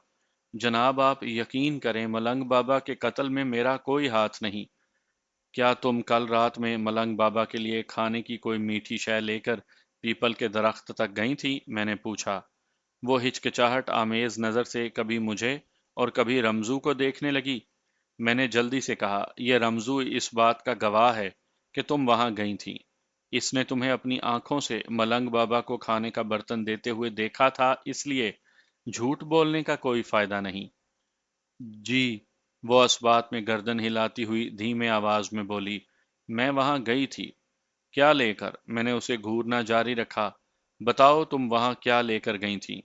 A: جناب آپ یقین کریں، ملنگ بابا کے قتل میں میرا کوئی ہاتھ نہیں۔ کیا تم کل رات میں ملنگ بابا کے لیے کھانے کی کوئی میٹھی شے لے کر پیپل کے درخت تک گئی تھی؟ میں نے پوچھا۔ وہ ہچکچاہٹ آمیز نظر سے کبھی مجھے اور کبھی رمزو کو دیکھنے لگی۔ میں نے جلدی سے کہا، یہ رمزو اس بات کا گواہ ہے کہ تم وہاں گئی تھی۔ اس نے تمہیں اپنی آنکھوں سے ملنگ بابا کو کھانے کا برتن دیتے ہوئے دیکھا تھا، اس لیے جھوٹ بولنے کا کوئی فائدہ نہیں۔ جی، وہ اس بات میں گردن ہلاتی ہوئی دھیمے آواز میں بولی، میں وہاں گئی تھی۔ کیا لے کر؟ میں نے اسے گھورنا جاری رکھا۔ بتاؤ تم وہاں کیا لے کر گئی تھی؟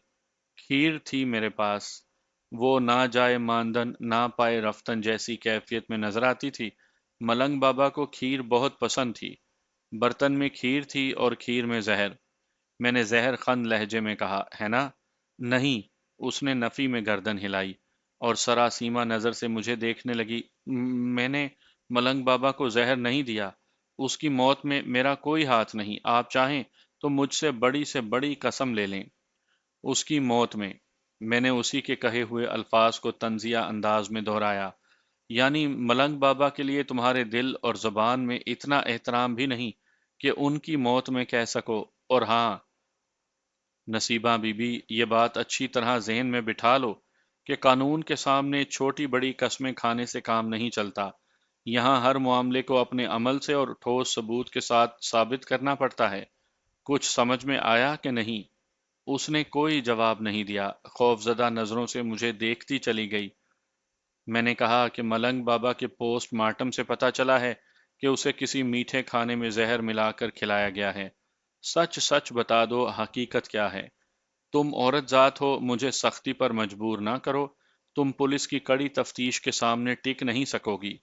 A: کھیر تھی میرے پاس۔ وہ نہ جائے ماندن نہ پائے رفتن جیسی کیفیت میں نظر آتی تھی۔ ملنگ بابا کو کھیر بہت پسند تھی۔ برتن میں کھیر تھی اور کھیر میں زہر۔ میں نے زہر خند لہجے میں کہا، ہے نا؟ نہیں، اس نے نفی میں گردن ہلائی اور سراسیما نظر سے مجھے دیکھنے لگی۔ میں نے ملنگ بابا کو زہر نہیں دیا، اس کی موت میں میرا کوئی ہاتھ نہیں، آپ چاہیں تو مجھ سے بڑی قسم لے لیں۔ اس کی موت میں نے اسی کے کہے ہوئے الفاظ کو طنزیہ انداز میں دہرایا، یعنی ملنگ بابا کے لیے تمہارے دل اور زبان میں اتنا احترام بھی نہیں کہ ان کی موت میں کہہ سکو، اور ہاں نصیبہ بی بی، یہ بات اچھی طرح ذہن میں بٹھا لو کہ قانون کے سامنے چھوٹی بڑی قسمیں کھانے سے کام نہیں چلتا۔ یہاں ہر معاملے کو اپنے عمل سے اور ٹھوس ثبوت کے ساتھ ثابت کرنا پڑتا ہے۔ کچھ سمجھ میں آیا کہ نہیں؟ اس نے کوئی جواب نہیں دیا، خوفزدہ نظروں سے مجھے دیکھتی چلی گئی۔ میں نے کہا کہ ملنگ بابا کے پوسٹ مارٹم سے پتہ چلا ہے کہ اسے کسی میٹھے کھانے میں زہر ملا کر کھلایا گیا ہے۔ سچ سچ بتا دو، حقیقت کیا ہے؟ تم عورت ذات ہو، مجھے سختی پر مجبور نہ کرو۔ تم پولیس کی کڑی تفتیش کے سامنے ٹک نہیں سکو گی۔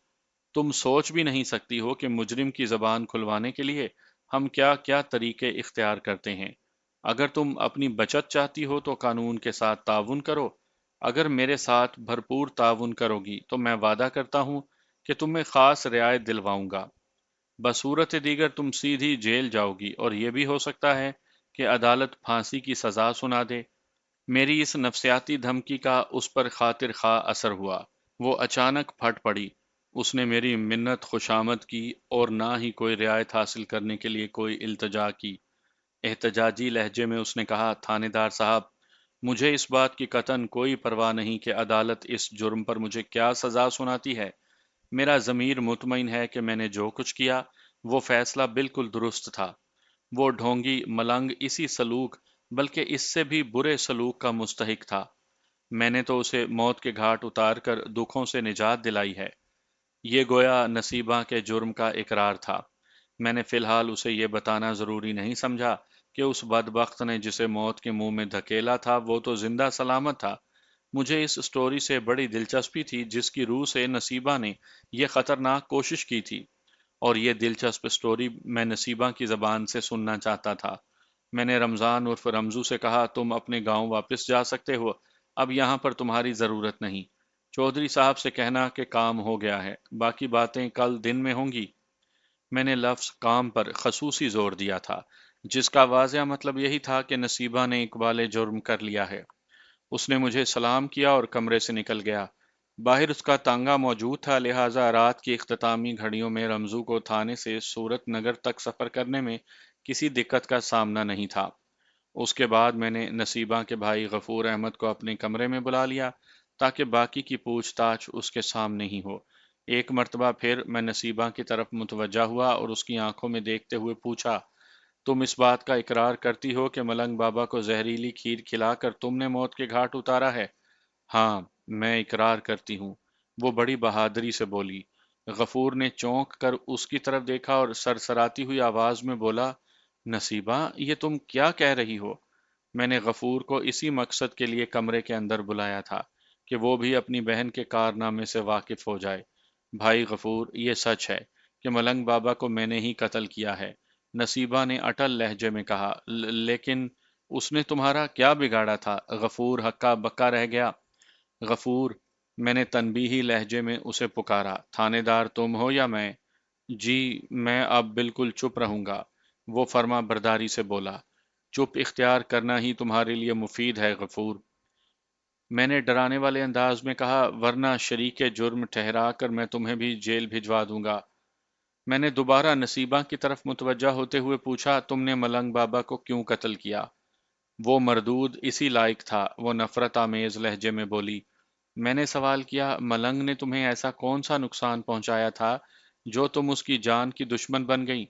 A: تم سوچ بھی نہیں سکتی ہو کہ مجرم کی زبان کھلوانے کے لیے ہم کیا کیا طریقے اختیار کرتے ہیں۔ اگر تم اپنی بچت چاہتی ہو تو قانون کے ساتھ تعاون کرو۔ اگر میرے ساتھ بھرپور تعاون کرو گی تو میں وعدہ کرتا ہوں کہ تمہیں خاص رعایت دلواؤں گا۔ بصورت دیگر تم سیدھی جیل جاؤ گی، اور یہ بھی ہو سکتا ہے کہ عدالت پھانسی کی سزا سنا دے۔ میری اس نفسیاتی دھمکی کا اس پر خاطر خواہ اثر ہوا۔ وہ اچانک پھٹ پڑی۔ اس نے میری منت خوشامد کی اور نہ ہی کوئی رعایت حاصل کرنے کے لیے کوئی التجا کی۔ احتجاجی لہجے میں اس نے کہا، تھانے دار صاحب، مجھے اس بات کی قطعاً کوئی پرواہ نہیں کہ عدالت اس جرم پر مجھے کیا سزا سناتی ہے۔ میرا ضمیر مطمئن ہے کہ میں نے جو کچھ کیا وہ فیصلہ بالکل درست تھا۔ وہ ڈھونگی ملنگ اسی سلوک بلکہ اس سے بھی برے سلوک کا مستحق تھا۔ میں نے تو اسے موت کے گھاٹ اتار کر دکھوں سے نجات دلائی ہے۔ یہ گویا نصیبہ کے جرم کا اقرار تھا۔ میں نے فی الحال اسے یہ بتانا ضروری نہیں سمجھا کہ اس بدبخت نے جسے موت کے منہ میں دھکیلا تھا وہ تو زندہ سلامت تھا۔ مجھے اس سٹوری سے بڑی دلچسپی تھی جس کی روح سے نصیبہ نے یہ خطرناک کوشش کی تھی، اور یہ دلچسپ سٹوری میں نصیبہ کی زبان سے سننا چاہتا تھا۔ میں نے رمضان عرف رمزو سے کہا، تم اپنے گاؤں واپس جا سکتے ہو، اب یہاں پر تمہاری ضرورت نہیں۔ چودھری صاحب سے کہنا کہ کام ہو گیا ہے، باقی باتیں کل دن میں ہوں گی۔ میں نے لفظ کام پر خصوصی زور دیا تھا، جس کا واضح مطلب یہی تھا کہ نصیبہ نے اقبال جرم کر لیا ہے۔ اس نے مجھے سلام کیا اور کمرے سے نکل گیا۔ باہر اس کا تانگا موجود تھا، لہٰذا رات کی اختتامی گھڑیوں میں رمزو کو تھانے سے صورت نگر تک سفر کرنے میں کسی دقت کا سامنا نہیں تھا۔ اس کے بعد میں نے نصیبہ کے بھائی غفور احمد کو اپنے کمرے میں بلا لیا تاکہ باقی کی پوچھ تاچھ اس کے سامنے ہی ہو۔ ایک مرتبہ پھر میں نصیبہ کی طرف متوجہ ہوا اور اس کی آنکھوں میں دیکھتے ہوئے پوچھا، تم اس بات کا اقرار کرتی ہو کہ ملنگ بابا کو زہریلی کھیر کھلا کر تم نے موت کے گھاٹ اتارا ہے؟ ہاں، میں اقرار کرتی ہوں، وہ بڑی بہادری سے بولی۔ غفور نے چونک کر اس کی طرف دیکھا اور سرسراتی ہوئی آواز میں بولا، نصیبہ، یہ تم کیا کہہ رہی ہو؟ میں نے غفور کو اسی مقصد کے لیے کمرے کے اندر بلایا تھا کہ وہ بھی اپنی بہن کے کارنامے سے واقف ہو جائے۔ بھائی غفور، یہ سچ ہے کہ ملنگ بابا کو میں نے ہی قتل کیا ہے، نصیبہ نے اٹل لہجے میں کہا۔ لیکن اس نے تمہارا کیا بگاڑا تھا؟ غفور ہکا بکا رہ گیا۔ غفور، میں نے تنبیہی لہجے میں اسے پکارا، تھانے دار تم ہو یا میں؟ جی، میں اب بالکل چپ رہوں گا، وہ فرما برداری سے بولا۔ چپ اختیار کرنا ہی تمہارے لیے مفید ہے غفور، میں نے ڈرانے والے انداز میں کہا، ورنہ شریک جرم ٹھہرا کر میں تمہیں بھی جیل بھجوا دوں گا۔ میں نے دوبارہ نصیبہ کی طرف متوجہ ہوتے ہوئے پوچھا، تم نے ملنگ بابا کو کیوں قتل کیا؟ وہ مردود اسی لائق تھا، وہ نفرت آمیز لہجے میں بولی۔ میں نے سوال کیا، ملنگ نے تمہیں ایسا کون سا نقصان پہنچایا تھا جو تم اس کی جان کی دشمن بن گئی؟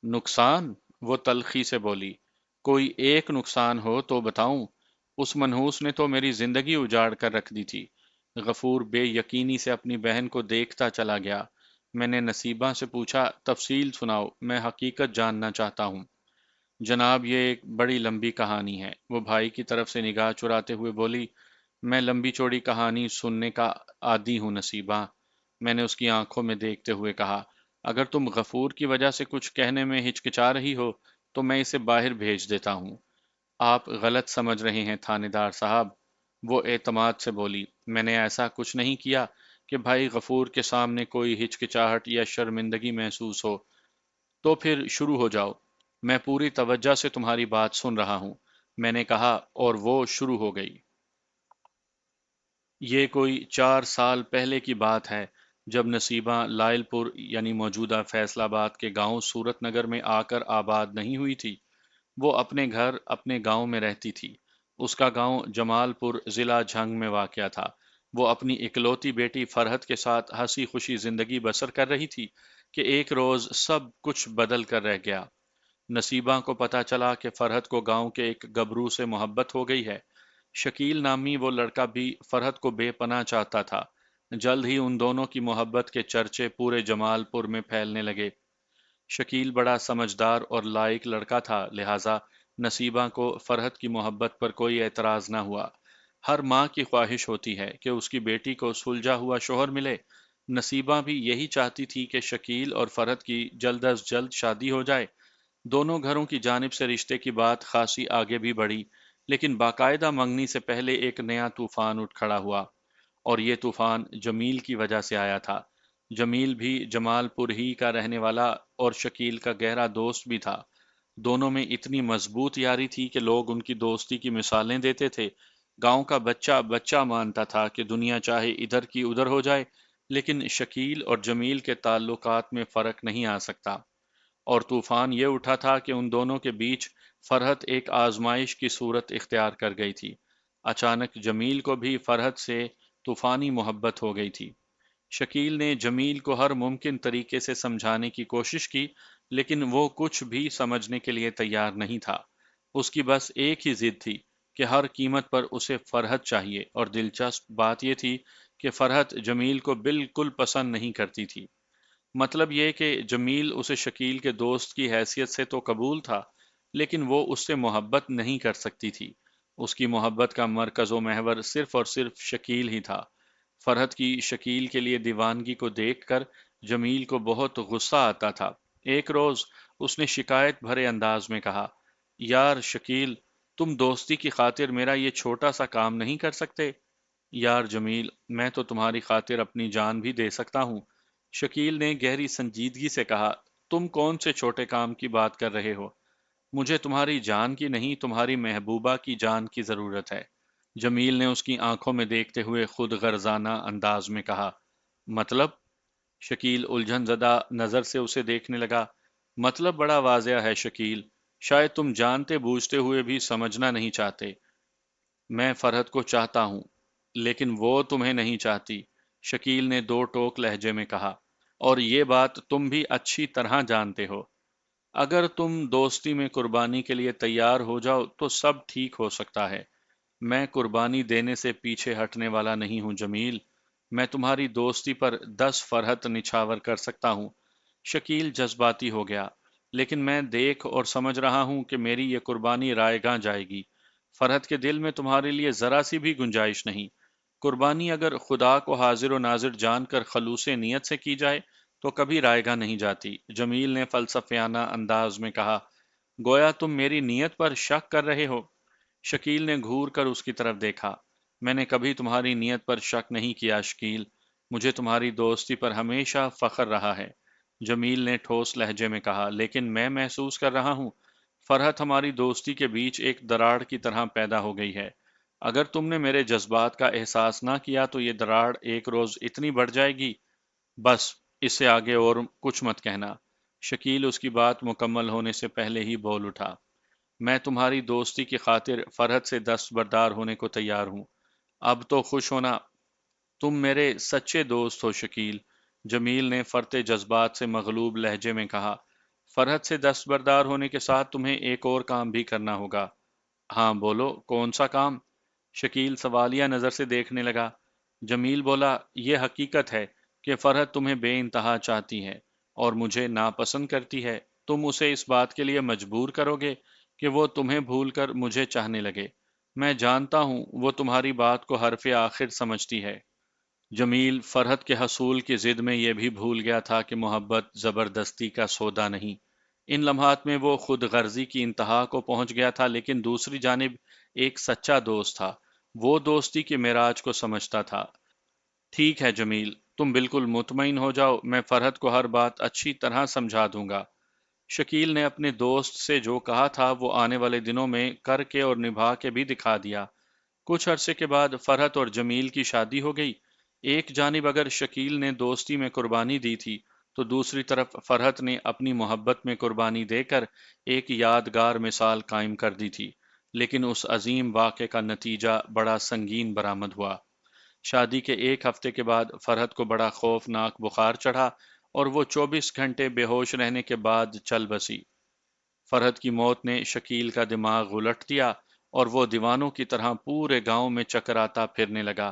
A: نقصان؟ وہ تلخی سے بولی۔ کوئی ایک نقصان ہو تو بتاؤں؟ اس منحوس نے تو میری زندگی اجاڑ کر رکھ دی تھی۔ غفور بے یقینی سے اپنی بہن کو دیکھتا چلا گیا۔ میں نے نصیبہ سے پوچھا، تفصیل سناؤ، میں حقیقت جاننا چاہتا ہوں۔ جناب، یہ ایک بڑی لمبی کہانی ہے، وہ بھائی کی طرف سے نگاہ چراتے ہوئے بولی۔ میں لمبی چوڑی کہانی سننے کا عادی ہوں نصیبہ، میں نے اس کی آنکھوں میں دیکھتے ہوئے کہا۔ اگر تم غفور کی وجہ سے کچھ کہنے میں ہچکچا رہی ہو تو میں اسے باہر بھیج دیتا ہوں۔ آپ غلط سمجھ رہے ہیں تھانے دار صاحب، وہ اعتماد سے بولی۔ میں نے ایسا کچھ نہیں کیا کہ بھائی غفور کے سامنے کوئی ہچکچاہٹ یا شرمندگی محسوس ہو۔ تو پھر شروع ہو جاؤ، میں پوری توجہ سے تمہاری بات سن رہا ہوں، میں نے کہا، اور وہ شروع ہو گئی۔ یہ کوئی 4 سال پہلے کی بات ہے، جب نصیبہ لائل پور یعنی موجودہ فیصل آباد کے گاؤں صورت نگر میں آ کر آباد نہیں ہوئی تھی۔ وہ اپنے گھر اپنے گاؤں میں رہتی تھی۔ اس کا گاؤں جمال پور ضلع جھنگ میں واقع تھا۔ وہ اپنی اکلوتی بیٹی فرحت کے ساتھ ہنسی خوشی زندگی بسر کر رہی تھی کہ ایک روز سب کچھ بدل کر رہ گیا۔ نصیبہ کو پتا چلا کہ فرحت کو گاؤں کے ایک گبرو سے محبت ہو گئی ہے۔ شکیل نامی وہ لڑکا بھی فرحت کو بے پناہ چاہتا تھا۔ جلد ہی ان دونوں کی محبت کے چرچے پورے جمال پور میں پھیلنے لگے۔ شکیل بڑا سمجھدار اور لائق لڑکا تھا، لہٰذا نصیبہ کو فرحت کی محبت پر کوئی اعتراض نہ ہوا۔ ہر ماں کی خواہش ہوتی ہے کہ اس کی بیٹی کو سلجھا ہوا شوہر ملے۔ نصیبہ بھی یہی چاہتی تھی کہ شکیل اور فرحت کی جلد از جلد شادی ہو جائے۔ دونوں گھروں کی جانب سے رشتے کی بات خاصی آگے بھی بڑھی، لیکن باقاعدہ منگنی سے پہلے ایک نیا طوفان اٹھ کھڑا ہوا، اور یہ طوفان جمیل کی وجہ سے آیا تھا۔ جمیل بھی جمال پور ہی کا رہنے والا اور شکیل کا گہرا دوست بھی تھا۔ دونوں میں اتنی مضبوط یاری تھی کہ لوگ ان کی دوستی کی مثالیں دیتے تھے۔ گاؤں کا بچہ بچہ مانتا تھا کہ دنیا چاہے ادھر کی ادھر ہو جائے، لیکن شکیل اور جمیل کے تعلقات میں فرق نہیں آ سکتا۔ اور طوفان یہ اٹھا تھا کہ ان دونوں کے بیچ فرحت ایک آزمائش کی صورت اختیار کر گئی تھی۔ اچانک جمیل کو بھی فرحت سے طوفانی محبت ہو گئی تھی۔ شکیل نے جمیل کو ہر ممکن طریقے سے سمجھانے کی کوشش کی، لیکن وہ کچھ بھی سمجھنے کے لیے تیار نہیں تھا۔ اس کی بس ایک ہی ضد تھی کہ ہر قیمت پر اسے فرحت چاہیے، اور دلچسپ بات یہ تھی کہ فرحت جمیل کو بالکل پسند نہیں کرتی تھی۔ مطلب یہ کہ جمیل اسے شکیل کے دوست کی حیثیت سے تو قبول تھا، لیکن وہ اس سے محبت نہیں کر سکتی تھی۔ اس کی محبت کا مرکز و محور صرف اور صرف شکیل ہی تھا۔ فرحت کی شکیل کے لیے دیوانگی کو دیکھ کر جمیل کو بہت غصہ آتا تھا۔ ایک روز اس نے شکایت بھرے انداز میں کہا، یار شکیل، تم دوستی کی خاطر میرا یہ چھوٹا سا کام نہیں کر سکتے؟ یار جمیل، میں تو تمہاری خاطر اپنی جان بھی دے سکتا ہوں۔ شکیل نے گہری سنجیدگی سے کہا، تم کون سے چھوٹے کام کی بات کر رہے ہو؟ مجھے تمہاری جان کی نہیں، تمہاری محبوبہ کی جان کی ضرورت ہے۔ جمیل نے اس کی آنکھوں میں دیکھتے ہوئے خود غرضانہ انداز میں کہا، مطلب؟ شکیل الجھن زدہ نظر سے اسے دیکھنے لگا۔ مطلب بڑا واضح ہے شکیل، شاید تم جانتے بوجھتے ہوئے بھی سمجھنا نہیں چاہتے۔ میں فرحت کو چاہتا ہوں، لیکن وہ تمہیں نہیں چاہتی، شکیل نے دو ٹوک لہجے میں کہا، اور یہ بات تم بھی اچھی طرح جانتے ہو۔ اگر تم دوستی میں قربانی کے لیے تیار ہو جاؤ تو سب ٹھیک ہو سکتا ہے۔ میں قربانی دینے سے پیچھے ہٹنے والا نہیں ہوں جمیل۔ میں تمہاری دوستی پر 10 فرحت نچھاور کر سکتا ہوں۔ شکیل جذباتی ہو گیا، لیکن میں دیکھ اور سمجھ رہا ہوں کہ میری یہ قربانی رائے گاں جائے گی۔ فرحت کے دل میں تمہارے لیے ذرا سی بھی گنجائش نہیں۔ قربانی اگر خدا کو حاضر و ناظر جان کر خلوص نیت سے کی جائے تو کبھی رائے گاں نہیں جاتی، جمیل نے فلسفیانہ انداز میں کہا۔ گویا تم میری نیت پر شک کر رہے ہو؟ شکیل نے گھور کر اس کی طرف دیکھا۔ میں نے کبھی تمہاری نیت پر شک نہیں کیا شکیل، مجھے تمہاری دوستی پر ہمیشہ فخر رہا ہے، جمیل نے ٹھوس لہجے میں کہا، لیکن میں محسوس کر رہا ہوں فرحت ہماری دوستی کے بیچ ایک دراڑ کی طرح پیدا ہو گئی ہے۔ اگر تم نے میرے جذبات کا احساس نہ کیا تو یہ دراڑ ایک روز اتنی بڑھ جائے گی، بس اس سے آگے اور کچھ مت کہنا۔ شکیل اس کی بات مکمل ہونے سے پہلے ہی بول اٹھا، میں تمہاری دوستی کی خاطر فرحت سے دستبردار ہونے کو تیار ہوں۔ اب تو خوش ہونا، تم میرے سچے دوست ہو شکیل، جمیل نے فرتے جذبات سے مغلوب لہجے میں کہا۔ فرحت سے دستبردار ہونے کے ساتھ تمہیں ایک اور کام بھی کرنا ہوگا۔ ہاں بولو، کون سا کام؟ شکیل سوالیہ نظر سے دیکھنے لگا۔ جمیل بولا، یہ حقیقت ہے کہ فرحت تمہیں بے انتہا چاہتی ہے اور مجھے ناپسند کرتی ہے۔ تم اسے اس بات کے لیے مجبور کرو گے کہ وہ تمہیں بھول کر مجھے چاہنے لگے۔ میں جانتا ہوں وہ تمہاری بات کو حرف آخر سمجھتی ہے۔ جمیل فرحت کے حصول کی ضد میں یہ بھی بھول گیا تھا کہ محبت زبردستی کا سودا نہیں۔ ان لمحات میں وہ خود غرضی کی انتہا کو پہنچ گیا تھا، لیکن دوسری جانب ایک سچا دوست تھا۔ وہ دوستی کے معراج کو سمجھتا تھا۔ ٹھیک ہے جمیل، تم بالکل مطمئن ہو جاؤ، میں فرحت کو ہر بات اچھی طرح سمجھا دوں گا۔ شکیل نے اپنے دوست سے جو کہا تھا وہ آنے والے دنوں میں کر کے اور نبھا کے بھی دکھا دیا۔ کچھ عرصے کے بعد فرحت اور جمیل کی شادی ہو گئی۔ ایک جانب اگر شکیل نے دوستی میں قربانی دی تھی تو دوسری طرف فرحت نے اپنی محبت میں قربانی دے کر ایک یادگار مثال قائم کر دی تھی، لیکن اس عظیم واقعے کا نتیجہ بڑا سنگین برآمد ہوا۔ شادی کے ایک ہفتے کے بعد فرحت کو بڑا خوفناک بخار چڑھا اور وہ 24 گھنٹے بے ہوش رہنے کے بعد چل بسی۔ فرحت کی موت نے شکیل کا دماغ الٹ دیا اور وہ دیوانوں کی طرح پورے گاؤں میں چکراتا پھرنے لگا۔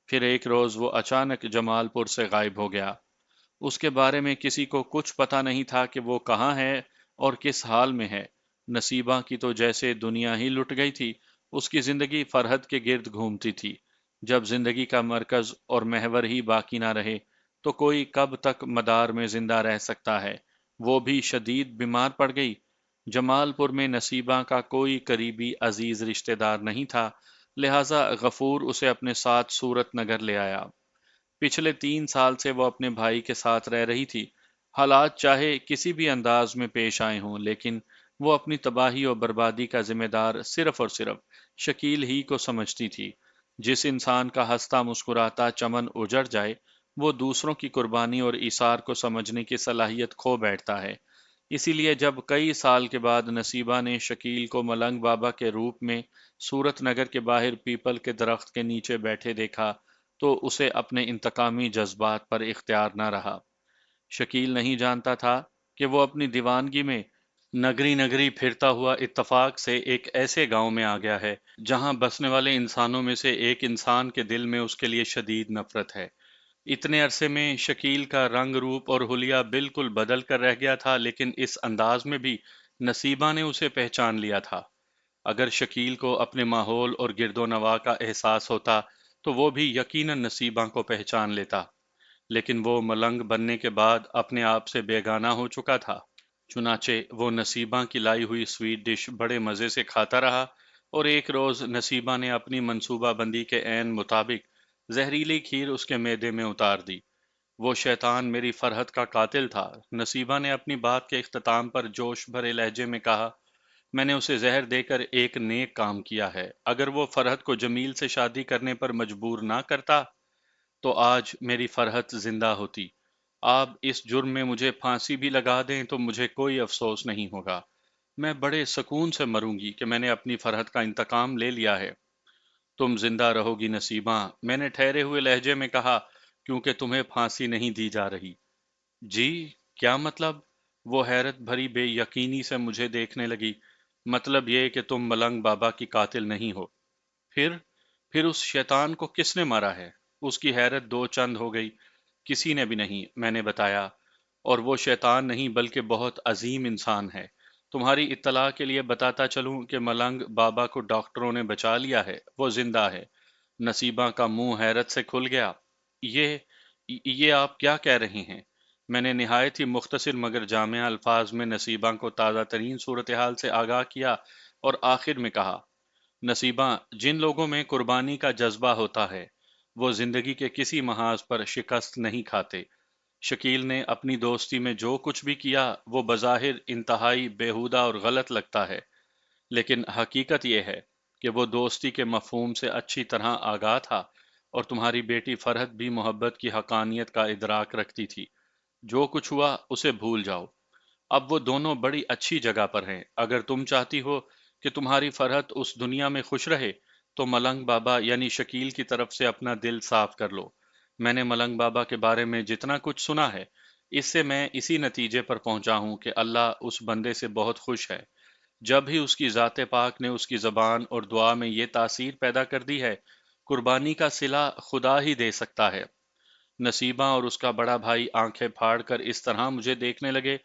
A: پھر ایک روز وہ اچانک جمال پور سے غائب ہو گیا۔ اس کے بارے میں کسی کو کچھ پتا نہیں تھا کہ وہ کہاں ہے اور کس حال میں ہے۔ نصیبہ کی تو جیسے دنیا ہی لٹ گئی تھی، اس کی زندگی فرحت کے گرد گھومتی تھی۔ جب زندگی کا مرکز اور محور ہی باقی نہ رہے تو کوئی کب تک مدار میں زندہ رہ سکتا ہے؟ وہ بھی شدید بیمار پڑ گئی۔ جمال پور میں نصیبہ کا کوئی قریبی عزیز رشتہ دار نہیں تھا، لہٰذا غفور اسے اپنے ساتھ صورت نگر لے آیا۔ پچھلے 3 سال سے وہ اپنے بھائی کے ساتھ رہ رہی تھی۔ حالات چاہے کسی بھی انداز میں پیش آئے ہوں، لیکن وہ اپنی تباہی اور بربادی کا ذمہ دار صرف اور صرف شکیل ہی کو سمجھتی تھی۔ جس انسان کا ہنستا مسکراتا چمن اجڑ جائے، وہ دوسروں کی قربانی اور ایثار کو سمجھنے کی صلاحیت کھو بیٹھتا ہے۔ اسی لیے جب کئی سال کے بعد نصیبہ نے شکیل کو ملنگ بابا کے روپ میں سورت نگر کے باہر پیپل کے درخت کے نیچے بیٹھے دیکھا تو اسے اپنے انتقامی جذبات پر اختیار نہ رہا۔ شکیل نہیں جانتا تھا کہ وہ اپنی دیوانگی میں نگری نگری پھرتا ہوا اتفاق سے ایک ایسے گاؤں میں آ گیا ہے جہاں بسنے والے انسانوں میں سے ایک انسان کے دل میں اس کے لیے شدید نفرت ہے۔ اتنے عرصے میں شکیل کا رنگ روپ اور حلیہ بالکل بدل کر رہ گیا تھا، لیکن اس انداز میں بھی نصیبہ نے اسے پہچان لیا تھا۔ اگر شکیل کو اپنے ماحول اور گرد و نواح کا احساس ہوتا تو وہ بھی یقیناً نصیبہ کو پہچان لیتا، لیکن وہ ملنگ بننے کے بعد اپنے آپ سے بیگانہ ہو چکا تھا۔ چنانچہ وہ نصیبہ کی لائی ہوئی سویٹ ڈش بڑے مزے سے کھاتا رہا، اور ایک روز نصیبہ نے اپنی منصوبہ بندی کے عین مطابق زہریلی کھیر اس کے معدے میں اتار دی۔ وہ شیطان میری فرحت کا قاتل تھا۔ نصیبہ نے اپنی بات کے اختتام پر جوش بھرے لہجے میں کہا، میں نے اسے زہر دے کر ایک نیک کام کیا ہے۔ اگر وہ فرحت کو جمیل سے شادی کرنے پر مجبور نہ کرتا تو آج میری فرحت زندہ ہوتی۔ آپ اس جرم میں مجھے پھانسی بھی لگا دیں تو مجھے کوئی افسوس نہیں ہوگا۔ میں بڑے سکون سے مروں گی کہ میں نے اپنی فرحت کا انتقام لے لیا ہے۔ تم زندہ رہو گی نصیبہ، میں نے ٹھہرے ہوئے لہجے میں کہا، کیونکہ تمہیں پھانسی نہیں دی جا رہی۔ جی، کیا مطلب؟ وہ حیرت بھری بے یقینی سے مجھے دیکھنے لگی۔ مطلب یہ کہ تم ملنگ بابا کی قاتل نہیں ہو۔ پھر پھر اس شیطان کو کس نے مارا ہے؟ اس کی حیرت دو چند ہو گئی۔ کسی نے بھی نہیں، میں نے بتایا، اور وہ شیطان نہیں بلکہ بہت عظیم انسان ہے۔ تمہاری اطلاع کے لیے بتاتا چلوں کہ ملنگ بابا کو ڈاکٹروں نے بچا لیا ہے، وہ زندہ ہے۔ نصیبہ کا منہ حیرت سے کھل گیا۔ یہ یہ آپ کیا کہہ رہے ہیں؟ میں نے نہایت ہی مختصر مگر جامع الفاظ میں نصیبہ کو تازہ ترین صورتحال سے آگاہ کیا اور آخر میں کہا، نصیبہ، جن لوگوں میں قربانی کا جذبہ ہوتا ہے وہ زندگی کے کسی محاذ پر شکست نہیں کھاتے۔ شکیل نے اپنی دوستی میں جو کچھ بھی کیا وہ بظاہر انتہائی بیہودہ اور غلط لگتا ہے، لیکن حقیقت یہ ہے کہ وہ دوستی کے مفہوم سے اچھی طرح آگاہ تھا، اور تمہاری بیٹی فرحت بھی محبت کی حقانیت کا ادراک رکھتی تھی۔ جو کچھ ہوا اسے بھول جاؤ۔ اب وہ دونوں بڑی اچھی جگہ پر ہیں۔ اگر تم چاہتی ہو کہ تمہاری فرحت اس دنیا میں خوش رہے تو ملنگ بابا یعنی شکیل کی طرف سے اپنا دل صاف کر لو۔ میں نے ملنگ بابا کے بارے میں جتنا کچھ سنا ہے، اس سے میں اسی نتیجے پر پہنچا ہوں کہ اللہ اس بندے سے بہت خوش ہے۔ جب ہی اس کی ذات پاک نے اس کی زبان اور دعا میں یہ تاثیر پیدا کر دی ہے، قربانی کا صلہ خدا ہی دے سکتا ہے۔ نصیبہ اور اس کا بڑا بھائی آنکھیں پھاڑ کر اس طرح مجھے دیکھنے لگے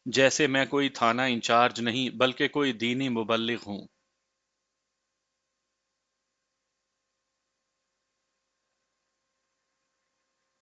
A: جیسے میں کوئی تھانہ انچارج نہیں بلکہ کوئی دینی مبلغ ہوں۔